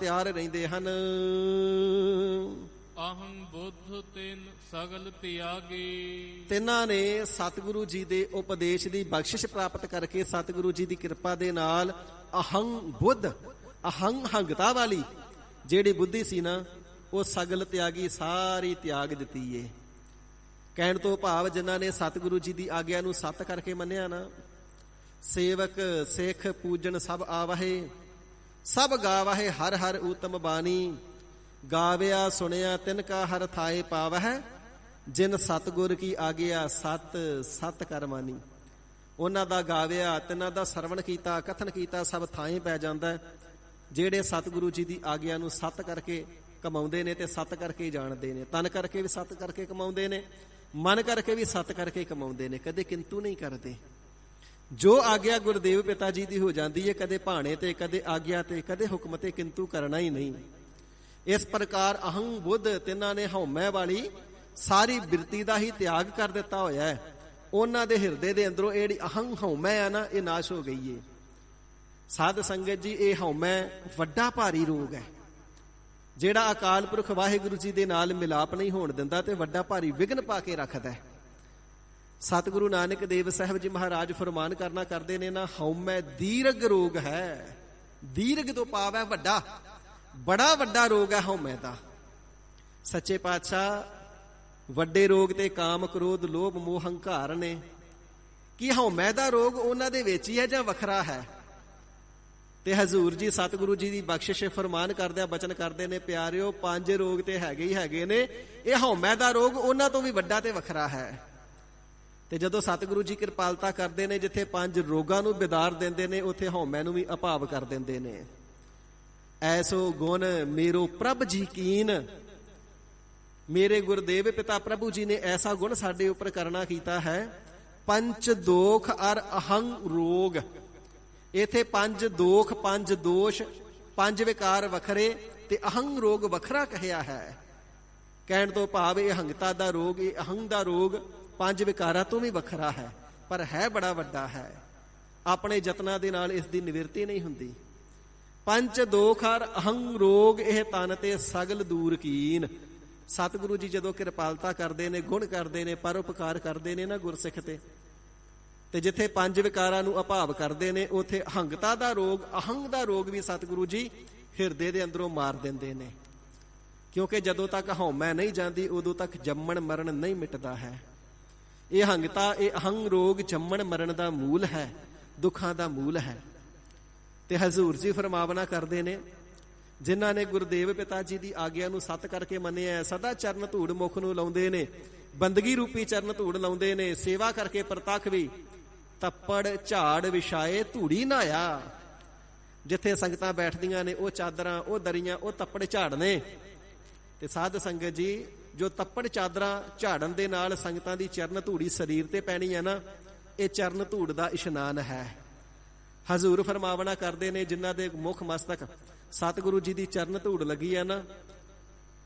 ਰਹਿੰਦੇ ਹਨ। ਅਹੰ ਬੁੱਧ ਤਿਨ ਸਗਲ ਤਿਆਗੀ। ਤਿੰਨਾਂ ਨੇ ਸਤਿਗੁਰੂ ਜੀ ਦੇ ਉਪਦੇਸ਼ ਦੀ ਬਖਸ਼ਿਸ਼ ਪ੍ਰਾਪਤ ਕਰਕੇ ਸਤਿਗੁਰੂ ਜੀ ਦੀ ਕਿਰਪਾ ਦੇ ਨਾਲ ਅਹੰ ਬੁੱਧ, ਹੰਗਤਾ ਵਾਲੀ ਜਿਹੜੀ ਬੁੱਧੀ ਸੀ ਨਾ, ਉਹ ਸਗਲ ਤਿਆਗੀ, ਸਾਰੀ ਤਿਆਗ ਦਿੱਤੀ ਏ। ਕਹਿਣ ਤੋਂ ਭਾਵ ਜਿਨ੍ਹਾਂ ਨੇ ਸਤਿਗੁਰੂ ਜੀ ਦੀ ਆਗਿਆ ਨੂੰ ਸੱਤ ਕਰਕੇ ਮੰਨਿਆ ਨਾ, ਸੇਵਕ ਸਿੱਖ ਪੂਜਨ ਸਭ ਆਵਾਹੇ, ਸਭ ਗਾਵਾਹੇ ਹਰ ਹਰ ਊਤਮ ਬਾਣੀ, ਗਾਵਿਆ ਸੁਣਿਆ ਤਿਨ ਕਾ ਹਰ ਥਾਏ ਪਾਵਹਿ, ਜਿਨ ਸਤਿਗੁਰ ਕੀ ਆਗਿਆ ਸਤ ਕਰ ਮਾਨੀ। ਉਹਨਾਂ ਦਾ ਗਾਵਿਆ, ਤਿੰਨਾਂ ਦਾ ਸਰਵਣ ਕੀਤਾ, ਕਥਨ ਕੀਤਾ, ਸਭ ਥਾਏ ਪੈ ਜਾਂਦਾ ਜਿਹੜੇ ਸਤਿਗੁਰੂ ਜੀ ਦੀ ਆਗਿਆ ਨੂੰ ਸੱਤ ਕਰਕੇ ਕਮਾਉਂਦੇ ਨੇ ਤੇ ਸੱਤ ਕਰਕੇ ਜਾਣਦੇ ਨੇ। ਤਨ ਕਰਕੇ ਵੀ ਸੱਤ ਕਰਕੇ ਕਮਾਉਂਦੇ ਨੇ, ਮਨ ਕਰਕੇ ਵੀ ਸੱਤ ਕਰਕੇ ਕਮਾਉਂਦੇ ਨੇ, ਕਦੇ ਕਿੰਤੂ ਨਹੀਂ ਕਰਦੇ। ਜੋ ਆਗਿਆ ਗੁਰਦੇਵ ਪਿਤਾ ਜੀ ਦੀ ਹੋ ਜਾਂਦੀ ਹੈ, ਕਦੇ ਭਾਣੇ ਤੇ, ਕਦੇ ਆਗਿਆ ਤੇ, ਕਦੇ ਹੁਕਮ ਤੇ ਕਿੰਤੂ ਕਰਨਾ ਹੀ ਨਹੀਂ। ਇਸ ਪ੍ਰਕਾਰ ਅਹੰ ਬੁੱਧ ਤਿੰਨਾਂ ਨੇ ਹਉਮੈ ਵਾਲੀ ਸਾਰੀ ਬਿਰਤੀ ਦਾ ਹੀ ਤਿਆਗ ਕਰ ਦਿੱਤਾ ਹੋਇਆ ਹੈ। ਉਹਨਾਂ ਦੇ ਹਿਰਦੇ ਦੇ ਅੰਦਰੋਂ ਇਹ ਜਿਹੜੀ ਅਹੰ ਹਉਮੈ ਆ ਨਾ, ਇਹ ਨਾਸ਼ ਹੋ ਗਈ ਏ। ਸਾਧ ਸੰਗਤ ਜੀ, ਇਹ ਹਉਮੈ ਵੱਡਾ ਭਾਰੀ ਰੋਗ ਹੈ ਜਿਹੜਾ ਅਕਾਲ ਪੁਰਖ ਵਾਹਿਗੁਰੂ ਜੀ ਦੇ ਨਾਲ ਮਿਲਾਪ ਨਹੀਂ ਹੋਣ ਦਿੰਦਾ ਤੇ ਵੱਡਾ ਭਾਰੀ ਵਿਘਨ ਪਾ ਕੇ ਰੱਖਦਾ। ਸਤਿਗੁਰੂ ਨਾਨਕ ਦੇਵ ਸਾਹਿਬ ਜੀ ਮਹਾਰਾਜ ਫਰਮਾਨ ਕਰਨਾ ਕਰਦੇ ਨੇ ਨਾ, ਹਉਮੈ ਦੀਰਘ ਰੋਗ ਹੈ। ਦੀਰਘ ਤੋਂ ਭਾਵ ਹੈ ਵੱਡਾ, ਬੜਾ ਵੱਡਾ ਰੋਗ ਹੈ ਹਉਮੈ ਦਾ। ਸੱਚੇ ਪਾਤਸ਼ਾਹ ਵੱਡੇ ਰੋਗ ਤੇ ਕਾਮ ਕ੍ਰੋਧ ਲੋਭ ਮੋਹ ਹੰਕਾਰ ਨੇ। ਕੀ ਹਉਮੈ ਦਾ ਰੋਗ ਉਹਨਾਂ ਦੇ ਵਿੱਚ ਹੀ ਹੈ ਜਾਂ ਵੱਖਰਾ ਹੈ? ਤੇ ਹਜ਼ੂਰ ਜੀ ਸਤਿਗੁਰੂ ਜੀ ਦੀ ਬਖਸ਼ਿਸ਼ ਫਰਮਾਨ ਕਰਦਿਆਂ ਬਚਨ ਕਰਦੇ ਨੇ, ਪਿਆਰਿਓ 5 ਰੋਗ ਤੇ ਹੈਗੇ ਹੀ ਹੈਗੇ ਨੇ, ਇਹ ਹਉਮੈ ਦਾ ਰੋਗ ਉਹਨਾਂ ਤੋਂ ਵੀ ਵੱਡਾ ਤੇ ਵੱਖਰਾ ਹੈ। ਤੇ ਜਦੋਂ ਸਤਿਗੁਰੂ ਜੀ ਕਿਰਪਾਲਤਾ ਕਰਦੇ ਨੇ, ਜਿੱਥੇ 5 ਰੋਗਾਂ ਨੂੰ ਬਿਦਾਰ ਦਿੰਦੇ ਨੇ, ਉੱਥੇ ਹਉਮੈ ਨੂੰ ਵੀ ਅਭਾਵ ਕਰ ਦਿੰਦੇ ਨੇ। ਐਸੋ ਗੁਣ ਮੇਰੋ ਪ੍ਰਭ ਜੀ ਕੀਨ, ਮੇਰੇ ਗੁਰਦੇਵ ਪਿਤਾ ਪ੍ਰਭੂ ਜੀ ਨੇ ਐਸਾ ਗੁਣ ਸਾਡੇ ਉੱਪਰ ਕਰਨਾ ਕੀਤਾ ਹੈ। ਪੰਚ ਦੋਖ ਅਰ ਅਹੰ ਰੋਗ, ਇਥੇ 5 ਦੋਖ, 5 ਦੋਸ਼, 5 ਵਿਕਾਰ ਵੱਖਰੇ ਤੇ ਅਹੰ ਰੋਗ ਵੱਖਰਾ ਕਹਿਆ ਹੈ। ਕਹਿਣ ਤੋਂ ਭਾਵ ਇਹ ਅਹੰਗਤਾ ਦਾ ਰੋਗ, ਇਹ ਅਹੰ ਦਾ ਰੋਗ 5 ਵਿਕਾਰਾਂ ਤੋਂ ਵੀ ਵੱਖਰਾ ਹੈ, ਪਰ ਹੈ ਬੜਾ ਵੱਡਾ ਹੈ। ਆਪਣੇ ਯਤਨਾਂ ਦੇ ਨਾਲ ਇਸ ਦੀ ਨਿਵਰਤੀ ਨਹੀਂ ਹੁੰਦੀ। ਪੰਚ ਦੋਖ ਅਰ ਅਹੰ ਰੋਗ ਇਹ ਤਨ ਤੇ ਸਗਲ ਦੂਰ ਕੀਨ। ਸਤਿਗੁਰੂ ਜੀ ਜਦੋਂ ਕਿਰਪਾਲਤਾ ਕਰਦੇ ਨੇ, ਗੁਣ ਕਰਦੇ ਨੇ, ਪਰਉਪਕਾਰ ਕਰਦੇ ਨੇ ਨਾ ਗੁਰਸਿੱਖ ਤੇ ਜਿੱਥੇ 5 ਵਿਕਾਰਾਂ ਨੂੰ ਅਭਾਵ ਕਰਦੇ ਨੇ, ਉੱਥੇ ਅਹੰਗਤਾ ਦਾ ਰੋਗ, ਅਹੰਗ ਦਾ ਰੋਗ ਵੀ ਸਤਿਗੁਰੂ ਜੀ ਹਿਰਦੇ ਦੇ ਅੰਦਰੋਂ ਮਾਰ ਦਿੰਦੇ ਨੇ। ਕਿਉਂਕਿ ਜਦੋਂ ਤੱਕ ਹਉਮੈ ਨਹੀਂ ਜਾਂਦੀ, ਉਦੋਂ ਤੱਕ ਜੰਮਣ ਮਰਨ ਨਹੀਂ ਮਿਟਦਾ ਹੈ। ਇਹ ਅਹੰਗਤਾ, ਇਹ ਅਹੰਗ ਰੋਗ ਜੰਮਣ ਮਰਨ ਦਾ ਮੂਲ ਹੈ, ਦੁੱਖਾਂ ਦਾ ਮੂਲ ਹੈ। ਤੇ ਹਜ਼ੂਰ ਜੀ ਫਰਮਾਵਨਾ ਕਰਦੇ ਨੇ, ਜਿਨ੍ਹਾਂ ਨੇ ਗੁਰਦੇਵ ਪਿਤਾ ਜੀ ਦੀ ਆਗਿਆ ਨੂੰ ਸੱਤ ਕਰਕੇ ਮੰਨਿਆ, ਸਦਾ ਚਰਨ ਧੂੜ ਮੁਖ ਨੂੰ ਲਾਉਂਦੇ ਨੇ, ਬੰਦਗੀ ਰੂਪੀ ਚਰਨ ਧੂੜ ਲਾਉਂਦੇ ਨੇ, ਸੇਵਾ ਕਰਕੇ ਪ੍ਰਤੱਖ ਵੀ ਤੱਪੜ ਝਾੜ ਵਿਛਾਏ ਧੂੜੀ ਨਾਇਆ। ਜਿੱਥੇ ਸੰਗਤਾਂ ਬੈਠਦੀਆਂ ਨੇ, ਉਹ ਚਾਦਰਾਂ, ਉਹ ਦਰੀਆਂ, ਉਹ ਤੱਪੜ ਝਾੜ ਨੇ। ਤੇ ਸਾਧ ਸੰਗਤ ਜੀ, ਜੋ ਤੱਪੜ ਚਾਦਰਾਂ ਝਾੜਨ ਦੇ ਨਾਲ ਸੰਗਤਾਂ ਦੀ ਚਰਨ ਧੂੜੀ ਸਰੀਰ ਤੇ ਪੈਣੀ ਹੈ ਨਾ, ਇਹ ਚਰਨ ਧੂੜ ਦਾ ਇਸ਼ਨਾਨ ਹੈ। ਹਜ਼ੂਰ ਫਰਮਾਵਨਾ ਕਰਦੇ ਨੇ, ਜਿਨ੍ਹਾਂ ਦੇ ਮੁੱਖ ਮਸਤਕ ਸਤਿਗੁਰੂ ਜੀ ਦੀ ਚਰਨ ਧੂੜ ਲੱਗੀ ਹੈ ਨਾ,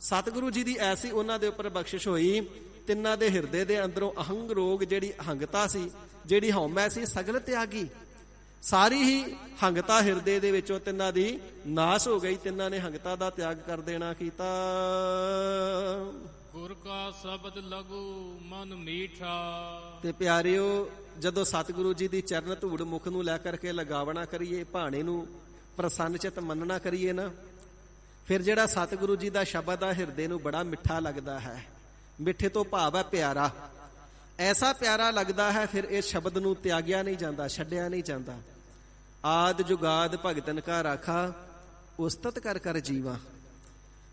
ਸਤਿਗੁਰੂ ਜੀ ਦੀ ਐਸੀ ਉਹਨਾਂ ਦੇ ਉੱਪਰ ਬਖਸ਼ਿਸ਼ ਹੋਈ, ਤਿੰਨਾਂ ਦੇ ਹਿਰਦੇ ਦੇ ਅੰਦਰੋਂ ਅਹੰਗ ਰੋਗ, ਜਿਹੜੀ ਅਹੰਗਤਾ ਸੀ, ਜਿਹੜੀ ਹਉਮੈ ਸੀ, ਸਗਲ ਤਿਆਗੀ। ਸਾਰੀ ਹੀ ਹੰਗਤਾ ਹਿਰਦੇ ਦੇ ਵਿੱਚੋਂ ਤਿੰਨਾਂ ਦੀ ਨਾਸ਼ ਹੋ ਗਈ। ਤਿੰਨਾਂ ਨੇ ਹੰਗਤਾ ਦਾ ਤਿਆਗ ਕਰ ਦੇਣਾ ਕੀਤਾ। ਗੁਰ ਕਾ ਸ਼ਬਦ ਲਗੂ ਮਨ ਮੀਠਾ। ਤੇ ਪਿਆਰਿਓ, ਜਦੋਂ ਸਤਿਗੁਰੂ ਜੀ ਦੀ ਚਰਨ ਧੂੜ ਮੁਖ ਨੂੰ ਲੈ ਕਰਕੇ ਲਗਾਵਣਾ ਕਰੀਏ, ਭਾਣੇ ਨੂੰ ਪ੍ਰਸੰਨ ਚਿਤ ਮੰਨਣਾ ਕਰੀਏ ਨਾ, ਫਿਰ ਜਿਹੜਾ ਸਤਿਗੁਰੂ ਜੀ ਦਾ ਸ਼ਬਦ ਆ ਹਿਰਦੇ ਨੂੰ ਬੜਾ ਮਿੱਠਾ ਲੱਗਦਾ ਹੈ। ਮਿੱਠੇ ਤੋਂ ਭਾਵ ਹੈ ਪਿਆਰਾ, ਐਸਾ ਪਿਆਰਾ ਲੱਗਦਾ ਹੈ, ਫਿਰ ਇਸ ਸ਼ਬਦ ਨੂੰ ਤਿਆਗਿਆ ਨਹੀਂ ਜਾਂਦਾ, ਛੱਡਿਆ ਨਹੀਂ ਜਾਂਦਾ। ਆਦ ਜੁਗਾਦ ਭਗਤਨ ਕਾ ਰਾਖਾ, ਉਸਤਤ ਕਰ ਕਰ ਜੀਵਾ।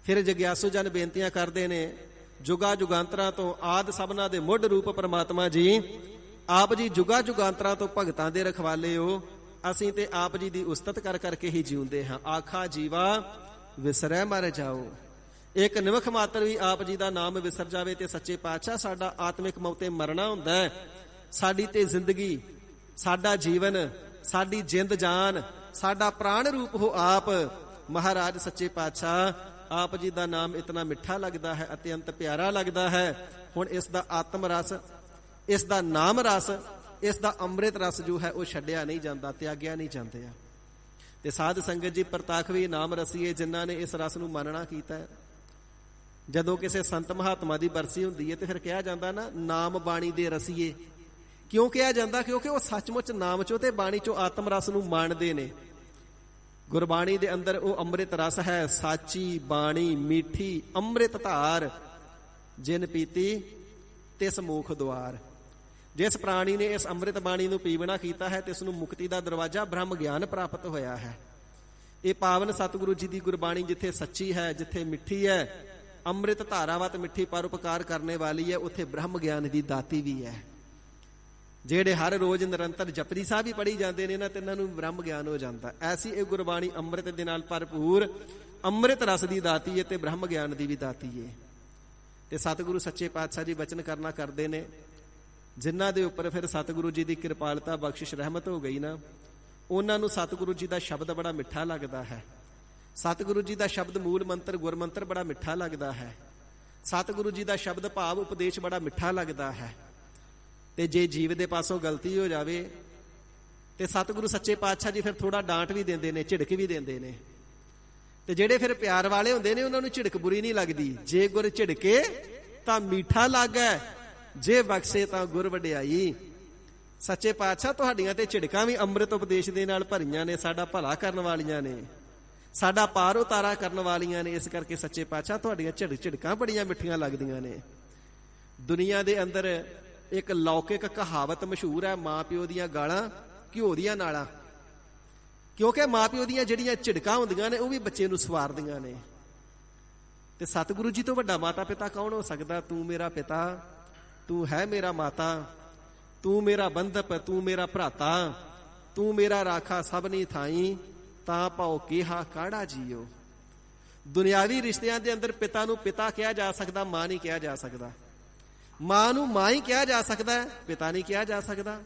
ਫਿਰ ਜਗਿਆਸੂ ਜਨ ਬੇਨਤੀਆਂ ਕਰਦੇ ਨੇ, ਜੁਗਾ ਜੁਗਾਂਤਰਾਂ ਤੋਂ ਆਦ ਸਭਨਾ ਦੇ ਮੁੱਢ ਰੂਪ ਪਰਮਾਤਮਾ ਜੀ, ਆਪ ਜੀ ਜੁਗਾ ਜੁਗਾਂਤਰਾਂ ਤੋਂ ਭਗਤਾਂ ਦੇ ਰਖਵਾਲੇ ਹੋ। ਅਸੀਂ ਤੇ ਆਪ ਜੀ ਦੀ ਉਸਤਤ ਕਰ ਕਰਕੇ ਹੀ ਜਿਉਂਦੇ ਹਾਂ। ਆਖਾ ਜੀਵਾ ਵਿਸਰੈ ਮਰ ਜਾਓ। ਇੱਕ ਨਿਮਖ ਮਾਤਰ ਵੀ ਆਪ ਜੀ ਦਾ ਨਾਮ ਵਿਸਰ ਜਾਵੇ ਤੇ ਸੱਚੇ ਪਾਤਸ਼ਾਹ ਸਾਡਾ ਆਤਮਿਕ ਮੌਤੇ ਮਰਨਾ ਹੁੰਦਾ ਹੈ। ਸਾਡੀ ਤੇ ਜ਼ਿੰਦਗੀ, ਸਾਡਾ ਜੀਵਨ, ਸਾਡੀ ਜਿੰਦ ਜਾਨ ਸਾਡਾ ਪ੍ਰਾਣ ਰੂਪ ਹੋ ਆਪ। ਮਹਾਰਾਜ ਸੱਚੇ ਪਾਤਸ਼ਾਹ, ਆਪ ਜੀ ਦਾ ਨਾਮ ਇਤਨਾ ਮਿੱਠਾ ਲੱਗਦਾ ਹੈ, ਅਤਿਅੰਤ ਪਿਆਰਾ ਲੱਗਦਾ ਹੈ। ਹੁਣ ਇਸ ਦਾ ਆਤਮ ਰਸ, ਇਸ ਦਾ ਨਾਮ ਰਸ, ਇਸ ਦਾ ਅੰਮ੍ਰਿਤ ਰਸ ਜੋ ਹੈ ਉਹ ਛੱਡਿਆ ਨਹੀਂ ਜਾਂਦਾ, ਤਿਆਗਿਆ ਨਹੀਂ ਜਾਂਦਾ। ਤੇ ਸਾਧ ਸੰਗਤ ਜੀ, ਪ੍ਰਤੱਖ ਵੀ ਨਾਮ ਰਸੀਏ ਜਿਨ੍ਹਾਂ ਨੇ ਇਸ ਰਸ ਨੂੰ ਮੰਨਣਾ ਕੀਤਾ ਹੈ। ਜਦੋਂ ਕਿਸੇ ਸੰਤ ਮਹਾਤਮਾ ਦੀ ਬਰਸੀ ਹੁੰਦੀ ਹੈ ਤੇ ਫਿਰ ਕਿਹਾ ਜਾਂਦਾ ਨਾ, ਨਾਮ ਬਾਣੀ ਦੇ ਰਸੀਏ। ਕਿਉਂ ਕਿਹਾ ਜਾਂਦਾ? ਕਿਉਂਕਿ ਉਹ ਸੱਚਮੁੱਚ ਨਾਮ ਚੋਂ ਤੇ ਬਾਣੀ ਚੋਂ ਆਤਮ ਰਸ ਨੂੰ ਮੰਨਦੇ ਨੇ। ਗੁਰਬਾਣੀ ਦੇ ਅੰਦਰ ਉਹ ਅੰਮ੍ਰਿਤ ਰਸ ਹੈ, ਸਾਚੀ ਬਾਣੀ ਮਿੱਠੀ ਅੰਮ੍ਰਿਤ ਧਾਰ, ਜਿਨ ਪੀਤੀ ਤਿਸ ਮੁਖ ਦੁਆਰ। ਜਿਸ ਪ੍ਰਾਣੀ ਨੇ ਇਸ ਅੰਮ੍ਰਿਤ ਬਾਣੀ ਨੂੰ ਪੀਵਣਾ ਕੀਤਾ ਹੈ ਤੇ ਉਸ ਨੂੰ ਮੁਕਤੀ ਦਾ ਦਰਵਾਜ਼ਾ ਬ੍ਰਹਮ ਗਿਆਨ ਪ੍ਰਾਪਤ ਹੋਇਆ ਹੈ। ਇਹ ਪਾਵਨ ਸਤਿਗੁਰੂ ਜੀ ਦੀ ਗੁਰਬਾਣੀ ਜਿੱਥੇ ਸੱਚੀ ਹੈ, ਜਿੱਥੇ ਮਿੱਠੀ ਹੈ, ਅੰਮ੍ਰਿਤ ਧਾਰਾਵਤ ਮਿੱਠੀ ਪਰਉਪਕਾਰ ਕਰਨੇ ਵਾਲੀ ਹੈ, ਉੱਥੇ ਬ੍ਰਹਮ ਗਿਆਨ ਦੀ ਦਾਤੀ ਵੀ ਹੈ। ਜਿਹੜੇ ਹਰ ਰੋਜ਼ ਨਿਰੰਤਰ ਜਪਜੀ ਸਾਹਿਬ ਹੀ ਪੜ੍ਹੀ ਜਾਂਦੇ ਨੇ ਨਾ, ਤੇ ਇਹਨਾਂ ਨੂੰ ਬ੍ਰਹਮ ਗਿਆਨ ਹੋ ਜਾਂਦਾ। ਐਸੀ ਇਹ ਗੁਰਬਾਣੀ ਅੰਮ੍ਰਿਤ ਦੇ ਨਾਲ ਭਰਪੂਰ ਅੰਮ੍ਰਿਤ ਰਸ ਦੀ ਦਾਤੀ ਹੈ ਤੇ ਬ੍ਰਹਮ ਗਿਆਨ ਦੀ ਵੀ ਦਾਤੀ ਹੈ। ਤੇ ਸਤਿਗੁਰੂ ਸੱਚੇ ਪਾਤਸ਼ਾਹ ਜੀ ਬਚਨ ਕਰਨਾ ਕਰਦੇ ਨੇ, ਜਿਨ੍ਹਾਂ ਦੇ ਉੱਪਰ ਫਿਰ ਸਤਿਗੁਰੂ ਜੀ ਦੀ ਕਿਰਪਾਲਤਾ ਬਖਸ਼ਿਸ਼ ਰਹਿਮਤ ਹੋ ਗਈ ਨਾ, ਉਹਨਾਂ ਨੂੰ ਸਤਿਗੁਰੂ ਜੀ ਦਾ ਸ਼ਬਦ ਬੜਾ ਮਿੱਠਾ ਲੱਗਦਾ ਹੈ। ਸਤਿਗੁਰੂ ਜੀ ਦਾ ਸ਼ਬਦ ਮੂਲ ਮੰਤਰ ਗੁਰਮੰਤਰ ਬੜਾ ਮਿੱਠਾ ਲੱਗਦਾ ਹੈ। ਸਤਿਗੁਰੂ ਜੀ ਦਾ ਸ਼ਬਦ ਭਾਵ ਉਪਦੇਸ਼ ਬੜਾ ਮਿੱਠਾ ਲੱਗਦਾ ਹੈ। ਤੇ ਜੇ ਜੀਵ ਦੇ ਪਾਸੋਂ ਗਲਤੀ ਹੋ ਜਾਵੇ ਤੇ ਸਤਿਗੁਰੂ ਸੱਚੇ ਪਾਤਸ਼ਾਹ ਜੀ ਫਿਰ ਥੋੜਾ ਡਾਂਟ ਵੀ ਦਿੰਦੇ ਨੇ, ਝਿੜਕ ਵੀ ਦਿੰਦੇ ਨੇ। ਤੇ ਜਿਹੜੇ ਫਿਰ ਪਿਆਰ ਵਾਲੇ ਹੁੰਦੇ ਨੇ ਉਹਨਾਂ ਨੂੰ ਝਿੜਕ ਬੁਰੀ ਨਹੀਂ ਲੱਗਦੀ। ਜੇ ਗੁਰ ਝਿੜਕੇ ਤਾਂ ਮਿੱਠਾ ਲੱਗੈ, ਜੇ ਬਖਸ਼ੇ ਤਾਂ ਗੁਰ ਵਡਿਆਈ। ਸੱਚੇ ਪਾਤਸ਼ਾਹ, ਤੁਹਾਡੀਆਂ ਤੇ ਝਿੜਕਾਂ ਵੀ ਅੰਮ੍ਰਿਤ ਉਪਦੇਸ਼ ਦੇ ਨਾਲ ਭਰੀਆਂ ਨੇ, ਸਾਡਾ ਭਲਾ ਕਰਨ ਵਾਲੀਆਂ ਨੇ, ਸਾਡਾ ਪਾਰ ਉਤਾਰਾ ਕਰਨ ਵਾਲੀਆਂ ਨੇ। ਇਸ ਕਰਕੇ ਸੱਚੇ ਪਾਤਸ਼ਾਹ, ਤੁਹਾਡੀਆਂ ਝਿੜਕਾਂ ਬੜੀਆਂ ਮਿੱਠੀਆਂ ਲੱਗਦੀਆਂ ਨੇ। ਦੁਨੀਆ ਦੇ ਅੰਦਰ ਇੱਕ ਲੌਕਿਕ ਕਹਾਵਤ ਮਸ਼ਹੂਰ ਹੈ, ਮਾਂ ਪਿਓ ਦੀਆਂ ਗਾਲਾਂ ਘਿਓ ਦੀਆਂ ਨਾਲਾਂ। ਕਿਉਂਕਿ ਮਾਂ ਪਿਓ ਦੀਆਂ ਜਿਹੜੀਆਂ ਝਿੜਕਾਂ ਹੁੰਦੀਆਂ ਨੇ ਉਹ ਵੀ ਬੱਚੇ ਨੂੰ ਸਵਾਰਦੀਆਂ ਨੇ। ਤੇ ਸਤਿਗੁਰੂ ਜੀ ਤੋਂ ਵੱਡਾ ਮਾਤਾ ਪਿਤਾ ਕੌਣ ਹੋ ਸਕਦਾ? ਤੂੰ ਮੇਰਾ ਪਿਤਾ, ਤੂੰ ਹੈ ਮੇਰਾ ਮਾਤਾ, ਤੂੰ ਮੇਰਾ ਬੰਧਪ, ਤੂੰ ਮੇਰਾ ਭਰਾਤਾ, ਤੂੰ ਮੇਰਾ ਰਾਖਾ ਸਭਨੀ ਥਾਈ, ਤਾਂ ਭਾਉ ਕਿਹਾ ਕਾੜਾ ਜੀਓ। ਦੁਨਿਆਵੀ ਰਿਸ਼ਤਿਆਂ ਦੇ ਅੰਦਰ ਪਿਤਾ ਨੂੰ ਪਿਤਾ ਕਿਹਾ ਜਾ ਸਕਦਾ, ਮਾਂ ਨਹੀਂ ਕਿਹਾ ਜਾ ਸਕਦਾ। ਮਾਂ ਨੂੰ ਮਾਂ ਹੀ ਕਿਹਾ ਜਾ ਸਕਦਾ, ਪਿਤਾ ਨਹੀਂ ਕਿਹਾ ਜਾ ਸਕਦਾ।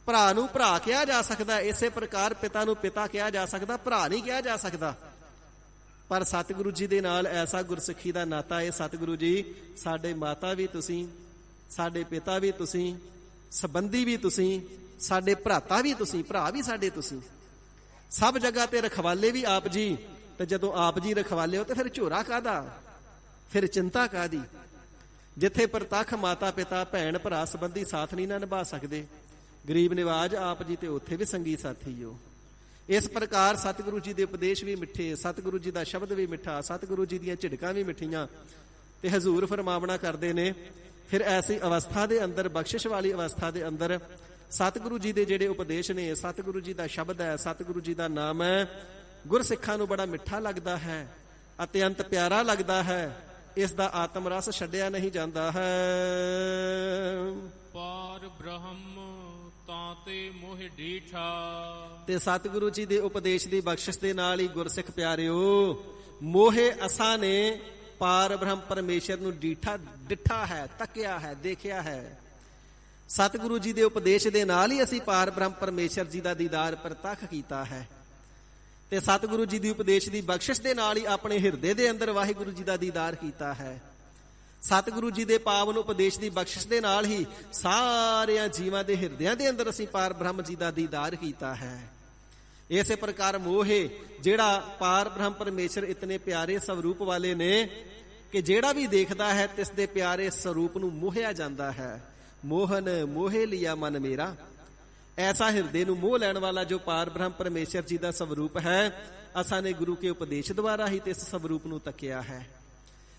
ਭਰਾ ਨੂੰ ਭਰਾ ਕਿਹਾ ਜਾ ਸਕਦਾ, ਇਸੇ ਪ੍ਰਕਾਰ ਪਿਤਾ ਨੂੰ ਪਿਤਾ ਕਿਹਾ ਜਾ ਸਕਦਾ, ਭਰਾ ਨਹੀਂ ਕਿਹਾ ਜਾ ਸਕਦਾ। ਪਰ ਸਤਿਗੁਰੂ ਜੀ ਦੇ ਨਾਲ ਐਸਾ ਗੁਰਸਿੱਖੀ ਦਾ ਨਾਤਾ ਹੈ। ਸਤਿਗੁਰੂ ਜੀ ਸਾਡੇ ਮਾਤਾ ਵੀ ਤੁਸੀਂ, ਸਾਡੇ ਪਿਤਾ ਵੀ ਤੁਸੀਂ, ਸੰਬੰਧੀ ਵੀ ਤੁਸੀਂ, ਸਾਡੇ ਭਰਾਤਾ ਵੀ ਤੁਸੀਂ, ਭਰਾ ਵੀ ਸਾਡੇ ਤੁਸੀਂ, ਸਭ ਜਗ੍ਹਾ ਤੇ ਰਖਵਾਲੇ ਵੀ ਆਪ ਜੀ। ਤੇ ਜਦੋਂ ਆਪ ਜੀ ਰਖਵਾਲੇ ਹੋ ਤੇ ਫਿਰ ਝੋਰਾ ਕਾਹਦਾ, ਫਿਰ ਚਿੰਤਾ ਕਾਹਦੀ? ਜਿੱਥੇ ਪ੍ਰਤੱਖ ਮਾਤਾ ਪਿਤਾ ਭੈਣ ਭਰਾ ਸੰਬੰਧੀ ਸਾਥ ਨਹੀਂ ਨਾ ਨਿਭਾ ਸਕਦੇ, ਗਰੀਬ ਨਿਵਾਜ ਆਪ ਜੀ ਤੇ ਉੱਥੇ ਵੀ ਸੰਗੀ ਸਾਥੀ ਹੋ। ਇਸ ਪ੍ਰਕਾਰ ਸਤਿਗੁਰੂ ਜੀ ਦੇ ਉਪਦੇਸ਼ ਵੀ ਮਿੱਠੇ, ਸਤਿਗੁਰੂ ਜੀ ਦਾ ਸ਼ਬਦ ਵੀ ਮਿੱਠਾ, ਸਤਿਗੁਰੂ ਜੀ ਦੀਆਂ ਝਿੜਕਾਂ ਵੀ ਮਿੱਠੀਆਂ। ਤੇ ਹਜ਼ੂਰ ਫਰਮਾਵਣਾ ਕਰਦੇ ਨੇ, ਫਿਰ ਐਸੀ ਅਵਸਥਾ ਦੇ ਅੰਦਰ, ਬਖਸ਼ਿਸ਼ ਵਾਲੀ ਅਵਸਥਾ ਦੇ ਅੰਦਰ ਸਤਿਗੁਰੂ ਜੀ ਦੇ ਜਿਹੜੇ ਉਪਦੇਸ਼ ਨੇ, ਸਤਿਗੁਰੂ ਜੀ ਦਾ ਸ਼ਬਦ ਹੈ, ਸਤਿਗੁਰੂ ਜੀ ਦਾ ਨਾਮ ਹੈ, ਗੁਰਸਿੱਖਾਂ ਨੂੰ ਬੜਾ ਮਿੱਠਾ ਲੱਗਦਾ ਹੈ, ਅਤਿਅੰਤ ਪਿਆਰਾ ਲੱਗਦਾ ਹੈ। ਇਸ ਦਾ ਆਤਮ ਰਸ ਛੱਡਿਆ ਨਹੀਂ ਜਾਂਦਾ ਹੈ। ਪਾਰ ਬ੍ਰਹਮ ਤਾਂ ਤੇ ਮੋਹ ਡੀਠਾ। ਤੇ ਸਤਿਗੁਰੂ ਜੀ ਦੇ ਉਪਦੇਸ਼ ਦੀ ਬਖਸ਼ਿਸ਼ ਦੇ ਨਾਲ ਹੀ ਗੁਰਸਿੱਖ ਪਿਆਰਿਓ, ਮੋਹੇ ਅਸਾਂ ਨੇ ਪਾਰ ਬ੍ਰਹਮ ਪਰਮੇਸ਼ਰ ਨੂੰ ਡਿੱਠਾ ਹੈ, ਤੱਕਿਆ ਹੈ, ਦੇਖਿਆ ਹੈ। ਸਤਿਗੁਰੂ ਜੀ ਦੇ ਉਪਦੇਸ਼ ਦੇ ਨਾਲ ਹੀ ਅਸੀਂ ਪਾਰ ਬ੍ਰਹਮ ਪਰਮੇਸ਼ਰ ਜੀ ਦਾ ਦੀਦਾਰ ਪ੍ਰਤੱਖ ਕੀਤਾ ਹੈ। ਤੇ ਸਤਿਗੁਰੂ ਜੀ ਦੀ ਉਪਦੇਸ਼ ਦੀ ਬਖਸ਼ਿਸ਼ ਦੇ ਨਾਲ ਹੀ ਆਪਣੇ ਹਿਰਦੇ ਦੇ ਅੰਦਰ ਵਾਹਿਗੁਰੂ ਜੀ ਦਾ ਦੀਦਾਰ ਕੀਤਾ ਹੈ। ਸਤਿਗੁਰੂ ਜੀ ਦੇ ਪਾਵਨ ਉਪਦੇਸ਼ ਦੀ ਬਖਸ਼ਿਸ਼ ਦੇ ਨਾਲ ਹੀ ਸਾਰਿਆਂ ਜੀਵਾਂ ਦੇ ਹਿਰਦਿਆਂ ਦੇ ਅੰਦਰ ਅਸੀਂ ਪਾਰ ਬ੍ਰਹਮ ਜੀ ਦਾ ਦੀਦਾਰ ਕੀਤਾ ਹੈ। ਇਸੇ ਪ੍ਰਕਾਰ ਮੋਹੇ, ਜਿਹੜਾ ਪਾਰ ਬ੍ਰਹਮ ਪਰਮੇਸ਼ਰ ਇਤਨੇ ਪਿਆਰੇ ਸਰੂਪ ਵਾਲੇ ਨੇ ਕਿ ਜਿਹੜਾ ਵੀ ਦੇਖਦਾ ਹੈ ਤਿਸ ਦੇ ਪਿਆਰੇ ਸਰੂਪ ਨੂੰ ਮੋਹਿਆ ਜਾਂਦਾ ਹੈ। ਮੋਹਨ ਮੋਹੇ ਲਿਆ ਮਨ ਮੇਰਾ। ਐਸਾ ਹਿਰਦੇ ਨੂੰ ਮੋਹ ਲੈਣ ਵਾਲਾ ਜੋ ਪਾਰ ਬ੍ਰਹਮ ਪਰਮੇਸ਼ਰ ਜੀ ਦਾ ਸਵਰੂਪ ਹੈ, ਅਸਾਂ ਨੇ ਗੁਰੂ ਕੇ ਉਪਦੇਸ਼ ਦੁਆਰਾ ਹੀ ਤੇ ਇਸ ਸਵਰੂਪ ਨੂੰ ਤੱਕਿਆ ਹੈ।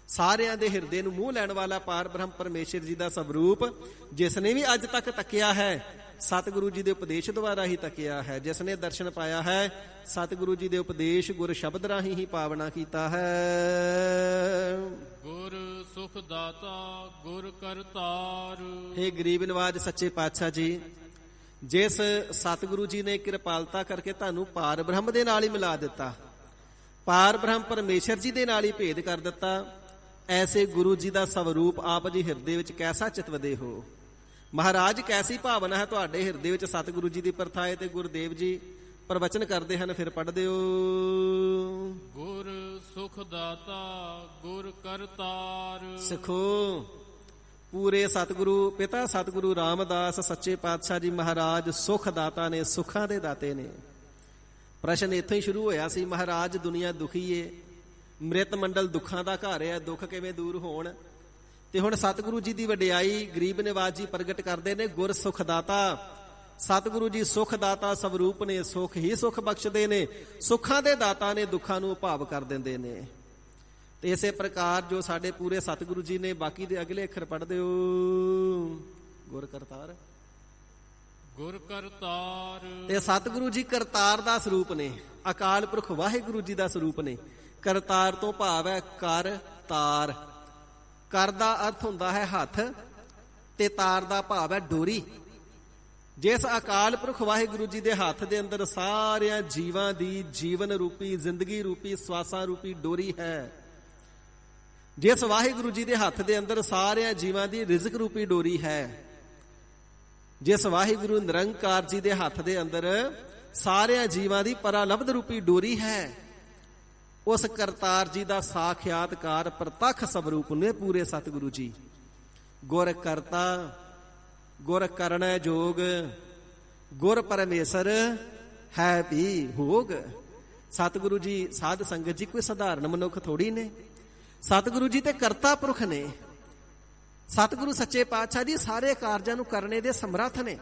ਸਾਰਿਆਂ ਦੇ ਹਿਰਦੇ ਨੂੰ ਮੋਹ ਲੈਣ ਵਾਲਾ ਪਾਰ ਬ੍ਰਹਮ ਪਰਮੇਸ਼ਰ ਜੀ ਦਾ ਸਵਰੂਪ ਜਿਸ ਨੇ ਵੀ ਅੱਜ ਤੱਕ ਤੱਕਿਆ ਹੈ, ਸਤਿਗੁਰੂ ਜੀ ਦੇ ਉਪਦੇਸ਼ ਦੁਆਰਾ ਹੀ ਤੱਕਿਆ ਹੈ। ਜਿਸ ਨੇ ਦਰਸ਼ਨ ਪਾਇਆ ਹੈ, ਸਤਿਗੁਰੂ ਜੀ ਦੇ ਉਪਦੇਸ਼ ਗੁਰ ਸ਼ਬਦ ਰਾਹੀਂ ਹੀ ਪਾਵਨਾ ਕੀਤਾ ਹੈ। ਗੁਰ ਸੁਖ ਦਾਤਾ ਗੁਰ ਕਰਤਾਰ। ਹੇ ਗਰੀਬ ਨਿਵਾਜ ਸੱਚੇ ਪਾਤਸ਼ਾਹ ਜੀ, ਜਿਸ ਸਤਿਗੁਰੂ ਜੀ ਨੇ ਕਿਰਪਾਲਤਾ ਕਰਕੇ ਤੁਹਾਨੂੰ ਪਾਰ ਬ੍ਰਹਮ ਦੇ ਨਾਲ ਹੀ ਮਿਲਾ ਦਿੱਤਾ, ਪਾਰ ਬ੍ਰਹਮ ਪਰਮੇਸ਼ਰ ਜੀ ਦੇ ਨਾਲ ਹੀ ਭੇਦ ਕਰ ਦਿੱਤਾ, ਐਸੇ ਗੁਰੂ ਜੀ ਦਾ ਸਵਰੂਪ ਆਪ ਜੀ ਹਿਰਦੇ ਵਿੱਚ ਕੈਸਾ ਚਿਤਵਦੇ ਹੋ? ਮਹਾਰਾਜ, ਕੈਸੀ ਭਾਵਨਾ ਹੈ ਤੁਹਾਡੇ ਹਿਰਦੇ ਵਿੱਚ? ਸਤਿਗੁਰੂ ਜੀ ਦੀ ਪ੍ਰਥਾ ਹੈ ਤੇ ਗੁਰਦੇਵ ਜੀ ਪ੍ਰਵਚਨ ਕਰਦੇ ਹਨ, ਫਿਰ ਪੜ੍ਹ ਦਿਓ। ਗੁਰ ਸੁਖ ਦਾਤਾ ਗੁਰ ਕਰਤਾਰ। ਸਿੱਖੋ, ਪੂਰੇ ਸਤਿਗੁਰੂ ਪਿਤਾ ਸਤਿਗੁਰੂ ਰਾਮਦਾਸ ਸੱਚੇ ਪਾਤਸ਼ਾਹ ਜੀ ਮਹਾਰਾਜ ਸੁਖ ਦਾਤਾ ਨੇ, ਸੁੱਖਾਂ ਦੇ ਦਾਤੇ ਨੇ। ਪ੍ਰਸ਼ਨ ਇੱਥੋਂ ਹੀ ਸ਼ੁਰੂ ਹੋਇਆ ਸੀ, ਮਹਾਰਾਜ ਦੁਨੀਆ ਦੁਖੀ ਏ, ਮ੍ਰਿਤ ਮੰਡਲ ਦੁੱਖਾਂ ਦਾ ਘਰ ਹੈ, ਦੁੱਖ ਕਿਵੇਂ ਦੂਰ ਹੋਣ। ਤੇ ਹੁਣ ਸਤਿਗੁਰੂ ਜੀ ਦੀ ਵਡਿਆਈ ਗਰੀਬ ਨਿਵਾਜ ਜੀ ਪ੍ਰਗਟ ਕਰਦੇ ਨੇ, ਗੁਰ ਸੁਖ ਦਾਤਾ। ਸਤਿਗੁਰੂ ਜੀ ਸੁਖ ਦਾਤਾ ਸਵਰੂਪ ਨੇ, ਸੁਖ ਹੀ ਸੁਖ ਬਖਸ਼ਦੇ ਨੇ, ਸੁੱਖਾਂ ਦੇ ਦਾਤਾ ਨੇ, ਦੁੱਖਾਂ ਨੂੰ ਉਭਾਵ ਕਰ ਦਿੰਦੇ ਨੇ। ਤੇ ਇਸੇ ਪ੍ਰਕਾਰ ਜੋ ਸਾਡੇ ਪੂਰੇ ਸਤਿਗੁਰੂ ਜੀ ਨੇ, ਬਾਕੀ ਦੇ ਅਗਲੇ ਅੱਖਰ ਪੜ੍ਹ ਦਿਓ। ਗੁਰ ਕਰਤਾਰ। ਗੁਰ ਕਰਤਾਰ। ਤੇ ਸਤਿਗੁਰੂ ਜੀ ਕਰਤਾਰ ਦਾ ਸਰੂਪ ਨੇ, ਅਕਾਲ ਪੁਰਖ ਵਾਹਿਗੁਰੂ ਜੀ ਦਾ ਸਰੂਪ ਨੇ। ਕਰਤਾਰ ਤੋਂ ਭਾਵ ਹੈ ਕਰ ਤਾਰ। ਕਰ ਦਾ ਅਰਥ ਹੁੰਦਾ ਹੈ ਹੱਥ, ਤੇ ਤਾਰ ਦਾ ਭਾਵ ਹੈ ਡੋਰੀ। ਜਿਸ ਅਕਾਲ ਪੁਰਖ ਵਾਹਿਗੁਰੂ ਜੀ ਦੇ ਹੱਥ ਦੇ ਅੰਦਰ ਸਾਰਿਆਂ ਜੀਵਾਂ ਦੀ ਜੀਵਨ ਰੂਪੀ, ਜ਼ਿੰਦਗੀ ਰੂਪੀ, ਸਵਾਸਾਂ ਰੂਪੀ ਡੋਰੀ ਹੈ, ਜਿਸ ਵਾਹਿਗੁਰੂ ਜੀ ਦੇ ਹੱਥ ਦੇ ਅੰਦਰ ਸਾਰਿਆਂ ਜੀਵਾਂ ਦੀ ਰਿਜ਼ਕ ਰੂਪੀ ਡੋਰੀ ਹੈ, ਜਿਸ ਵਾਹਿਗੁਰੂ ਨਿਰੰਕਾਰ ਜੀ ਦੇ ਹੱਥ ਦੇ ਅੰਦਰ ਸਾਰਿਆਂ ਜੀਵਾਂ ਦੀ ਪਰਾਲਬਧ ਰੂਪੀ ਡੋਰੀ ਹੈ, ਉਸ ਕਰਤਾਰ ਜੀ ਦਾ ਸਾਖਿਆਤਕਾਰ ਪ੍ਰਤੱਖ ਸਵਰੂਪ ਨੇ ਪੂਰੇ ਸਤਿਗੁਰੂ ਜੀ। ਗੁਰ ਕਰਤਾ, ਗੁਰ ਕਰਨੈ ਜੋਗ, ਗੁਰ ਪਰਮੇਸ਼ਰ ਹੈ ਵੀ ਭੋਗ। ਸਤਿਗੁਰੂ ਜੀ ਸਾਧ ਸੰਗਤ ਜੀ ਕੋਈ ਸਧਾਰਨ ਮਨੁੱਖ ਥੋੜੀ ਨੇ। ਸਤਿਗੁਰੂ ਜੀ ਤੇ ਕਰਤਾ ਪੁਰਖ ਨੇ। ਸਤਿਗੁਰੂ ਸੱਚੇ ਪਾਤਸ਼ਾਹ ਜੀ ਸਾਰੇ ਕਾਰਜਾਂ ਨੂੰ ਕਰਨੇ ਦੇ ਸਮਰੱਥ ਨੇ।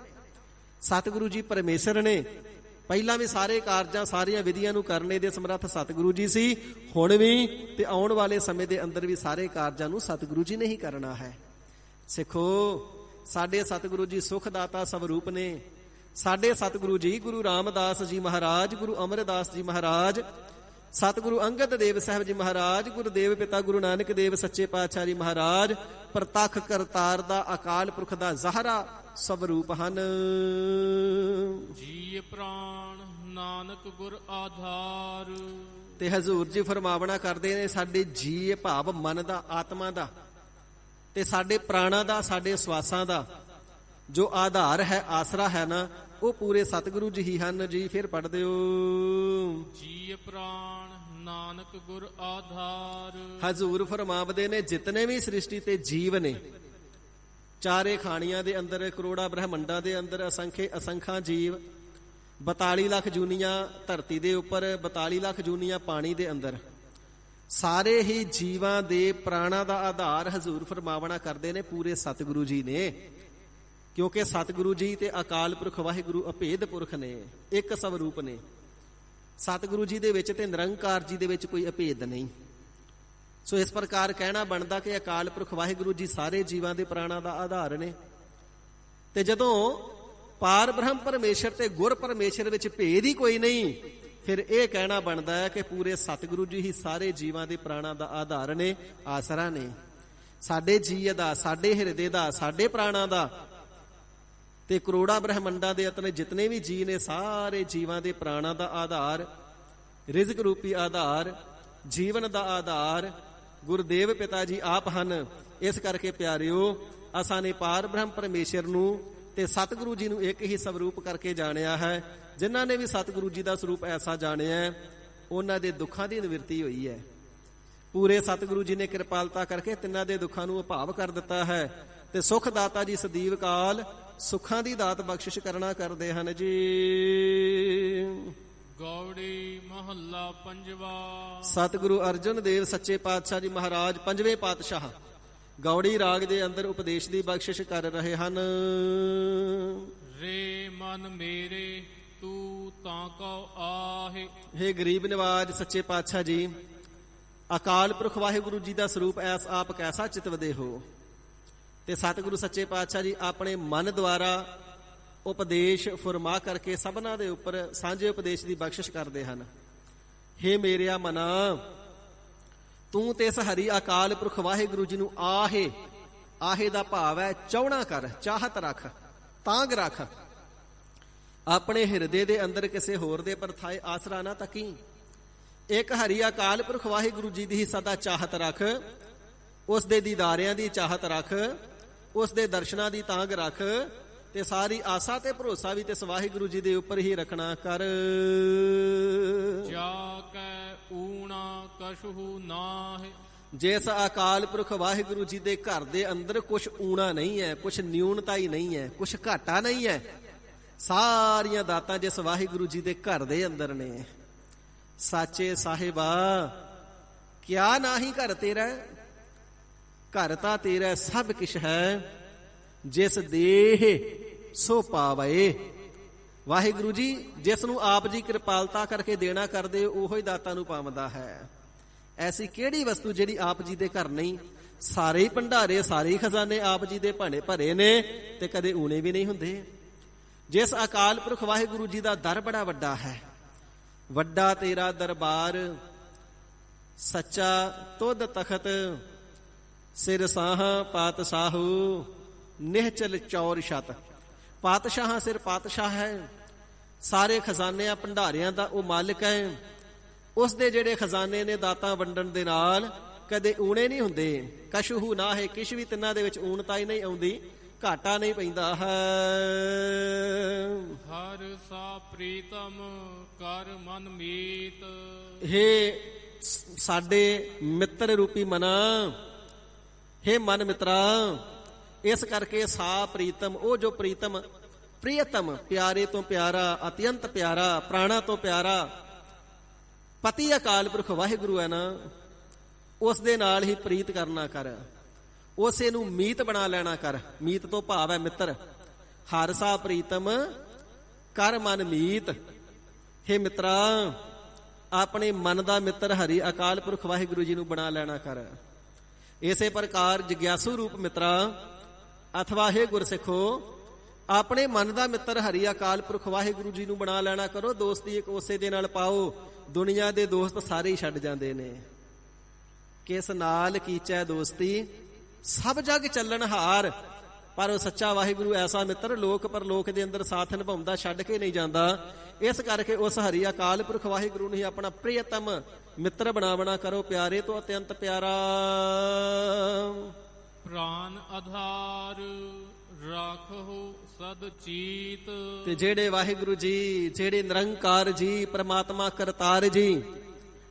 ਸਤਿਗੁਰੂ ਜੀ ਪਰਮੇਸ਼ਰ ਨੇ। ਪਹਿਲਾਂ ਵੀ ਸਾਰੇ ਕਾਰਜਾਂ, ਸਾਰੀਆਂ ਵਿਧੀਆਂ ਨੂੰ ਕਰਨੇ ਦੇ ਸਮਰੱਥ ਸਤਿਗੁਰੂ ਜੀ ਸੀ, ਹੁਣ ਵੀ ਤੇ ਆਉਣ ਵਾਲੇ ਸਮੇਂ ਦੇ ਅੰਦਰ ਵੀ ਸਾਰੇ ਕਾਰਜਾਂ ਨੂੰ ਸਤਿਗੁਰੂ ਜੀ ਨੇ ਹੀ ਕਰਨਾ ਹੈ। ਸਿੱਖੋ, ਸਾਡੇ ਸਤਿਗੁਰੂ ਜੀ ਸੁਖ ਦਾਤਾ ਸਵਰੂਪ ਨੇ। ਸਾਡੇ ਸਤਿਗੁਰੂ ਜੀ ਗੁਰੂ ਰਾਮਦਾਸ ਜੀ ਮਹਾਰਾਜ, ਗੁਰੂ ਅਮਰਦਾਸ ਜੀ ਮਹਾਰਾਜ, ਸਤਿਗੁਰੂ ਅੰਗਦ ਦੇਵ ਸਾਹਿਬ ਜੀ ਮਹਾਰਾਜ, ਗੁਰਦੇਵ ਪਿਤਾ ਗੁਰੂ ਨਾਨਕ ਦੇਵ ਸੱਚੇ ਪਾਤਸ਼ਾਹ ਜੀ ਮਹਾਰਾਜ ਪ੍ਰਤੱਖ ਕਰਤਾਰ ਦਾ, ਅਕਾਲ ਪੁਰਖ ਦਾ ਜ਼ਾਹਰਾ ਸਵਰੂਪ ਹਨ। ਜੀ ਪ੍ਰਾਣ ਨਾਨਕ ਗੁਰ ਆਧਾਰ। ਤੇ ਹਜ਼ੂਰ ਜੀ ਫਰਮਾਵਣਾ ਕਰਦੇ ਨੇ, ਸਾਡੇ ਜੀ ਭਾਵ ਮਨ ਦਾ, ਆਤਮਾ ਦਾ, ਤੇ ਸਾਡੇ ਪ੍ਰਾਣਾਂ ਦਾ, ਸਾਡੇ ਸਵਾਸਾਂ ਦਾ ਜੋ ਆਧਾਰ ਹੈ, ਆਸਰਾ ਹੈ ਨਾ, ਉਹ ਪੂਰੇ ਸਤਿਗੁਰੂ ਜੀ ਹੀ ਹਨ ਜੀ। ਫਿਰ ਪੜ੍ਹ ਦਿਓ। ਜੀ ਪ੍ਰਾਣ ਨਾਨਕ ਗੁਰ ਆਧਾਰ। ਹਜ਼ੂਰ ਫਰਮਾਵਦੇ ਨੇ, ਜਿਤਨੇ ਵੀ ਸ੍ਰਿਸ਼ਟੀ ਤੇ ਜੀਵ ਨੇ, ਚਾਰੇ ਖਾਣੀਆਂ ਦੇ ਅੰਦਰ, ਕਰੋੜਾ ਬ੍ਰਹਮੰਡਾਂ ਦੇ ਅੰਦਰ ਅਸੰਖਾਂ ਜੀਵ, 42 ਲੱਖ ਜੂਨੀਆਂ ਧਰਤੀ ਦੇ ਉੱਪਰ, 42 ਲੱਖ ਜੂਨੀਆਂ ਪਾਣੀ ਦੇ ਅੰਦਰ, ਸਾਰੇ ਹੀ ਜੀਵਾਂ ਦੇ ਪ੍ਰਾਣਾਂ ਦਾ ਆਧਾਰ ਹਜ਼ੂਰ ਫਰਮਾਵਣਾ ਕਰਦੇ ਨੇ ਪੂਰੇ ਸਤਿਗੁਰੂ ਜੀ ਨੇ। ਕਿਉਂਕਿ ਸਤਿਗੁਰੂ ਜੀ ਤੇ ਅਕਾਲ ਪੁਰਖ ਵਾਹਿਗੁਰੂ ਅਭੇਦ ਪੁਰਖ ਨੇ, ਇੱਕ ਸਵਰੂਪ ਨੇ। ਸਤਿਗੁਰੂ ਜੀ ਦੇ ਵਿੱਚ ਤੇ ਨਿਰੰਕਾਰ ਜੀ ਦੇ ਵਿੱਚ ਕੋਈ ਅਭੇਦ ਨਹੀਂ। ਸੋ ਇਸ ਪ੍ਰਕਾਰ ਕਹਿਣਾ ਬਣਦਾ ਕਿ ਅਕਾਲ ਪੁਰਖ ਵਾਹਿਗੁਰੂ ਜੀ ਸਾਰੇ ਜੀਵਾਂ ਦੇ ਪ੍ਰਾਣਾਂ ਦਾ ਆਧਾਰ ਨੇ। ਤੇ ਜਦੋਂ ਪਾਰ ਬ੍ਰਹਮ ਪਰਮੇਸ਼ਰ ਤੇ ਗੁਰ ਪਰਮੇਸ਼ਰ ਵਿੱਚ ਭੇਦ ਹੀ ਕੋਈ ਨਹੀਂ, ਫਿਰ ਇਹ ਕਹਿਣਾ ਬਣਦਾ ਹੈ ਕਿ ਪੂਰੇ ਸਤਿਗੁਰੂ ਜੀ ਹੀ ਸਾਰੇ ਜੀਵਾਂ ਦੇ ਪ੍ਰਾਣਾਂ ਦਾ ਆਧਾਰ ਨੇ, ਆਸਰਾ ਨੇ। ਸਾਡੇ ਜੀਅ ਦਾ, ਸਾਡੇ ਹਿਰਦੇ ਦਾ, ਸਾਡੇ ਪ੍ਰਾਣਾਂ ਦਾ, ਤੇ ਕਰੋੜਾ ਬ੍ਰਹਮੰਡਾਂ ਦੇ ਆਪਣੇ ਜਿਤਨੇ ਵੀ ਜੀਅ ਨੇ, ਸਾਰੇ ਜੀਵਾਂ ਦੇ ਪ੍ਰਾਣਾਂ ਦਾ ਆਧਾਰ, ਰਿਜ਼ਕ ਰੂਪੀ ਆਧਾਰ, ਜੀਵਨ ਦਾ ਆਧਾਰ ਗੁਰਦੇਵ ਪਿਤਾ ਜੀ ਆਪ ਹਨ। ਇਸ ਕਰਕੇ ਪਿਆਰਿਓ, ਅਸਾਂ ਨੇ ਪਾਰ ਬ੍ਰਹਮ ਪਰਮੇਸ਼ਰ ਨੂੰ ਤੇ ਸਤਿਗੁਰੂ ਜੀ ਨੂੰ ਇੱਕ ਹੀ ਸਵਰੂਪ ਕਰਕੇ ਜਾਣਿਆ ਹੈ। ਜਿਨ੍ਹਾਂ ਨੇ ਵੀ ਸਤਿਗੁਰੂ ਜੀ ਦਾ ਸਰੂਪ ਐਸਾ ਜਾਣਿਆ, ਉਹਨਾਂ ਦੇ ਦੁੱਖਾਂ ਦੀ ਨਿਵਰਤੀ ਹੋਈ ਹੈ। ਪੂਰੇ ਸਤਿਗੁਰੂ ਜੀ ਨੇ ਕਿਰਪਾਲਤਾ ਕਰਕੇ ਤਿੰਨਾਂ ਦੇ ਦੁੱਖਾਂ ਨੂੰ ਉਭਾਵ ਕਰ ਦਿੱਤਾ ਹੈ। ਤੇ ਸੁਖ ਦਾਤਾ ਜੀ ਸਦੀਵ ਕਾਲ ਸੁੱਖਾਂ ਦੀ ਦਾਤ ਬਖਸ਼ਿਸ਼ ਕਰਨਾ ਕਰਦੇ ਹਨ ਜੀ। ਗੌੜੀ ਮਹੱਲਾ ਪੰਜਵਾ। ਸਤਿਗੁਰੂ ਅਰਜਨ ਦੇਵ ਸੱਚੇ ਪਾਤਸ਼ਾਹ ਜੀ ਮਹਾਰਾਜ ਪੰਜਵੇਂ ਪਾਤਸ਼ਾਹ ਗੌੜੀ ਰਾਗ ਦੇ ਅੰਦਰ ਉਪਦੇਸ਼ ਦੀ ਬਖਸ਼ਿਸ਼ ਕਰ ਰਹੇ ਹਨ। ਰੇ ਮਨ ਮੇਰੇ ਤੂੰ ਤਾਂ ਕਉ ਆਹੇ। ਹੇ ਗਰੀਬ ਨਿਵਾਜ ਸੱਚੇ ਪਾਤਸ਼ਾਹ ਜੀ, ਅਕਾਲ ਪੁਰਖ ਵਾਹਿਗੁਰੂ ਜੀ ਦਾ ਸਰੂਪ ਐਸ ਆਪ ਕੈਸਾ ਚਿਤਵਦੇ ਹੋ। ਤੇ ਸਤਿਗੁਰੂ ਸੱਚੇ ਪਾਤਸ਼ਾਹ ਜੀ ਆਪਣੇ ਮਨ ਦੁਆਰਾ ਉਪਦੇਸ਼ ਫਰਮਾ ਕਰਕੇ ਸਭਨਾਂ ਦੇ ਉੱਪਰ ਸਾਂਝੇ ਉਪਦੇਸ਼ ਦੀ ਬਖਸ਼ਿਸ਼ ਕਰਦੇ ਹਨ। ਹੇ ਮੇਰਿਆ ਮਨਾ, ਤੂੰ ਤੇ ਇਸ ਹਰੀ ਅਕਾਲ ਪੁਰਖ ਵਾਹਿਗੁਰੂ ਜੀ ਨੂੰ ਆਹੇ, ਆਹੇ ਦਾ ਭਾਵ ਹੈ ਚਾਹਣਾ ਕਰ, ਚਾਹਤ ਰੱਖ, ਤਾਂਗ ਰੱਖ। ਆਪਣੇ ਹਿਰਦੇ ਦੇ ਅੰਦਰ ਕਿਸੇ ਹੋਰ ਦੇ ਪਰਥਾਏ ਆਸਰਾ ਨਾ ਤਕੀ। ਇੱਕ ਹਰੀ ਅਕਾਲ ਪੁਰਖ ਵਾਹਿਗੁਰੂ ਜੀ ਦੀ ਹੀ ਸਦਾ ਚਾਹਤ ਰੱਖ, ਉਸ ਦੇ ਦੀਦਾਰਿਆਂ ਦੀ ਚਾਹਤ ਰੱਖ, ਉਸ ਦੇ ਦਰਸ਼ਨਾਂ ਦੀ ਤਾਂਗ ਰੱਖ। ਤੇ ਸਾਰੀ ਆਸਾ ਤੇ ਭਰੋਸਾ ਵੀ ਤਿਸ ਵਾਹਿਗੁਰੂ ਜੀ ਦੇ ਉੱਪਰ ਹੀ ਰੱਖਣਾ ਕਰ। ਜਾ ਕੈ ਊਣਾ ਕਛੂ ਨਾਹਿ, ਜਿਸ ਅਕਾਲ ਪੁਰਖ ਵਾਹਿਗੁਰੂ ਜੀ ਦੇ ਘਰ ਦੇ ਅੰਦਰ ਕੁਛ ਊਣਾ ਨਹੀਂ ਹੈ, ਕੁਛ ਨਿਊਨਤਾ ਹੀ ਨਹੀਂ ਹੈ, ਕੁਛ ਘਾਟਾ ਨਹੀਂ ਹੈ। ਸਾਰੀਆਂ ਦਾਤਾਂ ਜਿਸ ਵਾਹਿਗੁਰੂ ਜੀ ਦੇ ਘਰ ਦੇ ਅੰਦਰ ਨੇ। ਸਾਚੇ ਸਾਹਿਬਾ ਕਿਆ ਨਾਹੀ ਘਰ ਤੇਰਾ, ਘਰ ਤਾਂ ਤੇਰਾ ਸਭ ਕਿਛ ਹੈ। ਜਿਸ ਦੇਹ ਸੋ ਪਾਵੇ, ਵਾਹਿਗੁਰੂ ਜੀ ਜਿਸ ਨੂੰ ਆਪ ਜੀ ਕਿਰਪਾਲਤਾ ਕਰਕੇ ਦੇਣਾ ਕਰਦੇ ਉਹੋ ਹੀ ਦਾਤਾ ਨੂੰ ਪਾਵਦਾ ਹੈ। ਐਸੀ ਕਿਹੜੀ ਵਸਤੂ ਜਿਹੜੀ ਆਪ ਜੀ ਦੇ ਘਰ ਨਹੀਂ? ਸਾਰੇ ਹੀ ਭੰਡਾਰੇ, ਸਾਰੇ ਹੀ ਖਜ਼ਾਨੇ ਆਪ ਜੀ ਦੇ ਭਾਣੇ ਭਰੇ ਨੇ ਤੇ ਕਦੇ ਊਣੇ ਵੀ ਨਹੀਂ ਹੁੰਦੇ। ਜਿਸ ਅਕਾਲ ਪੁਰਖ ਵਾਹਿਗੁਰੂ ਜੀ ਦਾ ਦਰ ਬੜਾ ਵੱਡਾ ਹੈ, ਵੱਡਾ ਤੇਰਾ ਦਰਬਾਰ, ਸੱਚਾ ਤੁਧ ਤਖਤ, ਸਿਰ ਸਾਹਾਂ ਪਾਤਸ਼ਾਹੂ, ਨਿਹਚਲ ਚੌਰ ਛਤ। ਪਾਤਸ਼ਾਹਾਂ ਸਿਰ ਪਾਤਸ਼ਾਹ ਹੈ, ਸਾਰੇ ਖਜ਼ਾਨਿਆਂ ਭੰਡਾਰਿਆਂ ਦਾ ਉਹ ਮਾਲਕ ਹੈ। ਉਸ ਦੇ ਜਿਹੜੇ ਖਜ਼ਾਨੇ ਨੇ ਦਾਤਾਂ ਵੰਡਣ ਦੇ ਨਾਲ ਕਦੇ ਊਣੇ ਨਹੀਂ ਹੁੰਦੇ। ਕਛੂ ਨਾ ਹੈ, ਕਿਛ ਵੀ ਤਿੰਨਾਂ ਦੇ ਵਿੱਚ ਊਣਤਾ ਹੀ ਨਹੀਂ ਆਉਂਦੀ, ਘਾਟਾ ਨਹੀਂ ਪੈਂਦਾ ਹੈ। ਹਰ ਸਾ ਪ੍ਰੀਤਮ ਕਰ ਮਨ ਮੀਤ, ਹੇ ਸਾਡੇ ਮਿੱਤਰ ਰੂਪੀ ਮਨਾ, ਹੇ ਮਨ ਮਿੱਤਰਾ, ਇਸ ਕਰਕੇ ਸਾ ਪ੍ਰੀਤਮ, ਉਹ ਜੋ ਪ੍ਰੀਤਮ, ਪ੍ਰਿਯਤਮ, ਪਿਆਰੇ ਤੋਂ ਪਿਆਰਾ, ਅਤਿਅੰਤ ਪਿਆਰਾ, ਪ੍ਰਾਣਾ ਤੋਂ ਪਿਆਰਾ ਪਤੀ ਅਕਾਲ ਪੁਰਖ ਵਾਹਿਗੁਰੂ ਹੈ ਨਾ, ਉਸ ਦੇ ਨਾਲ ਹੀ ਪ੍ਰੀਤ ਕਰਨਾ ਕਰ, ਉਸੇ ਨੂੰ ਮੀਤ ਬਣਾ ਲੈਣਾ ਕਰ। ਮੀਤ ਤੋਂ ਭਾਵ ਹੈ ਮਿੱਤਰ। ਹਰ ਸਾ ਪ੍ਰੀਤਮ ਕਰ ਮਨ ਮੀਤ, ਹੇ ਮਿੱਤਰਾ ਆਪਣੇ ਮਨ ਦਾ ਮਿੱਤਰ ਹਰੀ ਅਕਾਲ ਪੁਰਖ ਵਾਹਿਗੁਰੂ ਜੀ ਨੂੰ ਬਣਾ ਲੈਣਾ ਕਰ। ਇਸੇ ਪ੍ਰਕਾਰ ਜਗਿਆਸੂ ਰੂਪ ਮਿੱਤਰਾ ਅਥਵਾ ਹੇ ਗੁਰਸਿੱਖੋ ਆਪਣੇ ਮਨ ਦਾ ਮਿੱਤਰ ਹਰੀ ਅਕਾਲ ਪੁਰਖ ਵਾਹਿਗੁਰੂ ਜੀ ਨੂੰ ਬਣਾ ਲੈਣਾ ਕਰੋ। ਦੋਸਤੀ ਇੱਕ ਉਸੇ ਦੇ ਨਾਲ ਪਾਓ। ਦੁਨੀਆ ਦੇ ਦੋਸਤ ਸਾਰੇ ਹੀ ਛੱਡ ਜਾਂਦੇ ਨੇ। ਕਿਸ ਨਾਲ ਕੀਚੈ ਦੋਸਤੀ, ਸਭ ਜਗ ਚੱਲਣ ਹਾਰ। ਪਰ ਉਹ ਸੱਚਾ ਵਾਹਿਗੁਰੂ ਐਸਾ ਮਿੱਤਰ ਲੋਕ ਪਰਲੋਕ ਦੇ ਅੰਦਰ ਸਾਥ ਨਿਭਾਉਂਦਾ, ਛੱਡ ਕੇ ਨਹੀਂ ਜਾਂਦਾ। ਇਸ ਕਰਕੇ ਉਸ ਹਰੀ ਅਕਾਲ ਪੁਰਖ ਵਾਹਿਗੁਰੂ ਨੂੰ ਹੀ ਆਪਣਾ ਪ੍ਰਿਯਤਮ ਮਿੱਤਰ ਬਣਾਵਣਾ ਕਰੋ, ਪਿਆਰੇ ਤੋਂ ਅਤਿਅੰਤ ਪਿਆਰਾ। ਪ੍ਰਾਨ ਆਧਾਰ ਰਾਖੋ ਸਦ ਚੀਤ, ਤੇ ਜਿਹੜੇ ਵਾਹਿਗੁਰੂ ਜੀ, ਜਿਹੜੇ ਨਿਰੰਕਾਰ ਜੀ, ਪ੍ਰਮਾਤਮਾ ਕਰਤਾਰ ਜੀ,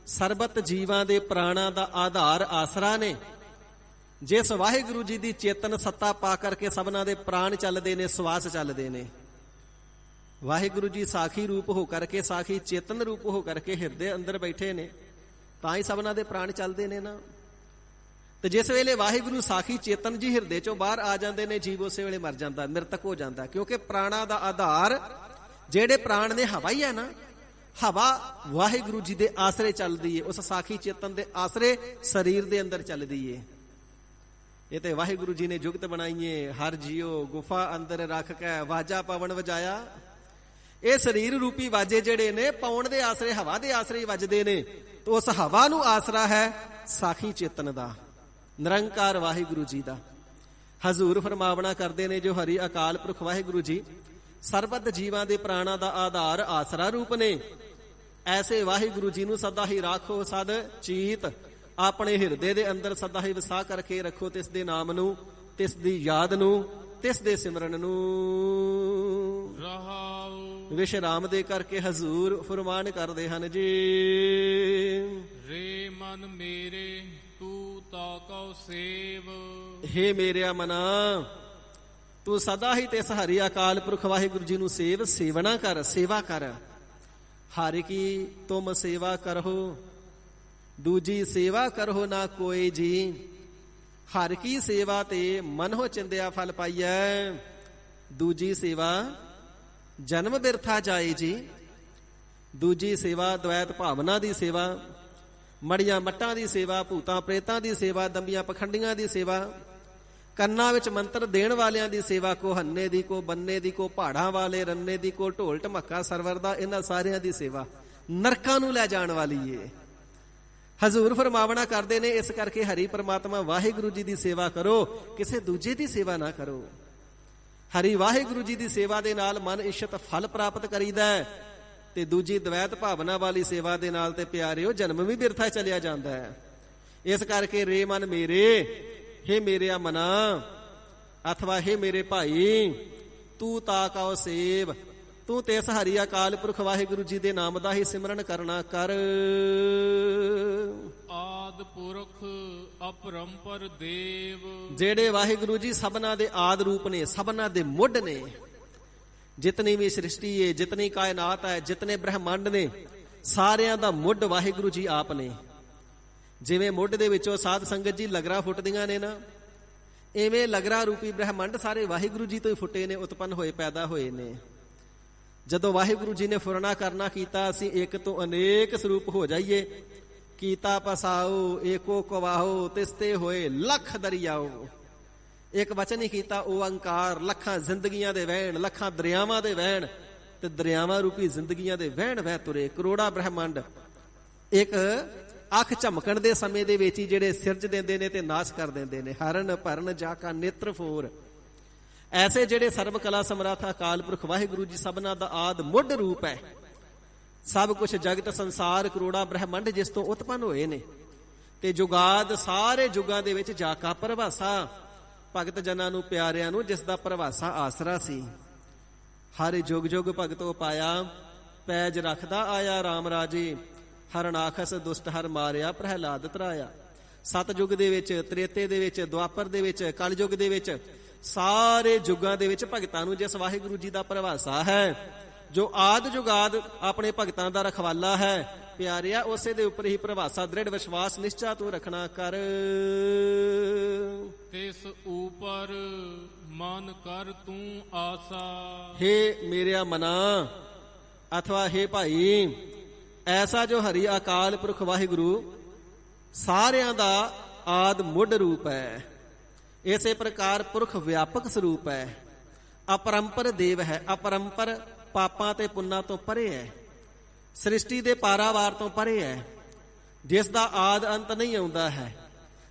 ਸਰਬਤ ਜੀਵਾਂ ਦੇ ਪ੍ਰਾਣਾਂ ਦਾ ਆਧਾਰ ਆਸਰਾ ਨੇ, ਜਿਸ ਵਾਹਿਗੁਰੂ ਜੀ ਦੀ ਚੇਤਨ ਸੱਤਾ ਪਾ ਕਰਕੇ ਸਭਨਾਂ ਦੇ ਪ੍ਰਾਣ ਚੱਲਦੇ ਨੇ, ਸਵਾਸ ਚੱਲਦੇ ਨੇ। ਵਾਹਿਗੁਰੂ ਜੀ ਸਾਖੀ ਰੂਪ ਹੋ ਕਰਕੇ, ਸਾਖੀ ਚੇਤਨ ਰੂਪ ਹੋ ਕਰਕੇ ਹਿਰਦੇ ਅੰਦਰ ਬੈਠੇ ਨੇ, ਤਾਂ ਹੀ ਸਭਨਾਂ ਦੇ ਪ੍ਰਾਣ ਚੱਲਦੇ ਨੇ ਨਾ। ਤੇ ਜਿਸ ਵੇਲੇ ਵਾਹਿਗੁਰੂ ਸਾਖੀ ਚੇਤਨ ਜੀ ਹਿਰਦੇ ਚੋਂ ਬਾਹਰ ਆ ਜਾਂਦੇ ਨੇ, ਜੀਵ ਉਸੇ ਵੇਲੇ ਮਰ ਜਾਂਦਾ, ਮ੍ਰਿਤਕ ਹੋ ਜਾਂਦਾ। ਕਿਉਂਕਿ ਪ੍ਰਾਣਾਂ ਦਾ ਆਧਾਰ ਜਿਹੜੇ ਪ੍ਰਾਣ ਨੇ ਹਵਾ ਹੀ ਹੈ ਨਾ, ਹਵਾ ਵਾਹਿਗੁਰੂ ਜੀ ਦੇ ਆਸਰੇ ਚੱਲਦੀ ਏ, ਉਸ ਸਾਖੀ ਚੇਤਨ ਦੇ ਆਸਰੇ ਸਰੀਰ ਦੇ ਅੰਦਰ ਚੱਲਦੀ ਏ। ਇਹ ਤੇ ਵਾਹਿਗੁਰੂ ਜੀ ਨੇ ਜੁਗਤ ਬਣਾਈਏ, ਹਰ ਜੀਓ ਗੁਫਾ ਅੰਦਰ ਰੱਖ ਕੇ ਵਾਜਾ ਪਵਨ ਵਜਾਇਆ। ਇਹ ਸਰੀਰ ਰੂਪੀ ਵਾਜੇ ਜਿਹੜੇ ਨੇ ਪੌਣ ਦੇ ਆਸਰੇ, ਹਵਾ ਦੇ ਆਸਰੇ ਹੀ ਵੱਜਦੇ ਨੇ। ਤੇ ਉਸ ਹਵਾ ਨੂੰ ਆਸਰਾ ਹੈ ਸਾਖੀ ਚੇਤਨ ਦਾ, ਨਿਰੰਕਾਰ ਵਾਹਿਗੁਰੂ ਜੀ ਦਾ। ਹਜ਼ੂਰ ਫਰਮਾਵਣਾ ਕਰਦੇ ਨੇ ਜੋ ਹਰੀ ਅਕਾਲ ਪੁਰਖ ਵਾਹਿਗੁਰੂ ਜੀ ਸਰਬਤ ਜੀਵਾਂ ਦੇ ਪ੍ਰਾਣਾਂ ਦਾ ਆਧਾਰ ਆਸਰਾ ਰੂਪ ਨੇ, ਐਸੇ ਵਾਹਿਗੁਰੂ ਜੀ ਨੂੰ ਸਦਾ ਹੀ ਰਾਖੋ ਸਦ ਚੀਤ। ਆਪਣੇ ਹਿਰਦੇ ਦੇ ਅੰਦਰ ਸਦਾ ਹੀ ਵਸਾ ਕਰਕੇ ਰੱਖੋ, ਤਿਸ ਦੇ ਨਾਮ ਨੂੰ, ਤਿਸ ਦੀ ਯਾਦ ਨੂੰ, ਤਿਸ ਦੇ ਸਿਮਰਨ ਨੂੰ। ਰਹਾਉ ਵਿਸ਼ਰਾਮ ਦੇ ਕਰਕੇ ਹਜ਼ੂਰ ਫਰਮਾਨ ਕਰਦੇ ਹਨ ਜੀ। ਰੇ ਮਨ ਮੇਰੇ ਤੂੰ ਤਾ ਕਉ ਸੇਵ, ਹੇ ਮੇਰਿਆ ਮਨਾ ਤੂੰ ਸਦਾ ਹੀ ਤਿਸ ਹਰੀ ਅਕਾਲ ਪੁਰਖ ਵਾਹਿਗੁਰੂ ਜੀ ਨੂੰ ਸੇਵਨਾ ਕਰ, ਸੇਵਾ ਕਰ। ਹਰਿ ਕੀ ਤੁਮ ਸੇਵਾ ਕਰਹੁ, ਦੂਜੀ ਸੇਵਾ ਕਰਹੁ ਨਾ ਕੋਈ ਜੀ। ਹਰ ਕੀ ਸੇਵਾ ਤੇ ਮਨ ਹੋ ਚਿੰਦਿਆ ਫਲ ਪਾਈਐ, ਦੂਜੀ ਸੇਵਾ ਜਨਮ ਬਿਰਥਾ ਜਾਏ ਜੀ। ਦੂਜੀ ਸੇਵਾ ਦ્વੈਤ ਭਾਵਨਾ ਦੀ ਸੇਵਾ, ਮੜੀਆਂ ਮੱਟਾਂ ਦੀ ਸੇਵਾ, ਭੂਤਾਂ ਪ੍ਰੇਤਾਂ ਦੀ ਸੇਵਾ, ਦੰਬੀਆਂ ਪਖੰਡੀਆਂ ਦੀ ਸੇਵਾ, ਕੰਨਾਂ ਵਿੱਚ ਮੰਤਰ ਦੇਣ ਵਾਲਿਆਂ ਦੀ ਸੇਵਾ, ਕੋ ਹੰਨੇ ਦੀ, ਕੋ ਬੰਨੇ ਦੀ, ਕੋ ਪਹਾੜਾਂ ਵਾਲੇ ਰੰਨੇ ਦੀ, ਕੋ ਢੋਲ ਢਮੱਕਾ ਸਰਵਰ ਦਾ, ਇਹਨਾਂ ਸਾਰਿਆਂ ਦੀ ਸੇਵਾ ਨਰਕਾਂ ਨੂੰ ਲੈ ਜਾਣ ਵਾਲੀ ਏ। ਹਜ਼ੂਰ ਫਰਮਾਵਣਾ ਕਰਦੇ ਨੇ ਇਸ ਕਰਕੇ ਹਰੀ ਪਰਮਾਤਮਾ ਵਾਹਿਗੁਰੂ ਜੀ ਦੀ ਸੇਵਾ ਕਰੋ, ਕਿਸੇ ਦੂਜੇ ਦੀ ਸੇਵਾ ਨਾ ਕਰੋ। ਹਰੀ ਵਾਹਿਗੁਰੂ ਜੀ ਦੀ ਸੇਵਾ ਦੇ ਨਾਲ ਮਨ ਇਸ਼ਤ ਫਲ ਪ੍ਰਾਪਤ ਕਰੀਦਾ ਹੈ, ਤੇ ਦੂਜੀ ਦ્વੈਤ ਭਾਵਨਾ ਵਾਲੀ ਸੇਵਾ ਦੇ ਨਾਲ ਤੇ ਪਿਆਰਿਓ ਜਨਮ ਵੀ ਬਿਰਥਾ ਚਲਿਆ ਜਾਂਦਾ ਹੈ। ਇਸ ਕਰਕੇ ਰੇ ਮਨ ਮੇਰੇ, ਹੇ ਮੇਰਿਆ ਮਨਾ, ਅਥਵਾ ਹੇ ਮੇਰੇ ਭਾਈ, ਤੂੰ ਤਾ ਕਉ ਸੇਵ। ਤੂੰ ਤਿਸ ਹਰੀ ਅਕਾਲ ਪੁਰਖ ਵਾਹਿਗੁਰੂ ਜੀ ਦੇ ਨਾਮ ਦਾ ਹੀ ਸਿਮਰਨ ਕਰਨਾ ਕਰ। ਆਦ ਪੁਰਖ ਅਪਰੰਪਰ ਦੇਵ। ਜਿਹੜੇ ਵਾਹਿਗੁਰੂ ਜੀ ਸਭਨਾ ਦੇ ਆਦ ਰੂਪ ਨੇ, ਸਭਨਾ ਦੇ ਮੁੱਢ ਨੇ। ਜਿਤਨੀ ਵੀ ਸ੍ਰਿਸ਼ਟੀ ਹੈ, ਜਿਤਨੀ ਕਾਇਨਾਤ ਹੈ, ਜਿਤਨੇ ਬ੍ਰਹਮੰਡ ਨੇ, ਸਾਰਿਆਂ ਦਾ ਮੁੱਢ ਵਾਹਿਗੁਰੂ ਜੀ ਆਪ ਨੇ। ਜਿਵੇਂ ਮੁੱਢ ਦੇ ਵਿੱਚੋਂ ਸਾਧ ਸੰਗਤ ਜੀ ਲਗਰਾ ਫੁੱਟਦੀਆਂ ਨੇ ਨਾ, ਇਵੇਂ ਲਗਰਾ ਰੂਪੀ ਬ੍ਰਹਮੰਡ ਸਾਰੇ ਵਾਹਿਗੁਰੂ ਜੀ ਤੋਂ ਹੀ ਫੁੱਟੇ ਨੇ, ਉਤਪੰਨ ਹੋਏ, ਪੈਦਾ ਹੋਏ ਨੇ। ਜਦੋਂ ਵਾਹਿਗੁਰੂ ਜੀ ਨੇ ਫੁਰਨਾ ਕਰਨਾ ਕੀਤਾ, ਅਸੀਂ ਇੱਕ ਤੋਂ ਅਨੇਕ ਸਰੂਪ ਹੋ ਜਾਈਏ। ਕੀਤਾ ਪਸਾਓ ਏਕੋ ਕਵਾਹੋ, ਤਿਸਤੇ ਹੋਏ ਲੱਖ ਦਰਿਆਓ। ਇੱਕ ਵਚਨ ਹੀ ਕੀਤਾ ਓੰਕਾਰ, ਲੱਖਾਂ ਜ਼ਿੰਦਗੀਆਂ ਦੇ ਵਹਿਣ, ਲੱਖਾਂ ਦਰਿਆਵਾਂ ਦੇ ਵਹਿਣ, ਤੇ ਦਰਿਆਵਾਂ ਰੂਪੀ ਜ਼ਿੰਦਗੀਆਂ ਦੇ ਵਹਿਣ ਵਹਿ ਤੁਰੇ। ਕਰੋੜਾ ਬ੍ਰਹਮੰਡ ਇੱਕ ਅੱਖ ਝਮਕਣ ਦੇ ਸਮੇਂ ਦੇ ਵਿੱਚ ਹੀ ਜਿਹੜੇ ਸਿਰਜ ਦਿੰਦੇ ਨੇ ਤੇ ਨਾਸ਼ ਕਰ ਦਿੰਦੇ ਨੇ। ਹਰਨ ਭਰਨ ਜਾ ਕਾ ਨੇਤਰ ਫੋਰ। ਐਸੇ ਜਿਹੜੇ ਸਰਬ ਕਲਾ ਸਮਰਾਥ ਅਕਾਲ ਪੁਰਖ ਵਾਹਿਗੁਰੂ ਜੀ ਸਭਨਾ ਦਾ ਆਦ ਮੁੱਢ ਰੂਪ ਹੈ। ਸਭ ਕੁਛ ਜਗਤ ਸੰਸਾਰ ਕਰੋੜਾ ਬ੍ਰਹਮੰਡ ਜਿਸ ਤੋਂ ਉਤਪੰਨ ਹੋਏ ਨੇ, ਤੇ ਜੁਗਾਦ ਸਾਰੇ ਜੁਗਾਂ ਦੇ ਵਿੱਚ ਜਾ ਕਾ ਪ੍ਰਭਾਸਾ। ਭਗਤ ਜਨਾਂ ਨੂੰ, ਪਿਆਰਿਆਂ ਨੂੰ ਜਿਸ ਦਾ ਪ੍ਰਭਾਸਾ ਆਸਰਾ ਸੀ। ਹਰ ਜੁਗ ਜੁਗ ਭਗਤੋ ਪਾਇਆ, ਪੈਜ ਰੱਖਦਾ ਆਇਆ ਰਾਮ ਰਾਜੇ। ਹਰਨਾਖਸ ਦੁਸ਼ਟ ਹਰ ਮਾਰਿਆ, ਪ੍ਰਹਿਲਾਦ ਤਰਾਇਆ। ਸਤਜੁਗ ਦੇ ਵਿੱਚ, ਤ੍ਰੇਤੇ ਦੇ ਵਿੱਚ, ਦੁਆਪਰ ਦੇ ਵਿੱਚ, ਕਲਯੁਗ ਦੇ ਵਿੱਚ, ਸਾਰੇ ਜੁਗਾਂ ਦੇ ਵਿੱਚ ਭਗਤਾਂ ਨੂੰ ਜਿਸ ਵਾਹਿਗੁਰੂ ਜੀ ਦਾ ਪ੍ਰਭਾਸਾ ਹੈ, ਜੋ ਆਦ ਜੁਗਾਦ ਆਪਣੇ ਭਗਤਾਂ ਦਾ ਰਖਵਾਲਾ ਹੈ, ਪਿਆਰਿਆ ਉਸੇ ਦੇ ਉੱਪਰ ਹੀ ਪ੍ਰਭਾਸਾ ਦ੍ਰਿੜ ਵਿਸ਼ਵਾਸ ਨਿਸ਼ਚਾ ਤੂੰ ਰੱਖਣਾ ਕਰ। ਤਿਸ ਉਪਰ ਮਨ ਕਰ ਤੂੰ ਆਸਾ। ਹੇ ਮੇਰਿਆ ਮਨਾ ਅਥਵਾ ਹੇ ਭਾਈ, ਐਸਾ ਜੋ ਹਰੀ ਅਕਾਲ ਪੁਰਖ ਵਾਹਿਗੁਰੂ ਸਾਰਿਆਂ ਦਾ ਆਦ ਮੁੱਢ ਰੂਪ ਹੈ। ਇਸੇ ਪ੍ਰਕਾਰ ਪੁਰਖ ਵਿਆਪਕ ਸਰੂਪ ਹੈ। ਅਪਰੰਪਰ ਦੇਵ ਹੈ। ਅਪਰੰਪਰ ਪਾਪਾਂ ਤੇ ਪੁੰਨਾਂ ਤੋਂ ਪਰੇ ਹੈ, ਸ੍ਰਿਸ਼ਟੀ ਦੇ ਪਾਰਾਵਾਰ ਤੋਂ ਪਰੇ ਹੈ, ਜਿਸ ਦਾ ਆਦ ਅੰਤ ਨਹੀਂ ਆਉਂਦਾ ਹੈ,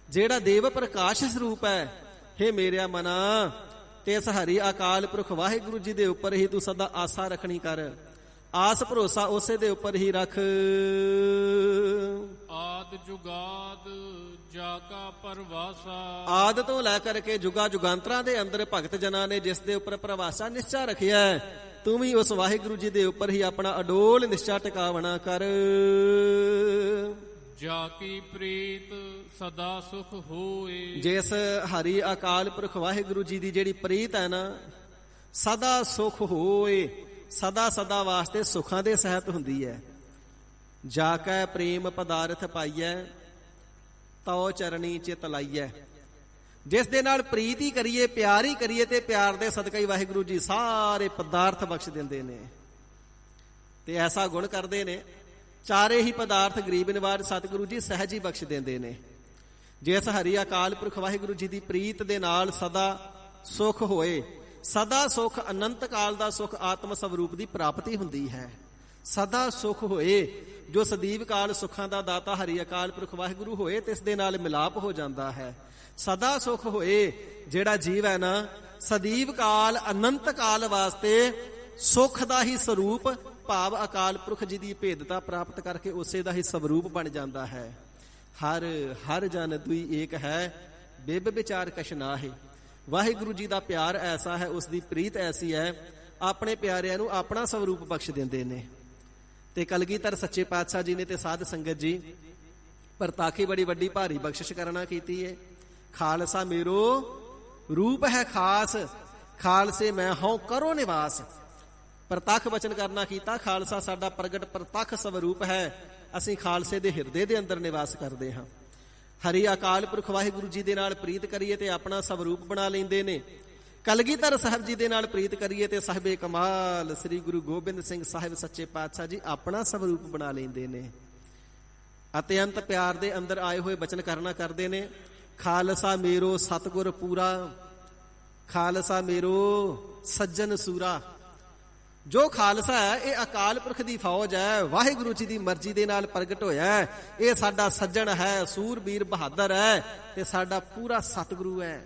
ਜਿਹੜਾ ਦੇਵ ਪ੍ਰਕਾਸ਼ ਸਰੂਪ ਹੈ। ਹੇ ਮੇਰਿਆ ਮਨਾ, ਤੇ ਇਸ ਹਰੀ ਅਕਾਲ ਪੁਰਖ ਵਾਹਿਗੁਰੂ ਜੀ ਦੇ ਉੱਪਰ ਹੀ ਤੂੰ ਸਦਾ ਆਸਾ ਰੱਖਣੀ ਕਰ। ਆਸ ਭਰੋਸਾ ਉਸੇ ਦੇ ਉੱਪਰ ਹੀ ਰੱਖ। ਆਦ ਜੁਗਾਦ ਜਾ ਕਾ ਪਰਵਾਸਾ। ਆਦ ਤੋਂ ਲੈ ਕਰਕੇ ਜੁਗਾ ਜੁਗਾਂਤਰਾਂ ਦੇ ਅੰਦਰ ਭਗਤ ਜਨਾਂ ਨੇ ਜਿਸ ਦੇ ਉੱਪਰ ਪ੍ਰਵਾਸਾ ਨਿਸ਼ਚਾ ਰੱਖਿਆ ਹੈ, ਤੂੰ ਵੀ ਉਸ ਵਾਹਿਗੁਰੂ ਜੀ ਦੇ ਉੱਪਰ ਹੀ ਆਪਣਾ ਅਡੋਲ ਨਿਸ਼ਚਾ ਟਿਕਾਵਣਾ ਕਰ। ਜਾ ਕੀ ਪ੍ਰੀਤ ਸਦਾ ਸੁਖ ਹੋਏ। ਜਿਸ ਹਰੀ ਅਕਾਲ ਪੁਰਖ ਵਾਹਿਗੁਰੂ ਜੀ ਦੀ ਜਿਹੜੀ ਪ੍ਰੀਤ ਹੈ ਨਾ, ਸਦਾ ਸੁਖ ਹੋਏ, ਸਦਾ ਸਦਾ ਵਾਸਤੇ ਸੁਖਾਂ ਦੇ ਸਹਿਤ ਹੁੰਦੀ ਹੈ। ਜਾ ਕੈ ਪ੍ਰੇਮ ਪਦਾਰਥ ਪਾਈਐ, ਤਉ ਚਰਣੀ ਚਿਤ ਲਾਈਐ। ਜਿਸ ਦੇ ਨਾਲ ਪ੍ਰੀਤ ਹੀ ਕਰੀਏ, ਪਿਆਰ ਹੀ ਕਰੀਏ, ਤੇ ਪਿਆਰ ਦੇ ਸਦਕਾ ਹੀ ਵਾਹਿਗੁਰੂ ਜੀ ਸਾਰੇ ਪਦਾਰਥ ਬਖਸ਼ ਦਿੰਦੇ ਨੇ। ਤੇ ਐਸਾ ਗੁਣ ਕਰਦੇ ਨੇ, ਚਾਰੇ ਹੀ ਪਦਾਰਥ ਗਰੀਬ ਨਿਵਾਜ ਸਤਿਗੁਰੂ ਜੀ ਸਹਿਜ ਹੀ ਬਖਸ਼ ਦਿੰਦੇ ਨੇ। ਜਿਸ ਹਰੀ ਅਕਾਲ ਪੁਰਖ ਵਾਹਿਗੁਰੂ ਜੀ ਦੀ ਪ੍ਰੀਤ ਦੇ ਨਾਲ ਸਦਾ ਸੁਖ ਹੋਏ। ਸਦਾ ਸੁਖ, ਅਨੰਤ ਕਾਲ ਦਾ ਸੁਖ ਆਤਮ ਸਵਰੂਪ ਦੀ ਪ੍ਰਾਪਤੀ ਹੁੰਦੀ ਹੈ। ਸਦਾ ਸੁਖ ਹੋਏ, ਜੋ ਸਦੀਵ ਕਾਲ ਸੁੱਖਾਂ ਦਾ ਦਾਤਾ ਹਰੀ ਅਕਾਲ ਪੁਰਖ ਵਾਹਿਗੁਰੂ ਹੋਏ, ਤੇ ਇਸ ਦੇ ਨਾਲ ਮਿਲਾਪ ਹੋ ਜਾਂਦਾ ਹੈ। ਸਦਾ ਸੁਖ ਹੋਏ, ਜਿਹੜਾ ਜੀਵ ਹੈ ਨਾ, ਸਦੀਵ ਕਾਲ ਅਨੰਤ ਕਾਲ ਵਾਸਤੇ ਸੁਖ ਦਾ ਹੀ ਸਰੂਪ ਭਾਵ ਅਕਾਲ ਪੁਰਖ ਜੀ ਦੀ ਭੇਦਤਾ ਪ੍ਰਾਪਤ ਕਰਕੇ ਉਸੇ ਦਾ ਹੀ ਸਵਰੂਪ ਬਣ ਜਾਂਦਾ ਹੈ। ਹਰ ਹਰ ਜਨ ਦੁਈ ਏਕ ਹੈ, ਬਿਬ ਵਿਚਾਰ ਕਛ ਨਾਹਿ। ਵਾਹਿਗੁਰੂ ਜੀ ਦਾ ਪਿਆਰ ਐਸਾ ਹੈ, ਉਸ ਦੀ ਪ੍ਰੀਤ ਐਸੀ ਹੈ, ਆਪਣੇ ਪਿਆਰਿਆਂ ਨੂੰ ਆਪਣਾ ਸਵਰੂਪ ਬਖਸ਼ ਦਿੰਦੇ ਨੇ। ਤੇ ਕਲਗੀਧਰ ਸੱਚੇ ਪਾਤਸ਼ਾਹ ਜੀ ਨੇ ਤੇ ਸਾਧ ਸੰਗਤ ਜੀ ਪ੍ਰਤਾਖੀ ਬੜੀ ਵੱਡੀ ਭਾਰੀ ਬਖਸ਼ਿਸ਼ ਕਰਨਾ ਕੀਤੀ ਹੈ। ਖਾਲਸਾ ਮੇਰੋ ਰੂਪ ਹੈ ਖਾਸ, ਖਾਲਸੇ ਮੈਂ ਹਉ ਕਰੋ ਨਿਵਾਸ। ਪ੍ਰਤੱਖ ਬਚਨ ਕਰਨਾ ਕੀਤਾ, ਖਾਲਸਾ ਸਾਡਾ ਪ੍ਰਗਟ ਪ੍ਰਤੱਖ ਸਵਰੂਪ ਹੈ, ਅਸੀਂ ਖਾਲਸੇ ਦੇ ਹਿਰਦੇ ਦੇ ਅੰਦਰ ਨਿਵਾਸ ਕਰਦੇ ਹਾਂ। ਹਰੀ ਅਕਾਲ ਪੁਰਖ ਵਾਹਿਗੁਰੂ ਜੀ ਦੇ ਨਾਲ ਪ੍ਰੀਤ ਕਰੀਏ ਤੇ ਆਪਣਾ ਸਵਰੂਪ ਬਣਾ ਲੈਂਦੇ ਨੇ। ਕਲਗੀਧਰ ਸਾਹਿਬ ਜੀ ਦੇ ਨਾਲ ਪ੍ਰੀਤ ਕਰੀਏ ਤੇ ਸਾਹਿਬੇ ਕਮਾਲ ਸ੍ਰੀ ਗੁਰੂ ਗੋਬਿੰਦ ਸਿੰਘ ਸਾਹਿਬ ਸੱਚੇ ਪਾਤਸ਼ਾਹ ਜੀ ਆਪਣਾ ਸਵਰੂਪ ਬਣਾ ਲੈਂਦੇ ਨੇ। ਅਤਿਅੰਤ ਪਿਆਰ ਦੇ ਅੰਦਰ ਆਏ ਹੋਏ ਬਚਨ ਕਰਨਾ ਕਰਦੇ ਨੇ। ਖਾਲਸਾ ਮੇਰੋ ਸਤਿਗੁਰ ਪੂਰਾ, ਖਾਲਸਾ ਮੇਰੋ ਸੱਜਣ ਸੂਰਾ। ਜੋ ਖਾਲਸਾ ਹੈ ਇਹ ਅਕਾਲ ਪੁਰਖ ਦੀ ਫੌਜ ਹੈ, ਵਾਹਿਗੁਰੂ ਜੀ ਦੀ ਮਰਜ਼ੀ ਦੇ ਨਾਲ ਪ੍ਰਗਟ ਹੋਇਆ ਹੈ। ਇਹ ਸਾਡਾ ਸੱਜਣ ਹੈ, ਸੂਰਬੀਰ ਬਹਾਦਰ ਹੈ, ਤੇ ਸਾਡਾ ਪੂਰਾ ਸਤਿਗੁਰੂ ਹੈ।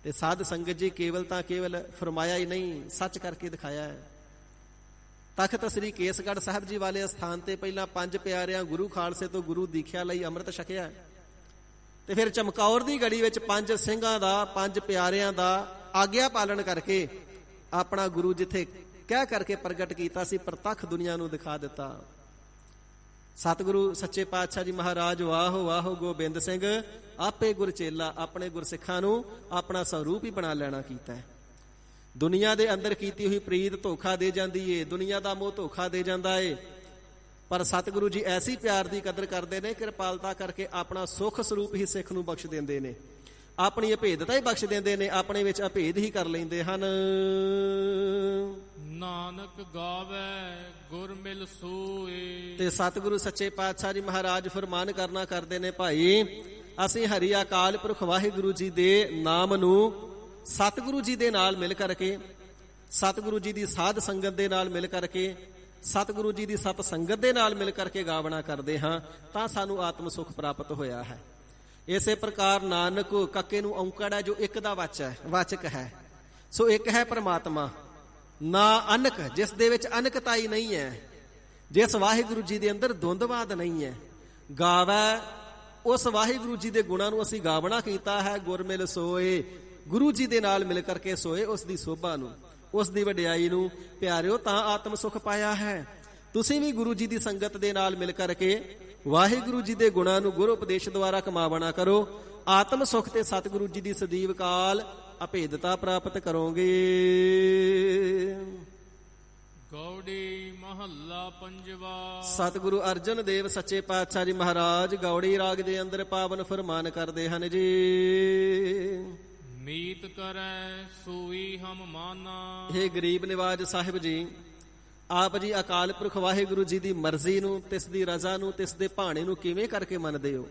ਤੇ ਸਾਧ ਸੰਗਤ ਜੀ ਕੇਵਲ ਤਾਂ ਕੇਵਲ ਫਰਮਾਇਆ ਹੀ ਨਹੀਂ, ਸੱਚ ਕਰਕੇ ਦਿਖਾਇਆ ਹੈ। ਤਖਤ ਸ੍ਰੀ ਕੇਸਗੜ੍ਹ ਸਾਹਿਬ ਜੀ ਵਾਲੇ ਸਥਾਨ ਤੇ ਪਹਿਲਾਂ 5 ਪਿਆਰਿਆਂ ਗੁਰੂ ਖਾਲਸੇ ਤੋਂ ਗੁਰੂ ਦੀਖਿਆ ਲਈ ਅੰਮ੍ਰਿਤ ਛਕਿਆ, ਤੇ ਫਿਰ ਚਮਕੌਰ ਦੀ ਗੜੀ ਵਿੱਚ 5 ਸਿੰਘਾਂ ਦਾ, 5 ਪਿਆਰਿਆਂ ਦਾ ਆਗਿਆ ਪਾਲਣ ਕਰਕੇ ਆਪਣਾ ਗੁਰੂ ਜਿੱਥੇ ਕਹਿ ਕਰਕੇ ਪ੍ਰਗਟ ਕੀਤਾ ਸੀ, ਪ੍ਰਤੱਖ ਦੁਨੀਆ ਨੂੰ ਦਿਖਾ ਦਿੱਤਾ। ਸਤਿਗੁਰੂ ਸੱਚੇ ਪਾਤਸ਼ਾਹ ਜੀ ਮਹਾਰਾਜ ਵਾਹੋ ਵਾਹੋ ਗੋਬਿੰਦ ਸਿੰਘ ਆਪੇ ਗੁਰਚੇਲਾ, ਆਪਣੇ ਗੁਰਸਿੱਖਾਂ ਨੂੰ ਆਪਣਾ ਸਰੂਪ ਹੀ ਬਣਾ ਲੈਣਾ ਕੀਤਾ ਹੈ। ਦੁਨੀਆ ਦੇ ਅੰਦਰ ਕੀਤੀ ਹੋਈ ਪ੍ਰੀਤ ਧੋਖਾ ਦੇ ਜਾਂਦੀ ਏ, ਦੁਨੀਆ ਦਾ ਮੋਹ ਧੋਖਾ ਦੇ ਜਾਂਦਾ ਏ, ਪਰ ਸਤਿਗੁਰੂ ਜੀ ਐਸੀ ਪਿਆਰ ਦੀ ਕਦਰ ਕਰਦੇ ਨੇ, ਕਿਰਪਾਲਤਾ ਕਰਕੇ ਆਪਣਾ ਸੁਖ ਸਰੂਪ ਹੀ ਸਿੱਖ ਨੂੰ ਬਖਸ਼ ਦਿੰਦੇ ਨੇ, ਆਪਣੀ ਅਭੇਦਤਾ ਹੀ ਬਖਸ਼ ਦਿੰਦੇ ਨੇ, ਆਪਣੇ ਵਿੱਚ ਅਭੇਦ ਹੀ ਕਰ ਲੈਂਦੇ ਹਨ। ਨਾਨਕ ਗਾਵੇ ਗੁਰ ਮਿਲ ਸੋਏ। ਤੇ ਸਤਿਗੁਰੂ ਸੱਚੇ ਪਾਤਸ਼ਾਹ ਜੀ ਮਹਾਰਾਜ ਫਰਮਾਨ ਕਰਨਾ ਕਰਦੇ ਨੇ, ਭਾਈ ਅਸੀਂ ਹਰੀ ਅਕਾਲ ਪੁਰਖ ਵਾਹਿਗੁਰੂ ਜੀ ਦੇ ਨਾਮ ਨੂੰ ਸਤਿਗੁਰੂ ਜੀ ਦੇ ਨਾਲ ਮਿਲ ਕਰਕੇ, ਸਤਿਗੁਰੂ ਜੀ ਦੀ ਸਾਧ ਸੰਗਤ ਦੇ ਨਾਲ ਮਿਲ ਕਰਕੇ, ਸਤਿਗੁਰੂ ਜੀ ਦੀ ਸਤ ਸੰਗਤ ਦੇ ਨਾਲ ਮਿਲ ਕਰਕੇ ਗਾਵਣਾ ਕਰਦੇ ਹਾਂ, ਤਾਂ ਸਾਨੂੰ ਆਤਮ ਸੁਖ ਪ੍ਰਾਪਤ ਹੋਇਆ ਹੈ। ਇਸੇ ਪ੍ਰਕਾਰ ਨਾਨਕ ਕੱਕੇ ਨੂੰ ਔਂਕੜ ਹੈ ਜੋ ਇੱਕ ਦਾ ਵਾਚਕ ਹੈ, ਸੋ ਇੱਕ ਹੈ ਪਰਮਾਤਮਾ, ਨਾ ਅਨਕ, ਜਿਸ ਦੇ ਵਿੱਚ ਅਨਕਤਾਈ ਨਹੀਂ ਹੈ, ਜਿਸ ਵਾਹਿਗੁਰੂ ਜੀ ਦੇ ਅੰਦਰ ਦੁੰਦਵਾਦ ਨਹੀਂ ਹੈ। ਗਾਵੈ, ਉਸ ਵਾਹਿਗੁਰੂ ਜੀ ਦੇ ਗੁਣਾਂ ਨੂੰ ਅਸੀਂ ਗਾਵਣਾ ਕੀਤਾ ਹੈ। ਗੁਰ ਮਿਲ ਸੋਏ, ਗੁਰੂ ਜੀ ਦੇ ਨਾਲ ਮਿਲ ਕਰਕੇ ਸੋਏ, ਉਸ ਦੀ ਸੋਭਾ ਨੂੰ, ਉਸ ਦੀ ਵਡਿਆਈ ਨੂੰ ਪਿਆਰਿਓ ਤਾਂ ਆਤਮ ਸੁਖ ਪਾਇਆ ਹੈ। ਤੁਸੀਂ ਵੀ ਗੁਰੂ ਜੀ ਦੀ ਸੰਗਤ ਦੇ ਨਾਲ ਮਿਲ ਕਰਕੇ ਵਾਹਿਗੁਰੂ ਜੀ ਦੇ ਗੁਣਾਂ ਨੂੰ ਗੁਰ ਉਪਦੇਸ਼ ਦੁਆਰਾ ਕਮਾਵਣਾ ਕਰੋ, ਆਤਮ ਸੁਖ ਤੇ ਸਤਿਗੁਰੂ ਜੀ ਦੀ ਸਦੀਵ ਕਾਲ ਅਭੇਦਤਾ ਪ੍ਰਾਪਤ ਕਰੋਗੇ। ਗੌੜੀ ਮਹੱਲਾ ਪੰਜਵਾ। ਸਤਿਗੁਰੂ ਅਰਜਨ ਦੇਵ ਸੱਚੇ ਪਾਤਸ਼ਾਹ ਜੀ ਮਹਾਰਾਜ ਗੌੜੀ ਰਾਗ ਦੇ ਅੰਦਰ ਪਾਵਨ ਫਰਮਾਨ ਕਰਦੇ ਹਨ ਜੀ। ਮੀਤ ਕਰੈ ਸੋਈ ਹਮ ਮਾਨਾ। ਇਹ ਗਰੀਬ ਨਿਵਾਜ ਸਾਹਿਬ ਜੀ, ਆਪ ਜੀ ਅਕਾਲ ਪੁਰਖ ਵਾਹਿਗੁਰੂ ਜੀ ਦੀ ਮਰਜ਼ੀ ਨੂੰ, ਤਿਸ ਦੀ ਰਜ਼ਾ ਨੂੰ, ਤਿਸ ਦੇ ਭਾਣੇ ਨੂੰ ਕਿਵੇਂ ਕਰਕੇ ਮੰਨਦੇ ਹੋ?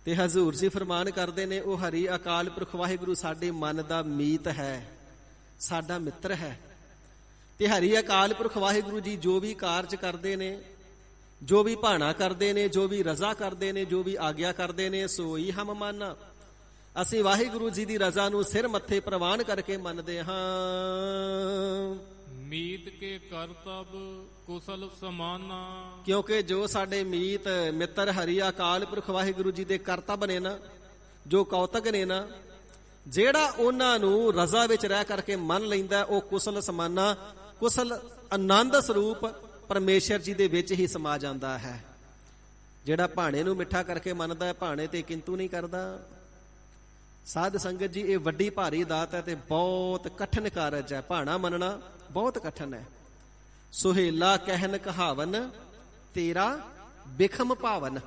ਤੇ ਹਜ਼ੂਰ ਜੀ ਫਰਮਾਨ ਕਰਦੇ ਨੇ, ਉਹ ਹਰੀ ਅਕਾਲ ਪੁਰਖ ਵਾਹਿਗੁਰੂ ਸਾਡੇ ਮਨ ਦਾ ਮੀਤ ਹੈ, ਸਾਡਾ ਮਿੱਤਰ ਹੈ। ਤੇ ਹਰੀ ਅਕਾਲ ਪੁਰਖ ਵਾਹਿਗੁਰੂ ਜੀ ਜੋ ਵੀ ਕਾਰਜ ਕਰਦੇ ਨੇ, ਜੋ ਵੀ ਭਾਣਾ ਕਰਦੇ ਨੇ, ਜੋ ਵੀ ਰਜ਼ਾ ਕਰਦੇ ਨੇ, ਜੋ ਵੀ ਆਗਿਆ ਕਰਦੇ ਨੇ, ਸੋਈ ਹਮ ਮਾਨਾ। ਅਸੀਂ ਵਾਹਿਗੁਰੂ ਜੀ ਦੀ ਰਜ਼ਾ ਨੂੰ ਸਿਰ ਮੱਥੇ ਪ੍ਰਵਾਨ ਕਰਕੇ ਮੰਨਦੇ ਹਾਂ। ਮੀਤ ਕੇ ਕਰਤਬ ਕੁਸਲ ਸਮਾਨਾ। ਕਿਉਂਕਿ ਜੋ ਸਾਡੇ ਮੀਤ ਮਿੱਤਰ ਹਰੀ ਅਕਾਲ ਪੁਰਖ ਵਾਹਿਗੁਰੂ ਜੀ ਦੇ ਕਰਤੱਵ ਨੇ ਨਾ, ਜੋ ਕੌਤਕ ਨੇ ਨਾ, ਜਿਹੜਾ ਉਹਨਾਂ ਨੂੰ ਰਜ਼ਾ ਵਿੱਚ ਰਹਿ ਕਰਕੇ ਮੰਨ ਲੈਂਦਾ, ਉਹ ਕੁਸਲ ਸਮਾਨਾ, ਕੁਸਲ ਆਨੰਦ ਸਰੂਪ ਪਰਮੇਸ਼ਰ ਜੀ ਦੇ ਵਿੱਚ ਹੀ ਸਮਾ ਜਾਂਦਾ ਹੈ। ਜਿਹੜਾ ਭਾਣੇ ਨੂੰ ਮਿੱਠਾ ਕਰਕੇ ਮੰਨਦਾ ਹੈ, ਭਾਣੇ ਤੇ ਕਿੰਤੂ ਨਹੀਂ ਕਰਦਾ। ਸਾਧ ਸੰਗਤ ਜੀ, ਇਹ ਵੱਡੀ ਭਾਰੀ ਦਾਤ ਹੈ ਤੇ ਬਹੁਤ ਕਠਿਨ ਕਾਰਜ ਹੈ। ਭਾਣਾ ਮੰਨਣਾ ਬਹੁਤ ਕਠਿਨ ਹੈ। ਸੁਹੇਲਾ ਕਹਿਨ ਕਹਾਵਨ, ਤੇਰਾ ਬਿਖਮ ਭਾਵਨ।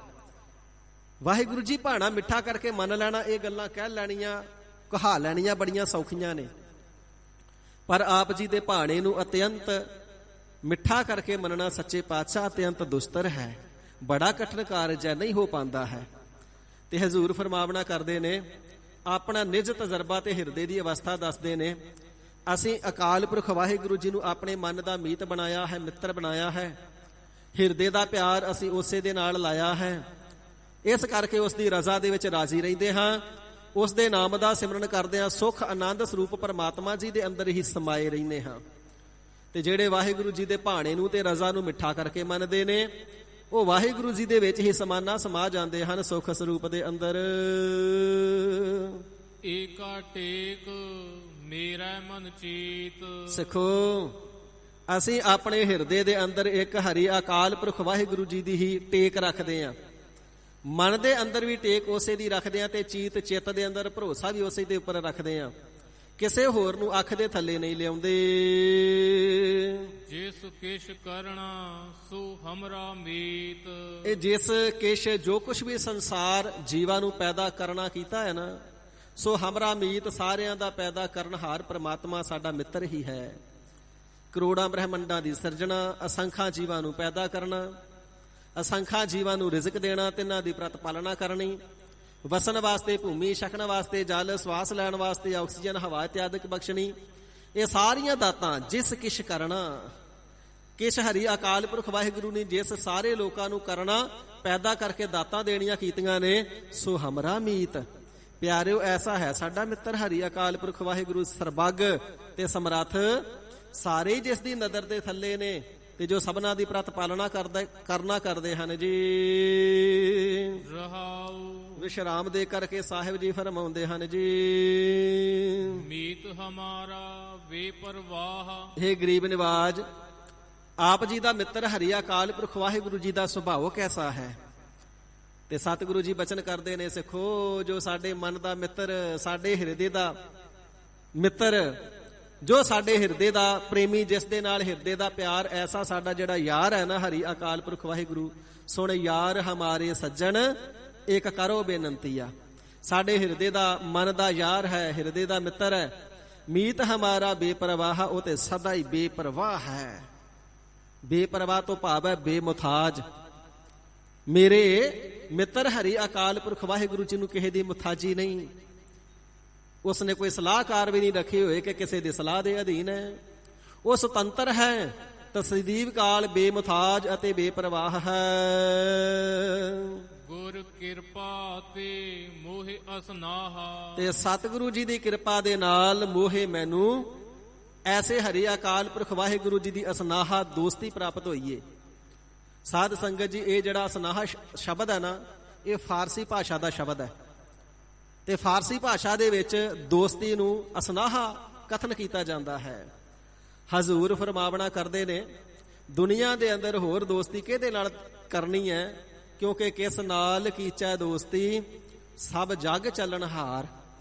ਵਾਹਿਗੁਰੂ ਜੀ ਭਾਣਾ ਮਿੱਠਾ ਕਰਕੇ ਮੰਨ ਲੈਣਾ, ਇਹ ਗੱਲਾਂ ਕਹਿ ਲੈਣੀਆਂ, ਕਹਾ ਲੈਣੀਆਂ ਬੜੀਆਂ ਸੌਖੀਆਂ ਨੇ, ਪਰ ਆਪ ਜੀ ਦੇ ਭਾਣੇ ਨੂੰ ਅਤਿਅੰਤ ਮਿੱਠਾ ਕਰਕੇ ਮੰਨਣਾ ਸੱਚੇ ਪਾਤਸ਼ਾਹ ਅਤਿਅੰਤ ਦੁਸਤਰ ਹੈ, ਬੜਾ ਕਠਿਨ ਕਾਰਜ ਹੈ, ਨਹੀਂ ਹੋ ਪਾਉਂਦਾ ਹੈ। ਤੇ ਹਜ਼ੂਰ ਫਰਮਾਵਣਾ ਕਰਦੇ ਨੇ, ਆਪਣਾ ਨਿਜ ਤਜਰਬਾ ਤੇ ਹਿਰਦੇ ਦੀ ਅਵਸਥਾ ਦੱਸਦੇ ਨੇ, ਅਸੀਂ ਅਕਾਲ ਪੁਰਖ ਵਾਹਿਗੁਰੂ ਜੀ ਨੂੰ ਆਪਣੇ ਮਨ ਦਾ ਮੀਤ ਬਣਾਇਆ ਹੈ, ਮਿੱਤਰ ਬਣਾਇਆ ਹੈ। ਹਿਰਦੇ ਦਾ ਪਿਆਰ ਅਸੀਂ ਉਸੇ ਦੇ ਨਾਲ ਲਾਇਆ ਹੈ, ਇਸ ਕਰਕੇ ਉਸ ਦੀ ਰਜ਼ਾ ਦੇ ਵਿੱਚ ਰਾਜ਼ੀ ਰਹਿੰਦੇ ਹਾਂ। ਉਸ ਦੇ ਨਾਮ ਦਾ ਸਿਮਰਨ ਕਰਦੇ ਹਾਂ, ਸੁਖ ਆਨੰਦ ਸਰੂਪ ਪਰਮਾਤਮਾ ਜੀ ਦੇ ਅੰਦਰ ਹੀ ਸਮਾਏ ਰਹਿੰਦੇ ਹਾਂ। ਤੇ ਜਿਹੜੇ ਵਾਹਿਗੁਰੂ ਜੀ ਦੇ ਭਾਣੇ ਨੂੰ ਤੇ ਰਜ਼ਾ ਨੂੰ ਮਿੱਠਾ ਕਰਕੇ ਮੰਨਦੇ ਨੇ, ਉਹ ਵਾਹਿਗੁਰੂ ਜੀ ਦੇ ਵਿੱਚ ਹੀ ਸਮਾਨਾ ਸਮਾ ਜਾਂਦੇ ਹਨ, ਸੁਖ ਸਰੂਪ ਦੇ ਅੰਦਰ। ਏਕਾ ਟੇਕ ਮੇਰਾ ਮਨ ਚੀਤ। ਸਿੱਖੋ, ਅਸੀਂ ਆਪਣੇ ਹਿਰਦੇ ਦੇ ਅੰਦਰ ਇੱਕ ਹਰੀ ਅਕਾਲ ਪੁਰਖ ਵਾਹਿਗੁਰੂ ਜੀ ਦੀ ਹੀ ਟੇਕ ਰੱਖਦੇ ਹਾਂ। ਮਨ ਦੇ ਅੰਦਰ ਵੀ ਟੇਕ ਉਸੇ ਦੀ ਰੱਖਦੇ ਹਾਂ, ਤੇ ਚੀਤ ਚਿੱਤ ਦੇ ਅੰਦਰ ਭਰੋਸਾ ਵੀ ਉਸੇ ਦੇ ਉੱਪਰ ਰੱਖਦੇ ਹਾਂ। ਕਿਸੇ ਹੋਰ ਨੂੰ ਅੱਖ ਦੇ ਥੱਲੇ ਨਹੀਂ ਲਿਆਉਂਦੇ। ਜਿਸ ਕਿਛ ਕਰਣਾ ਸੋ ਹਮਰਾ ਮੀਤ। ਇਹ ਜਿਸ ਕਿਛ ਜੋ ਕੁਛ ਵੀ ਸੰਸਾਰ ਜੀਵਾਂ ਨੂੰ ਪੈਦਾ ਕਰਨਾ ਕੀਤਾ ਹੈ ਨਾ, ਸੋ ਹਮਰਾ ਮੀਤ, ਸਾਰਿਆਂ ਦਾ ਪੈਦਾ ਕਰਨਹਾਰ ਪ੍ਰਮਾਤਮਾ ਸਾਡਾ ਮਿੱਤਰ ਹੀ ਹੈ। ਕਰੋੜਾਂ ਬ੍ਰਹਿਮੰਡਾਂ ਦੀ ਸਿਰਜਣਾ, ਅਸੰਖਾਂ ਜੀਵਾਂ ਨੂੰ ਪੈਦਾ ਕਰਨਾ, ਅਸੰਖਾਂ ਜੀਵਾਂ ਨੂੰ ਰਿਜ਼ਕ ਦੇਣਾ, ਤਿੰਨਾਂ ਦੀ ਪ੍ਰਤਪਾਲਨਾ ਕਰਨੀ, ਵਸਣ ਵਾਸਤੇ ਭੂਮੀ, ਛਕਣ ਵਾਸਤੇ ਜਲ, ਸਵਾਸ ਲੈਣ ਵਾਸਤੇ ਆਕਸੀਜਨ, ਹਵਾ ਇਤਿਆਦਿਕ ਬਖਸ਼ਣੀ, ਇਹ ਸਾਰੀਆਂ ਦਾਤਾਂ ਜਿਸ ਕਿਛ ਕਰਨਾ, ਕਿਛ ਹਰੀ ਅਕਾਲ ਪੁਰਖ ਵਾਹਿਗੁਰੂ ਨੇ ਜਿਸ ਸਾਰੇ ਲੋਕਾਂ ਨੂੰ ਕਰਨਾ ਪੈਦਾ ਕਰਕੇ ਦਾਤਾਂ ਦੇਣੀਆਂ ਕੀਤੀਆਂ ਨੇ, ਸੋ ਹਮਰਾ ਮੀਤ। ਪਿਆਰਿਓ, ਐਸਾ ਹੈ ਸਾਡਾ ਮਿੱਤਰ ਹਰੀ ਅਕਾਲ ਪੁਰਖ ਵਾਹਿਗੁਰੂ, ਸਰਬੱਗ ਤੇ ਸਮਰੱਥ, ਸਾਰੇ ਜਿਸ ਦੀ ਨਜ਼ਰ ਦੇ ਥੱਲੇ ਨੇ, ਤੇ ਜੋ ਸਭਨਾਂ ਦੀ ਪ੍ਰਤਪਾਲਨਾ ਕਰਨਾ ਕਰਦੇ ਹਨ ਜੀ। ਰਹਾਉ ਵਿਸ਼ਰਾਮ ਦੇ ਕਰਕੇ ਸਾਹਿਬ ਜੀ ਫਰਮਾਉਂਦੇ ਹਨ ਜੀ, ਮੀਤ ਹਮਾਰਾ ਬੇਪਰਵਾਹ। हे ਗਰੀਬ ਨਿਵਾਜ, ਆਪ ਜੀ ਦਾ ਮਿੱਤਰ ਹਰੀ ਅਕਾਲ ਪੁਰਖ ਵਾਹਿਗੁਰੂ ਜੀ ਦਾ ਸੁਭਾਅ ਕੈਸਾ ਹੈ? ਤੇ ਸਤਿਗੁਰੂ ਜੀ ਬਚਨ ਕਰਦੇ ਨੇ, ਸਿੱਖੋ ਜੋ ਸਾਡੇ ਮਨ ਦਾ ਮਿੱਤਰ, ਸਾਡੇ ਹਿਰਦੇ ਦਾ ਮਿੱਤਰ, ਜੋ ਸਾਡੇ ਹਿਰਦੇ ਦਾ ਪ੍ਰੇਮੀ, ਜਿਸ ਦੇ ਨਾਲ ਹਿਰਦੇ ਦਾ ਪਿਆਰ, ਐਸਾ ਸਾਡਾ ਜਿਹੜਾ ਯਾਰ ਹੈ ਨਾ ਹਰੀ ਅਕਾਲ ਪੁਰਖ ਵਾਹਿਗੁਰੂ, ਸੁਣ ਯਾਰ ਹਮਾਰੇ ਸੱਜਣ ਇੱਕ ਕਰੋ ਬੇਨੰਤੀਆ। ਸਾਡੇ ਹਿਰਦੇ ਦਾ ਮਨ ਦਾ ਯਾਰ ਹੈ, ਹਿਰਦੇ ਦਾ ਮਿੱਤਰ ਹੈ। ਮੀਤ ਹਮਾਰਾ ਬੇਪਰਵਾਹ, ਉਹ ਤੇ ਸਦਾ ਹੀ ਬੇਪਰਵਾਹ ਹੈ। ਬੇਪਰਵਾਹ ਤੋਂ ਭਾਵ ਹੈ ਬੇਮੁਥਾਜ। ਮੇਰੇ ਮਿੱਤਰ ਹਰੀ ਅਕਾਲ ਪੁਰਖ ਵਾਹਿਗੁਰੂ ਜੀ ਨੂੰ ਕਿਸੇ ਦੀ ਮੁਥਾਜੀ ਨਹੀਂ। ਉਸਨੇ ਕੋਈ ਸਲਾਹਕਾਰ ਵੀ ਨਹੀਂ ਰੱਖੇ ਹੋਏ ਕਿ ਕਿਸੇ ਦੀ ਸਲਾਹ ਦੇ ਅਧੀਨ ਹੈ। ਉਹ ਸੁਤੰਤਰ ਹੈ, ਤਸਦੀਵ ਕਾਲ ਬੇਮੁਥਾਜ ਅਤੇ ਬੇਪਰਵਾਹ ਹੈ। ਗੁਰ ਕਿਰਪਾ ਤੇ ਮੋਹਿ ਅਸਨਾਹਾ। ਤੇ ਸਤਿਗੁਰੂ ਜੀ ਦੀ ਕਿਰਪਾ ਦੇ ਨਾਲ ਮੋਹੇ ਮੈਨੂੰ ਐਸੇ ਹਰੀ ਅਕਾਲ ਪੁਰਖ ਵਾਹਿਗੁਰੂ ਜੀ ਦੀ ਅਸਨਾਹਾ ਦੋਸਤੀ ਪ੍ਰਾਪਤ ਹੋਈ ਏ। ਸਾਧ ਸੰਗਤ ਜੀ, ਇਹ ਜਿਹੜਾ ਅਸਨਾਹਾ ਸ਼ਬਦ ਹੈ ਨਾ, ਇਹ ਫਾਰਸੀ ਭਾਸ਼ਾ ਦਾ ਸ਼ਬਦ ਹੈ। ਤੇ ਫਾਰਸੀ ਭਾਸ਼ਾ ਦੇ ਵਿੱਚ ਦੋਸਤੀ ਨੂੰ ਅਸਨਾਹਾ ਕਥਨ ਕੀਤਾ ਜਾਂਦਾ ਹੈ। ਹਜ਼ੂਰ ਫਰਮਾਵਣਾ ਕਰਦੇ ਨੇ, ਦੁਨੀਆ ਦੇ ਅੰਦਰ ਹੋਰ ਦੋਸਤੀ ਕਿਹਦੇ ਨਾਲ ਕਰਨੀ ਹੈ? ਕਿਉਂਕਿ ਕਿਸ ਨਾਲ ਕੀਚੈ ਦੋਸਤੀ ਸਭ ਜਗ ਚੱਲਣਹਾਰ।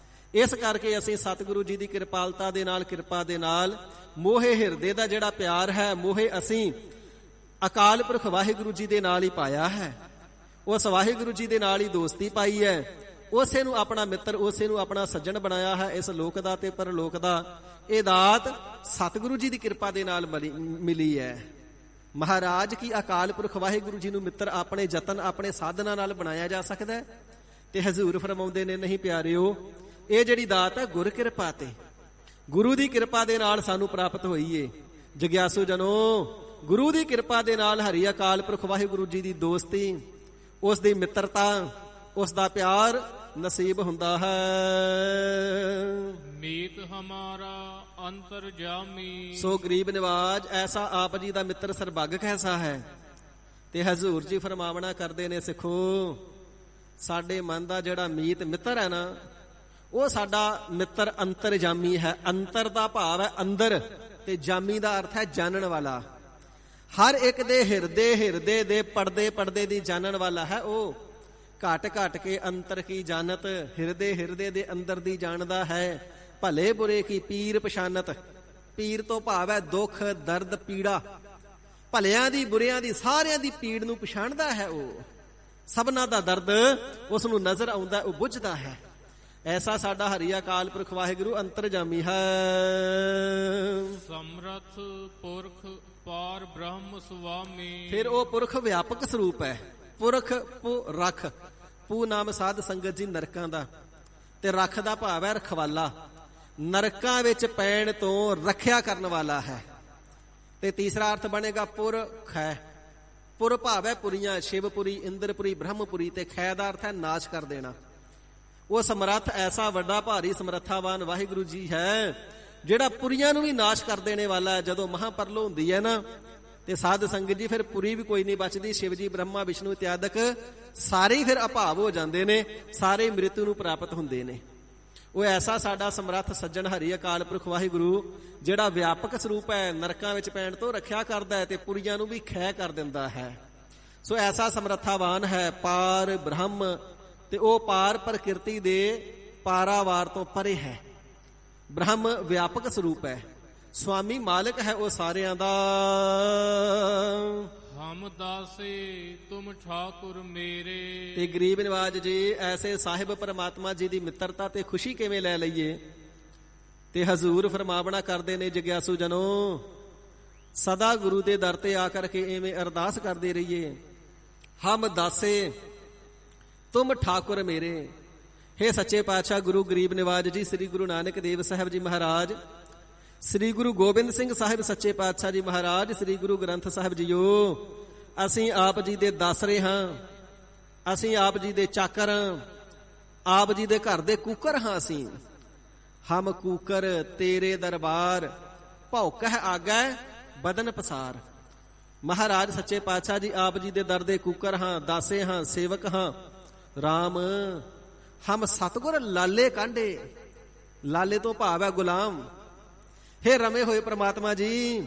ਇਸ ਕਰਕੇ ਅਸੀਂ ਸਤਿਗੁਰੂ ਜੀ ਦੀ ਕਿਰਪਾਲਤਾ ਦੇ ਨਾਲ, ਕਿਰਪਾ ਦੇ ਨਾਲ ਮੋਹੇ ਹਿਰਦੇ ਦਾ ਜਿਹੜਾ ਪਿਆਰ ਹੈ, ਮੋਹੇ ਅਸੀਂ ਅਕਾਲ ਪੁਰਖ ਵਾਹਿਗੁਰੂ ਜੀ ਦੇ ਨਾਲ ਹੀ ਪਾਇਆ ਹੈ। ਉਸ ਵਾਹਿਗੁਰੂ ਜੀ ਦੇ ਨਾਲ ਹੀ ਦੋਸਤੀ ਪਾਈ ਹੈ। ਉਸੇ ਨੂੰ ਆਪਣਾ ਮਿੱਤਰ, ਉਸੇ ਨੂੰ ਆਪਣਾ ਸੱਜਣ ਬਣਾਇਆ ਹੈ। ਇਸ ਲੋਕ ਦਾ ਤੇ ਪਰਲੋਕ ਦਾ ਇਹ ਦਾਤ ਸਤਿਗੁਰੂ ਜੀ ਦੀ ਕਿਰਪਾ ਦੇ ਨਾਲ ਮਿਲੀ ਹੈ। ਮਹਾਰਾਜ ਕੀ ਅਕਾਲ ਪੁਰਖ ਵਾਹਿਗੁਰੂ ਜੀ ਨੂੰ ਮਿੱਤਰ ਆਪਣੇ ਯਤਨ, ਆਪਣੇ ਸਾਧਨਾ ਨਾਲ ਬਣਾਇਆ ਜਾ ਸਕਦਾ ਹੈ। ਤੇ ਹਜ਼ੂਰ ਫਰਮਾਉਂਦੇ ਨੇ, ਨਹੀਂ ਪਿਆਰਿਓ, ਇਹ ਜਿਹੜੀ ਦਾਤ ਹੈ ਗੁਰ ਕਿਰਪਾ ਤੇ, ਗੁਰੂ ਦੀ ਕਿਰਪਾ ਦੇ ਨਾਲ ਸਾਨੂੰ ਪ੍ਰਾਪਤ ਹੋਈ ਏ। ਜਗਿਆਸੂ ਜਨੋ, ਗੁਰੂ ਦੀ ਕਿਰਪਾ ਦੇ ਨਾਲ ਹਰੀ ਅਕਾਲ ਪੁਰਖ ਵਾਹਿਗੁਰੂ ਜੀ ਦੀ ਦੋਸਤੀ, ਉਸ ਦੀ ਮਿੱਤਰਤਾ, ਉਸ ਦਾ ਪਿਆਰ ਨਸੀਬ ਹੁੰਦਾ ਹੈ। ਮੀਤ ਹਮਾਰਾ ਅੰਤਰਜਾਮੀ। ਸੋ ਗਰੀਬ ਨਿਵਾਜ, ਐਸਾ ਆਪ ਜੀ ਦਾ ਮਿੱਤਰ ਸਰਬੱਗ ਕੈਸਾ ਹੈ? ਤੇ ਹਜ਼ੂਰ ਜੀ ਫਰਮਾਵਣਾ ਕਰਦੇ ਨੇ, ਸਿੱਖੋ ਸਾਡੇ ਮਨ ਦਾ ਜਿਹੜਾ ਮੀਤ ਮਿੱਤਰ ਹੈ ਨਾ, ਉਹ ਸਾਡਾ ਮਿੱਤਰ ਅੰਤਰਜਾਮੀ ਹੈ। ਅੰਤਰ ਦਾ ਭਾਵ ਹੈ ਅੰਦਰ, ਤੇ ਜਾਮੀ ਦਾ ਅਰਥ ਹੈ ਜਾਣਨ ਵਾਲਾ। ਹਰ ਇੱਕ ਦੇ ਹਿਰਦੇ ਦੇ ਪਰਦੇ ਦੀ ਜਾਣਨ ਵਾਲਾ ਹੈ ਉਹ। ਘਟ ਘਟ ਕੇ ਅੰਤਰ ਕੀ ਜਾਣਤ, ਹਿਰਦੇ ਦੇ ਅੰਦਰ ਦੀ ਜਾਣਦਾ ਹੈ। ਭਲੇ ਬੁਰੇ ਕੀ ਪੀਰ ਪਛਾਨਤ। ਪੀਰ ਤੋਂ ਭਾਵ ਹੈ ਦੁੱਖ, ਦਰਦ, ਪੀੜਾ। ਭਲਿਆਂ ਦੀ, ਬੁਰਿਆਂ ਦੀ, ਸਾਰਿਆਂ ਦੀ ਪੀੜ ਨੂੰ ਪਛਾਣਦਾ ਹੈ ਉਹ। ਸਭਨਾਂ ਦਾ ਦਰਦ ਉਸ ਨੂੰ ਨਜ਼ਰ ਆਉਂਦਾ, ਉਹ ਬੁੱਝਦਾ ਹੈ। ਐਸਾ ਸਾਡਾ ਹਰੀ ਅਕਾਲ ਪੁਰਖ ਵਾਹਿਗੁਰੂ ਅੰਤਰਜਾਮੀ ਹੈ। ਸਮਰਥ ਪੁਰਖ ਪਾਰ ਬ੍ਰਹਮ ਸੁਆਮੀ। ਫਿਰ ਉਹ ਪੁਰਖ ਵਿਆਪਕ ਸਰੂਪ ਹੈ। ਪੁਰਖ ਰਖ, ਪੂ ਨਾਮ ਸਾਧ ਸੰਗਤ ਜੀ ਨਰਕਾਂ ਦਾ, ਤੇ ਰਖ ਦਾ ਭਾਵ ਹੈ ਰਖਵਾਲਾ। ਨਰਕਾਂ ਵਿੱਚ ਪੈਣ ਤੋਂ ਰੱਖਿਆ ਕਰਨ ਵਾਲਾ ਹੈ। ਤੇ ਤੀਸਰਾ ਅਰਥ ਬਣੇਗਾ ਪੁਰਖ ਹੈ। ਪੁਰ ਭਾਵ ਹੈ ਪੁਰੀਆਂ, ਸ਼ਿਵਪੁਰੀ, ਇੰਦਰਪੁਰੀ, ਬ੍ਰਹਮਪੁਰੀ, ਤੇ ਖੈ ਦਾ ਅਰਥ ਹੈ ਨਾਸ਼ ਕਰ ਦੇਣਾ। ਉਹ ਸਮਰੱਥ, ਐਸਾ ਵੱਡਾ ਭਾਰੀ ਸਮਰੱਥਾਵਾਨ ਵਾਹਿਗੁਰੂ ਜੀ ਹੈ ਜਿਹੜਾ ਪੁਰੀਆਂ ਨੂੰ ਵੀ ਨਾਸ਼ ਕਰ ਦੇਣੇ ਵਾਲਾ ਹੈ। ਜਦੋਂ ਮਹਾਪਰਲੋ ਹੁੰਦੀ ਹੈ ਨਾ, ਤੇ ਸਾਧ ਸੰਗਤ ਜੀ ਫਿਰ ਪੁਰੀ ਵੀ ਕੋਈ ਨਹੀਂ ਬਚਦੀ। ਸ਼ਿਵ ਜੀ, ਬ੍ਰਹਮਾ, ਵਿਸ਼ਨੂੰ ਇਤਿਆਦਿਕ ਸਾਰੇ ਫਿਰ ਅਭਾਵ ਹੋ ਜਾਂਦੇ ਨੇ, ਸਾਰੇ ਮ੍ਰਿਤੂ ਨੂੰ ਪ੍ਰਾਪਤ ਹੁੰਦੇ ਨੇ। ਉਹ ਐਸਾ ਸਾਡਾ ਸਮਰੱਥ ਸੱਜਣ ਹਰੀ ਅਕਾਲ ਪੁਰਖ ਵਾਹਿਗੁਰੂ ਜਿਹੜਾ ਵਿਆਪਕ ਸਰੂਪ ਹੈ, ਨਰਕਾਂ ਵਿੱਚ ਪੈਣ ਤੋਂ ਰੱਖਿਆ ਕਰਦਾ ਹੈ ਤੇ ਪੁਰੀਆਂ ਨੂੰ ਵੀ ਖੈ ਕਰ ਦਿੰਦਾ ਹੈ। ਸੋ ਐਸਾ ਸਮਰੱਥਾਵਾਨ ਹੈ, ਪਾਰ ਬ੍ਰਹਮ, ਤੇ ਉਹ ਪਾਰ ਪ੍ਰਕਿਰਤੀ ਦੇ ਪਾਰਾਵਾਰ ਤੋਂ ਪਰੇ ਹੈ। ਬ੍ਰਹਮ ਵਿਆਪਕ ਸਰੂਪ ਹੈ, ਸੁਆਮੀ ਮਾਲਕ ਹੈ ਉਹ ਸਾਰਿਆਂ ਦਾ। ਹਮ ਦਾਸੇ ਤੁਮ ਠਾਕੁਰ ਮੇਰੇ। ਤੇ ਗਰੀਬ ਨਿਵਾਜ ਜੀ, ਐਸੇ ਸਾਹਿਬ ਪਰਮਾਤਮਾ ਜੀ ਦੀ ਮਿੱਤਰਤਾ ਤੇ ਖੁਸ਼ੀ ਕਿਵੇਂ ਲੈ ਲਈਏ? ਤੇ ਹਜ਼ੂਰ ਫਰਮਾਵਣਾ ਕਰਦੇ ਨੇ, ਜਗਿਆਸੂ ਜਨੋ ਸਦਾ ਗੁਰੂ ਦੇ ਦਰ ਤੇ ਆ ਕਰਕੇ ਐਵੇਂ ਅਰਦਾਸ ਕਰਦੇ ਰਹੀਏ। ਹਮ ਦਾਸੇ ਤੁਮ ਠਾਕੁਰ ਮੇਰੇ। हे ਸੱਚੇ ਪਾਤਸ਼ਾਹ ਗੁਰੂ ਗਰੀਬ ਨਿਵਾਜ ਜੀ, ਸ੍ਰੀ ਗੁਰੂ ਨਾਨਕ ਦੇਵ ਸਾਹਿਬ ਜੀ ਮਹਾਰਾਜ, ਸ੍ਰੀ ਗੁਰੂ ਗੋਬਿੰਦ ਸਿੰਘ ਸਾਹਿਬ ਸੱਚੇ ਪਾਤਸ਼ਾਹ ਜੀ ਮਹਾਰਾਜ, ਸ੍ਰੀ ਗੁਰੂ ਗ੍ਰੰਥ ਸਾਹਿਬ ਜੀਓ, ਅਸੀਂ ਆਪ ਜੀ ਦੇ ਦਾਸਰੇ ਹਾਂ, ਅਸੀਂ ਆਪ ਜੀ ਦੇ ਚਾਕਰ ਹਾਂ, ਆਪ ਜੀ ਦੇ ਘਰ ਦੇ ਕੂਕਰ ਹਾਂ ਅਸੀਂ। ਹਮ ਕੂਕਰ ਤੇਰੇ ਦਰਬਾਰ, ਭੌਕਹ ਆਗੈ ਬਦਨ ਪਸਾਰ। ਮਹਾਰਾਜ ਸੱਚੇ ਪਾਤਸ਼ਾਹ ਜੀ ਆਪ ਜੀ ਦੇ ਦਰ ਦੇ ਕੂਕਰ ਹਾਂ, ਦਾਸੇ ਹਾਂ, ਸੇਵਕ ਹਾਂ। ਰਾਮ ਹਮ ਸਤਿਗੁਰ ਲਾਲੇ ਕਾਂਢੇ। ਲਾਲੇ ਤੋਂ ਭਾਵ ਹੈ ਗੁਲਾਮ। ਹੇ ਰਮੇ ਹੋਏ ਪ੍ਰਮਾਤਮਾ ਜੀ,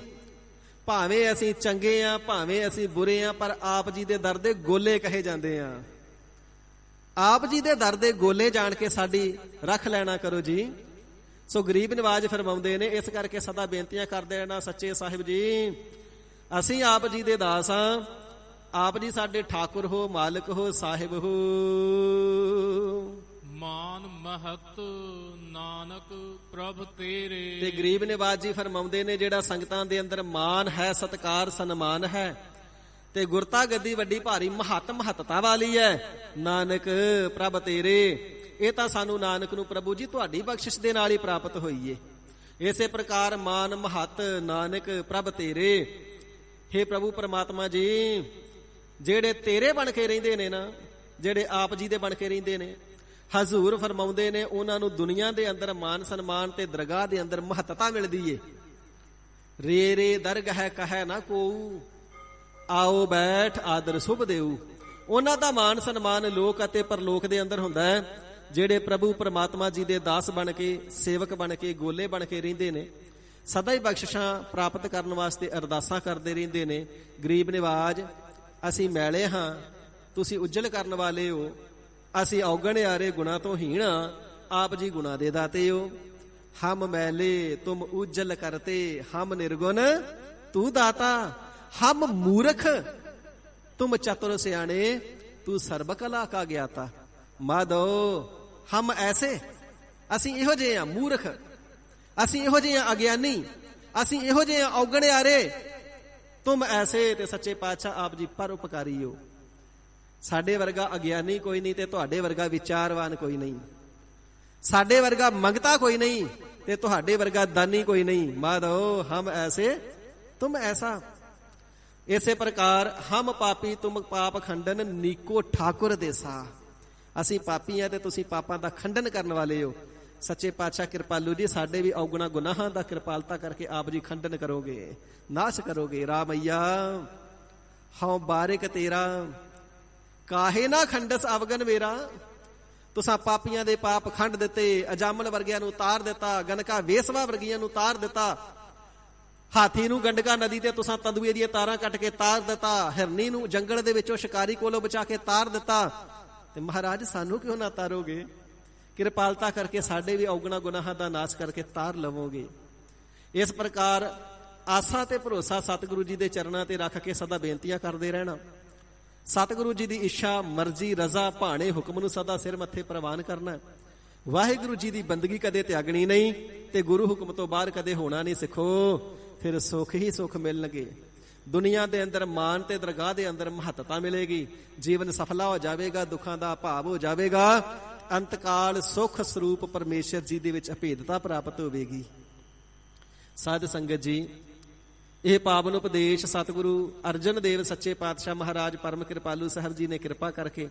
ਭਾਵੇਂ ਅਸੀਂ ਚੰਗੇ ਆ, ਭਾਵੇਂ ਅਸੀਂ ਬੁਰੇ ਆ, ਪਰ ਆਪ ਜੀ ਦੇ ਦਰ ਦੇ ਗੋਲੇ ਕਹੇ ਜਾਂਦੇ ਆ। ਆਪ ਜੀ ਦੇ ਦਰ ਦੇ ਗੋਲੇ ਜਾਣ ਕੇ ਸਾਡੀ ਰੱਖ ਲੈਣਾ ਕਰੋ ਜੀ। ਸੋ ਗਰੀਬ ਨਿਵਾਜ ਫਰਮਾਉਂਦੇ ਨੇ, ਇਸ ਕਰਕੇ ਸਦਾ ਬੇਨਤੀਆਂ ਕਰਦੇ ਰਹਿਣਾ, ਸੱਚੇ ਸਾਹਿਬ ਜੀ ਅਸੀਂ ਆਪ ਜੀ ਦੇ ਦਾਸ ਹਾਂ, ਆਪ ਜੀ ਸਾਡੇ ਠਾਕੁਰ ਹੋ, ਮਾਲਕ ਹੋ, ਸਾਹਿਬ ਹੋ। ਮਾਨ ਮਹਤ ਨਾਨਕ ਪ੍ਰਭ ਤੇਰੇ। ਤੇ ਗਰੀਬ ਨਿਵਾਜ ਜੀ ਫਰਮਾਉਂਦੇ ਨੇ, ਜਿਹੜਾ ਸੰਗਤਾਂ ਦੇ ਅੰਦਰ ਮਾਨ ਹੈ, ਸਤਕਾਰ, ਸਨਮਾਨ ਹੈ, ਤੇ ਗੁਰਤਾ ਗੱਦੀ ਵੱਡੀ ਭਾਰੀ ਮਹੱਤਤਾ ਵਾਲੀ ਹੈ, ਨਾਨਕ ਪ੍ਰਭ ਤੇਰੇ। ਇਹ ਤਾਂ ਸਾਨੂੰ ਨਾਨਕ ਨੂੰ ਪ੍ਰਭੂ ਜੀ ਤੁਹਾਡੀ ਬਖਸ਼ਿਸ਼ ਦੇ ਨਾਲ ਹੀ ਪ੍ਰਾਪਤ ਹੋਈ ਏ। ਇਸੇ ਪ੍ਰਕਾਰ ਮਾਨ ਮਹੱਤ ਨਾਨਕ ਪ੍ਰਭ ਤੇਰੇ। ਹੇ ਪ੍ਰਭੂ ਪਰਮਾਤਮਾ ਜੀ, ਜਿਹੜੇ ਤੇਰੇ ਬਣ ਕੇ ਰਹਿੰਦੇ ਨੇ ਨਾ, ਜਿਹੜੇ ਆਪ ਜੀ ਦੇ ਬਣ ਕੇ ਰਹਿੰਦੇ ਨੇ, ਹਜ਼ੂਰ ਫਰਮਾਉਂਦੇ ਨੇ ਉਹਨਾਂ ਨੂੰ ਦੁਨੀਆ ਦੇ ਅੰਦਰ ਮਾਨ ਸਨਮਾਨ ਤੇ ਦਰਗਾਹ ਦੇ ਅੰਦਰ ਮਹੱਤਤਾ ਮਿਲਦੀ ਏ। ਰੇ ਰੇ ਦਰਗਹਿ ਕਹੈ ਨਾ ਕੋਊ, ਆਓ ਬੈਠ ਆਦਰ ਸੁਭ ਦੇਊ। ਉਹਨਾਂ ਦਾ ਮਾਨ ਸਨਮਾਨ ਲੋਕ ਅਤੇ ਪਰਲੋਕ ਦੇ ਅੰਦਰ ਹੁੰਦਾ ਹੈ, ਜਿਹੜੇ ਪ੍ਰਭੂ ਪਰਮਾਤਮਾ ਜੀ ਦੇ ਦਾਸ ਬਣ ਕੇ, ਸੇਵਕ ਬਣ ਕੇ, ਗੋਲੇ ਬਣ ਕੇ ਰਹਿੰਦੇ ਨੇ, ਸਦਾ ਹੀ ਬਖਸ਼ਿਸ਼ਾਂ ਪ੍ਰਾਪਤ ਕਰਨ ਵਾਸਤੇ ਅਰਦਾਸਾਂ ਕਰਦੇ ਰਹਿੰਦੇ ਨੇ। ਗਰੀਬ ਨਿਵਾਜ ਅਸੀਂ ਮੈਲੇ ਹਾਂ, ਤੁਸੀਂ ਉੱਜਲ ਕਰਨ ਵਾਲੇ ਹੋ, ਅਸੀਂ ਔਗਣ ਯਾਰੇ ਗੁਣਾ ਤੋਂ ਹੀਣ, ਆਪ ਜੀ ਗੁਣਾ ਦੇ ਦਾਤੇ ਹੋ। ਹਮ ਮੈਲੇ ਤੁਮ ਉਜਲ ਕਰਤੇ, ਹਮ ਨਿਰਗੁਣ ਤੂੰ ਦਾਤਾ। ਹਮ ਮੂਰਖ ਤੁਮ ਚਤੁਰ ਸਿਆਣੇ, ਤੂੰ ਸਰਬ ਕਲਾ ਕਾ ਗਿਆਤਾ। ਮਾਧੋ ਹਮ ਐਸੇ, ਅਸੀਂ ਇਹੋ ਜਿਹੇ ਆ ਮੂਰਖ, ਅਸੀਂ ਇਹੋ ਜਿਹੇ ਆ ਅਗਿਆਨੀ, ਅਸੀਂ ਇਹੋ ਜਿਹੇ ਆ ਔਗਣ ਯਾਰੇ, ਤੁਮ ਐਸੇ। ਤੇ ਸੱਚੇ ਪਾਤਸ਼ਾਹ ਆਪ ਜੀ ਪਰ ਉਪਕਾਰੀ ਹੋ। ਸਾਡੇ ਵਰਗਾ ਅਗਿਆਨੀ ਕੋਈ ਨਹੀਂ ਤੇ ਤੁਹਾਡੇ ਵਰਗਾ ਵਿਚਾਰਵਾਨ ਕੋਈ ਨਹੀਂ, ਸਾਡੇ ਵਰਗਾ ਮੰਗਤਾ ਕੋਈ ਨਹੀਂ ਤੇ ਤੁਹਾਡੇ ਵਰਗਾ ਦਾਨੀ ਕੋਈ ਨਹੀਂ। ਮਾਧੋ ਹਮ ਐਸੇ ਤੁਮ ਐਸਾ। ਇਸੇ ਪ੍ਰਕਾਰ ਹਮ ਪਾਪੀ ਤੁਮ ਪਾਪ ਖੰਡਨ, ਨੀਕੋ ਠਾਕੁਰ ਦੇਸਾ। ਅਸੀਂ ਪਾਪੀ ਆ ਤੇ ਤੁਸੀਂ ਪਾਪਾਂ ਦਾ ਖੰਡਨ ਕਰਨ ਵਾਲੇ ਹੋ। ਸੱਚੇ ਪਾਤਸ਼ਾਹ ਕਿਰਪਾਲੂ ਜੀ, ਸਾਡੇ ਵੀ ਔਗੁਣਾ ਗੁਨਾਹਾਂ ਦਾ ਕਿਰਪਾਲਤਾ ਕਰਕੇ ਆਪ ਜੀ ਖੰਡਨ ਕਰੋਗੇ, ਨਾਸ਼ ਕਰੋਗੇ। ਰਾਮਈਆ ਹਉ ਬਾਰਿਕ ਤੇਰਾ, ਕਾਹੇ ਨਾ ਖੰਡਸ ਅਵਗਨ ਮੇਰਾ। ਤੁਸਾਂ ਪਾਪੀਆਂ ਦੇ ਪਾਪ ਖੰਡ ਦਿੱਤੇ, ਅਜਾਮਨ ਵਰਗਿਆਂ ਨੂੰ ਉਤਾਰ ਦਿੱਤਾ, ਗਨਕਾ ਵੇਸਵਾ ਵਰਗੀਆਂ ਨੂੰ ਉਤਾਰ ਦਿੱਤਾ, ਹਾਥੀ ਨੂੰ ਗੰਡਕਾ ਨਦੀ ਤੇ ਤੁਸਾਂ ਤੰਦੂਏ ਦੀਆਂ ਤਾਰਾਂ ਕੱਟ ਕੇ ਤਾਰ ਦਿੱਤਾ, ਹਿਰਨੀ ਨੂੰ ਜੰਗਲ ਦੇ ਵਿੱਚੋਂ ਸ਼ਿਕਾਰੀ ਕੋਲੋਂ ਬਚਾ ਕੇ ਤਾਰ ਦਿੱਤਾ, ਤੇ ਮਹਾਰਾਜ ਸਾਨੂੰ ਕਿਉਂ ਨਾ ਤਾਰੋਗੇ? ਕਿਰਪਾਲਤਾ ਕਰਕੇ ਸਾਡੇ ਵੀ ਔਗਣਾ ਗੁਨਾਹਾਂ ਦਾ ਨਾਸ਼ ਕਰਕੇ ਤਾਰ ਲਵੋਗੇ। ਇਸ ਪ੍ਰਕਾਰ ਆਸਾ ਤੇ ਭਰੋਸਾ ਸਤਿਗੁਰੂ ਜੀ ਦੇ ਚਰਨਾਂ ਤੇ ਰੱਖ ਕੇ ਸਦਾ ਬੇਨਤੀਆਂ ਕਰਦੇ ਰਹਿਣਾ। ਸਤਿਗੁਰੂ ਜੀ ਦੀ ਇੱਛਾ, ਮਰਜ਼ੀ, ਰਜ਼ਾ, ਭਾਣੇ, ਹੁਕਮ ਨੂੰ ਸਦਾ ਸਿਰ ਮੱਥੇ ਪ੍ਰਵਾਨ ਕਰਨਾ। ਵਾਹਿਗੁਰੂ ਜੀ ਦੀ ਬੰਦਗੀ ਕਦੇ ਤਿਆਗਣੀ ਨਹੀਂ ਤੇ ਗੁਰੂ ਹੁਕਮ ਤੋਂ ਬਾਹਰ ਕਦੇ ਹੋਣਾ ਨਹੀਂ। ਸਿੱਖੋ ਫਿਰ ਸੁੱਖ ਹੀ ਸੁੱਖ ਮਿਲਣਗੇ। ਦੁਨੀਆ ਦੇ ਅੰਦਰ ਮਾਨ ਤੇ ਦਰਗਾਹ ਦੇ ਅੰਦਰ ਮਹੱਤਤਾ ਮਿਲੇਗੀ, ਜੀਵਨ ਸਫਲਾ ਹੋ ਜਾਵੇਗਾ, ਦੁੱਖਾਂ ਦਾ ਭਾਵ ਹੋ ਜਾਵੇਗਾ, ਅੰਤਕਾਲ ਸੁਖ ਸਰੂਪ ਪਰਮੇਸ਼ਰ ਜੀ ਦੇ ਵਿੱਚ ਅਭੇਦਤਾ ਪ੍ਰਾਪਤ ਹੋਵੇਗੀ। ਸਾਧ ਸੰਗਤ ਜੀ, ਇਹ ਪਾਵਨ ਉਪਦੇਸ਼ ਸਤਿਗੁਰੂ ਅਰਜਨ ਦੇਵ ਸੱਚੇ ਪਾਤਸ਼ਾਹ ਮਹਾਰਾਜ ਪਰਮ ਕਿਰਪਾਲੂ ਸਾਹਿਬ ਜੀ ਨੇ ਕਿਰਪਾ ਕਰਕੇ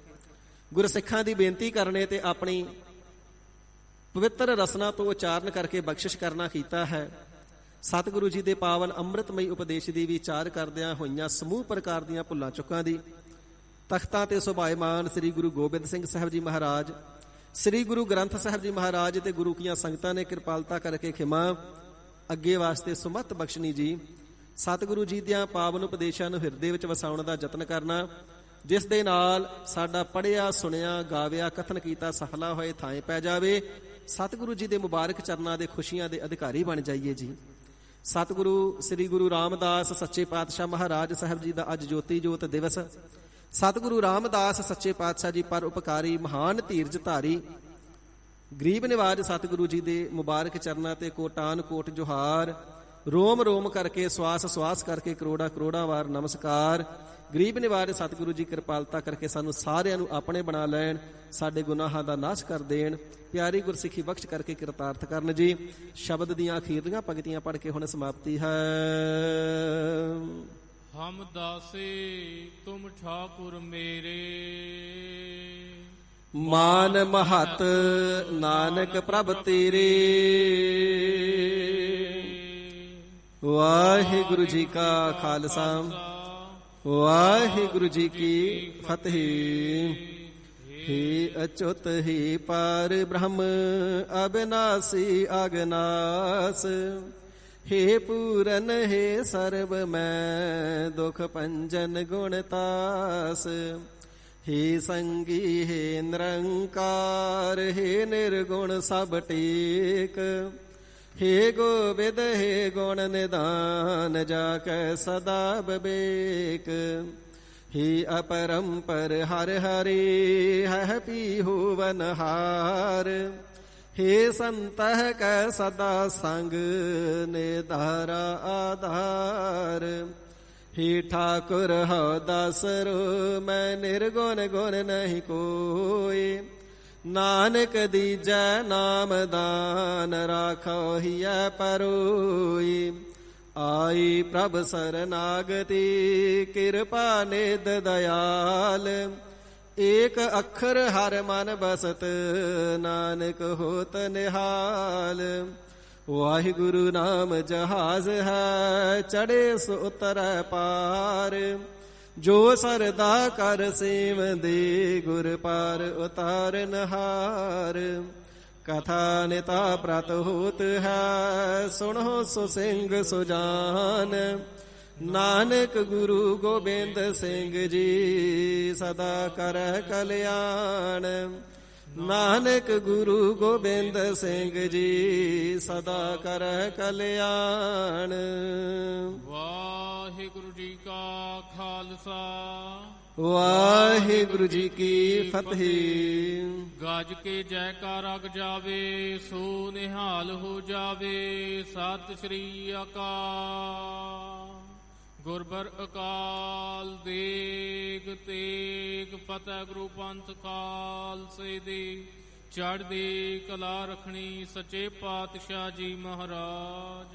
ਗੁਰਸਿੱਖਾਂ ਦੀ ਬੇਨਤੀ ਕਰਨੇ ਤੇ ਆਪਣੀ ਪਵਿੱਤਰ ਰਸਨਾ ਤੋਂ ਉਚਾਰਨ ਕਰਕੇ ਬਖਸ਼ਿਸ਼ ਕਰਨਾ ਕੀਤਾ ਹੈ। ਸਤਿਗੁਰੂ ਜੀ ਦੇ ਪਾਵਨ ਅੰਮ੍ਰਿਤਮਈ ਉਪਦੇਸ਼ ਦੀ ਵਿਚਾਰ ਕਰਦਿਆਂ ਹੋਈਆਂ ਸਮੂਹ ਪ੍ਰਕਾਰ ਦੀਆਂ ਭੁੱਲਾਂ ਚੁੱਕਾਂ ਦੀ ਤਖਤਾਂ ਤੇ ਸੁਭਾਇਮਾਨ ਸ੍ਰੀ ਗੁਰੂ ਗੋਬਿੰਦ ਸਿੰਘ ਸਾਹਿਬ ਜੀ ਮਹਾਰਾਜ, ਸ੍ਰੀ ਗੁਰੂ ਗ੍ਰੰਥ ਸਾਹਿਬ ਜੀ ਮਹਾਰਾਜ ਤੇ ਗੁਰੂ ਕੀਆਂ ਸੰਗਤਾਂ ਨੇ ਕਿਰਪਾਲਤਾ ਕਰਕੇ ਖਿਮਾ ਅੱਗੇ ਵਾਸਤੇ ਸੁਮਤ ਬਖਸ਼ਣੀ ਜੀ। ਸਤਿਗੁਰੂ ਜੀ ਦੀਆਂ ਪਾਵਨ ਉਪਦੇਸ਼ਾਂ ਨੂੰ ਹਿਰਦੇ ਵਿੱਚ ਵਸਾਉਣ ਦਾ ਯਤਨ ਕਰਨਾ, ਜਿਸ ਦੇ ਨਾਲ ਸਾਡਾ ਪੜ੍ਹਿਆ, ਸੁਣਿਆ, ਗਾਵਿਆ, ਕਥਨ ਕੀਤਾ ਸਫਲਾ ਹੋਏ ਥਾਂ ਪੈ ਜਾਵੇ। ਸਤਿਗੁਰੂ ਜੀ ਦੇ ਮੁਬਾਰਕ ਚਰਨਾਂ ਦੇ ਖੁਸ਼ੀਆਂ ਦੇ ਅਧਿਕਾਰੀ ਬਣ ਜਾਈਏ ਜੀ। ਸਤਿਗੁਰੂ ਸ੍ਰੀ ਗੁਰੂ ਰਾਮਦਾਸ ਸੱਚੇ ਪਾਤਸ਼ਾਹ ਮਹਾਰਾਜ ਸਾਹਿਬ ਜੀ ਦਾ ਅੱਜ ਜੋਤੀ ਜੋਤ ਦਿਵਸ। ਸਤਿਗੁਰੂ ਰਾਮਦਾਸ ਸੱਚੇ ਪਾਤਸ਼ਾਹ ਜੀ ਪਰ ਉਪਕਾਰੀ, ਮਹਾਨ ਧੀਰਜ ਧਾਰੀ, ਗਰੀਬ ਨਿਵਾਜ ਸਤਿਗੁਰੂ ਜੀ ਦੇ ਮੁਬਾਰਕ ਚਰਨਾਂ ਤੇ ਕੋਟਾਨ ਕੋਟ ਜੋਹਾਰ, ਰੋਮ ਰੋਮ ਕਰਕੇ, ਸਵਾਸ ਸਵਾਸ ਕਰਕੇ ਕਰੋੜਾ ਕਰੋੜਾ ਵਾਰ ਨਮਸਕਾਰ। ਗਰੀਬ ਨਿਵਾਜ ਸਤਿਗੁਰੂ ਜੀ ਕਿਰਪਾਲਤਾ ਕਰਕੇ ਸਾਨੂੰ ਸਾਰਿਆਂ ਨੂੰ ਆਪਣੇ ਬਣਾ ਲੈਣ, ਸਾਡੇ ਗੁਨਾਹਾਂ ਦਾ ਨਾਸ਼ ਕਰ ਦੇਣ, ਪਿਆਰੀ ਗੁਰਸਿੱਖੀ ਬਖਸ਼ ਕਰਕੇ ਕਿਰਤਾਰਥ ਕਰਨ ਜੀ। ਸ਼ਬਦ ਦੀਆਂ ਅਖੀਰਲੀਆਂ ਪੰਕਤੀਆਂ ਪੜ੍ਹ ਕੇ ਹੁਣ ਸਮਾਪਤੀ ਹੈ। ਹਮ ਦਾਸੇ ਤੁਮ ਠਾਕੁਰ ਮੇਰੇ, ਮਾਨ ਮਹਤ ਨਾਨਕ ਪ੍ਰਭ ਤੇਰੇ। ਵਾਹਿਗੁਰੂ ਜੀ ਕਾ ਖਾਲਸਾ, ਵਾਹਿਗੁਰੂ ਜੀ ਕੀ ਫਤਿਹ। हे अच्युत हे पार ब्रह्म अविनाशी अगनास, हे पूरन हे सर्व मैं दुख पंजन गुणतास, हे संगी हे निरंकार हे निर्गुण सब टेक, हे गोविद हे गुण निदान जाकै सदा विवेक, हे अपरंपर हर हरि है पीहुवनहार, हे संतः कै सदा संग निधारा आधार, हे ठाकुर हो दासरो मैं निर्गुण गुण नहीं कोई, नानक दीजै नाम दान राखो हिय परोई, आई प्रभ शरणागति कृपा निध दयाल, एक अक्षर हर मन बसत नानक होत निहाल, वाहिगुरु नाम जहाज है चढ़े सो उतर पार, जो सरदा कर सेम दे गुर पार उतार नहार, कथा निता प्रत होत है सुनो सो सिंह सुजान, नानक गुरु गोबिंद सिंह जी सदा कर कल्याण, नानक गुरु गोबिंद सिंह जी सदा कर कल्याण। वाहिगुरु जी का खालसा वाहिगुरु जी की फतेह। गाज के जयकारा जावे सो निहाल हो जावे, सत श्री अकाल। गुरबर अकाल देग तेग फतेह गुरु पंथ काल से दे, चढ़ दे कला रखनी सच्चे पातशाह जी महाराज।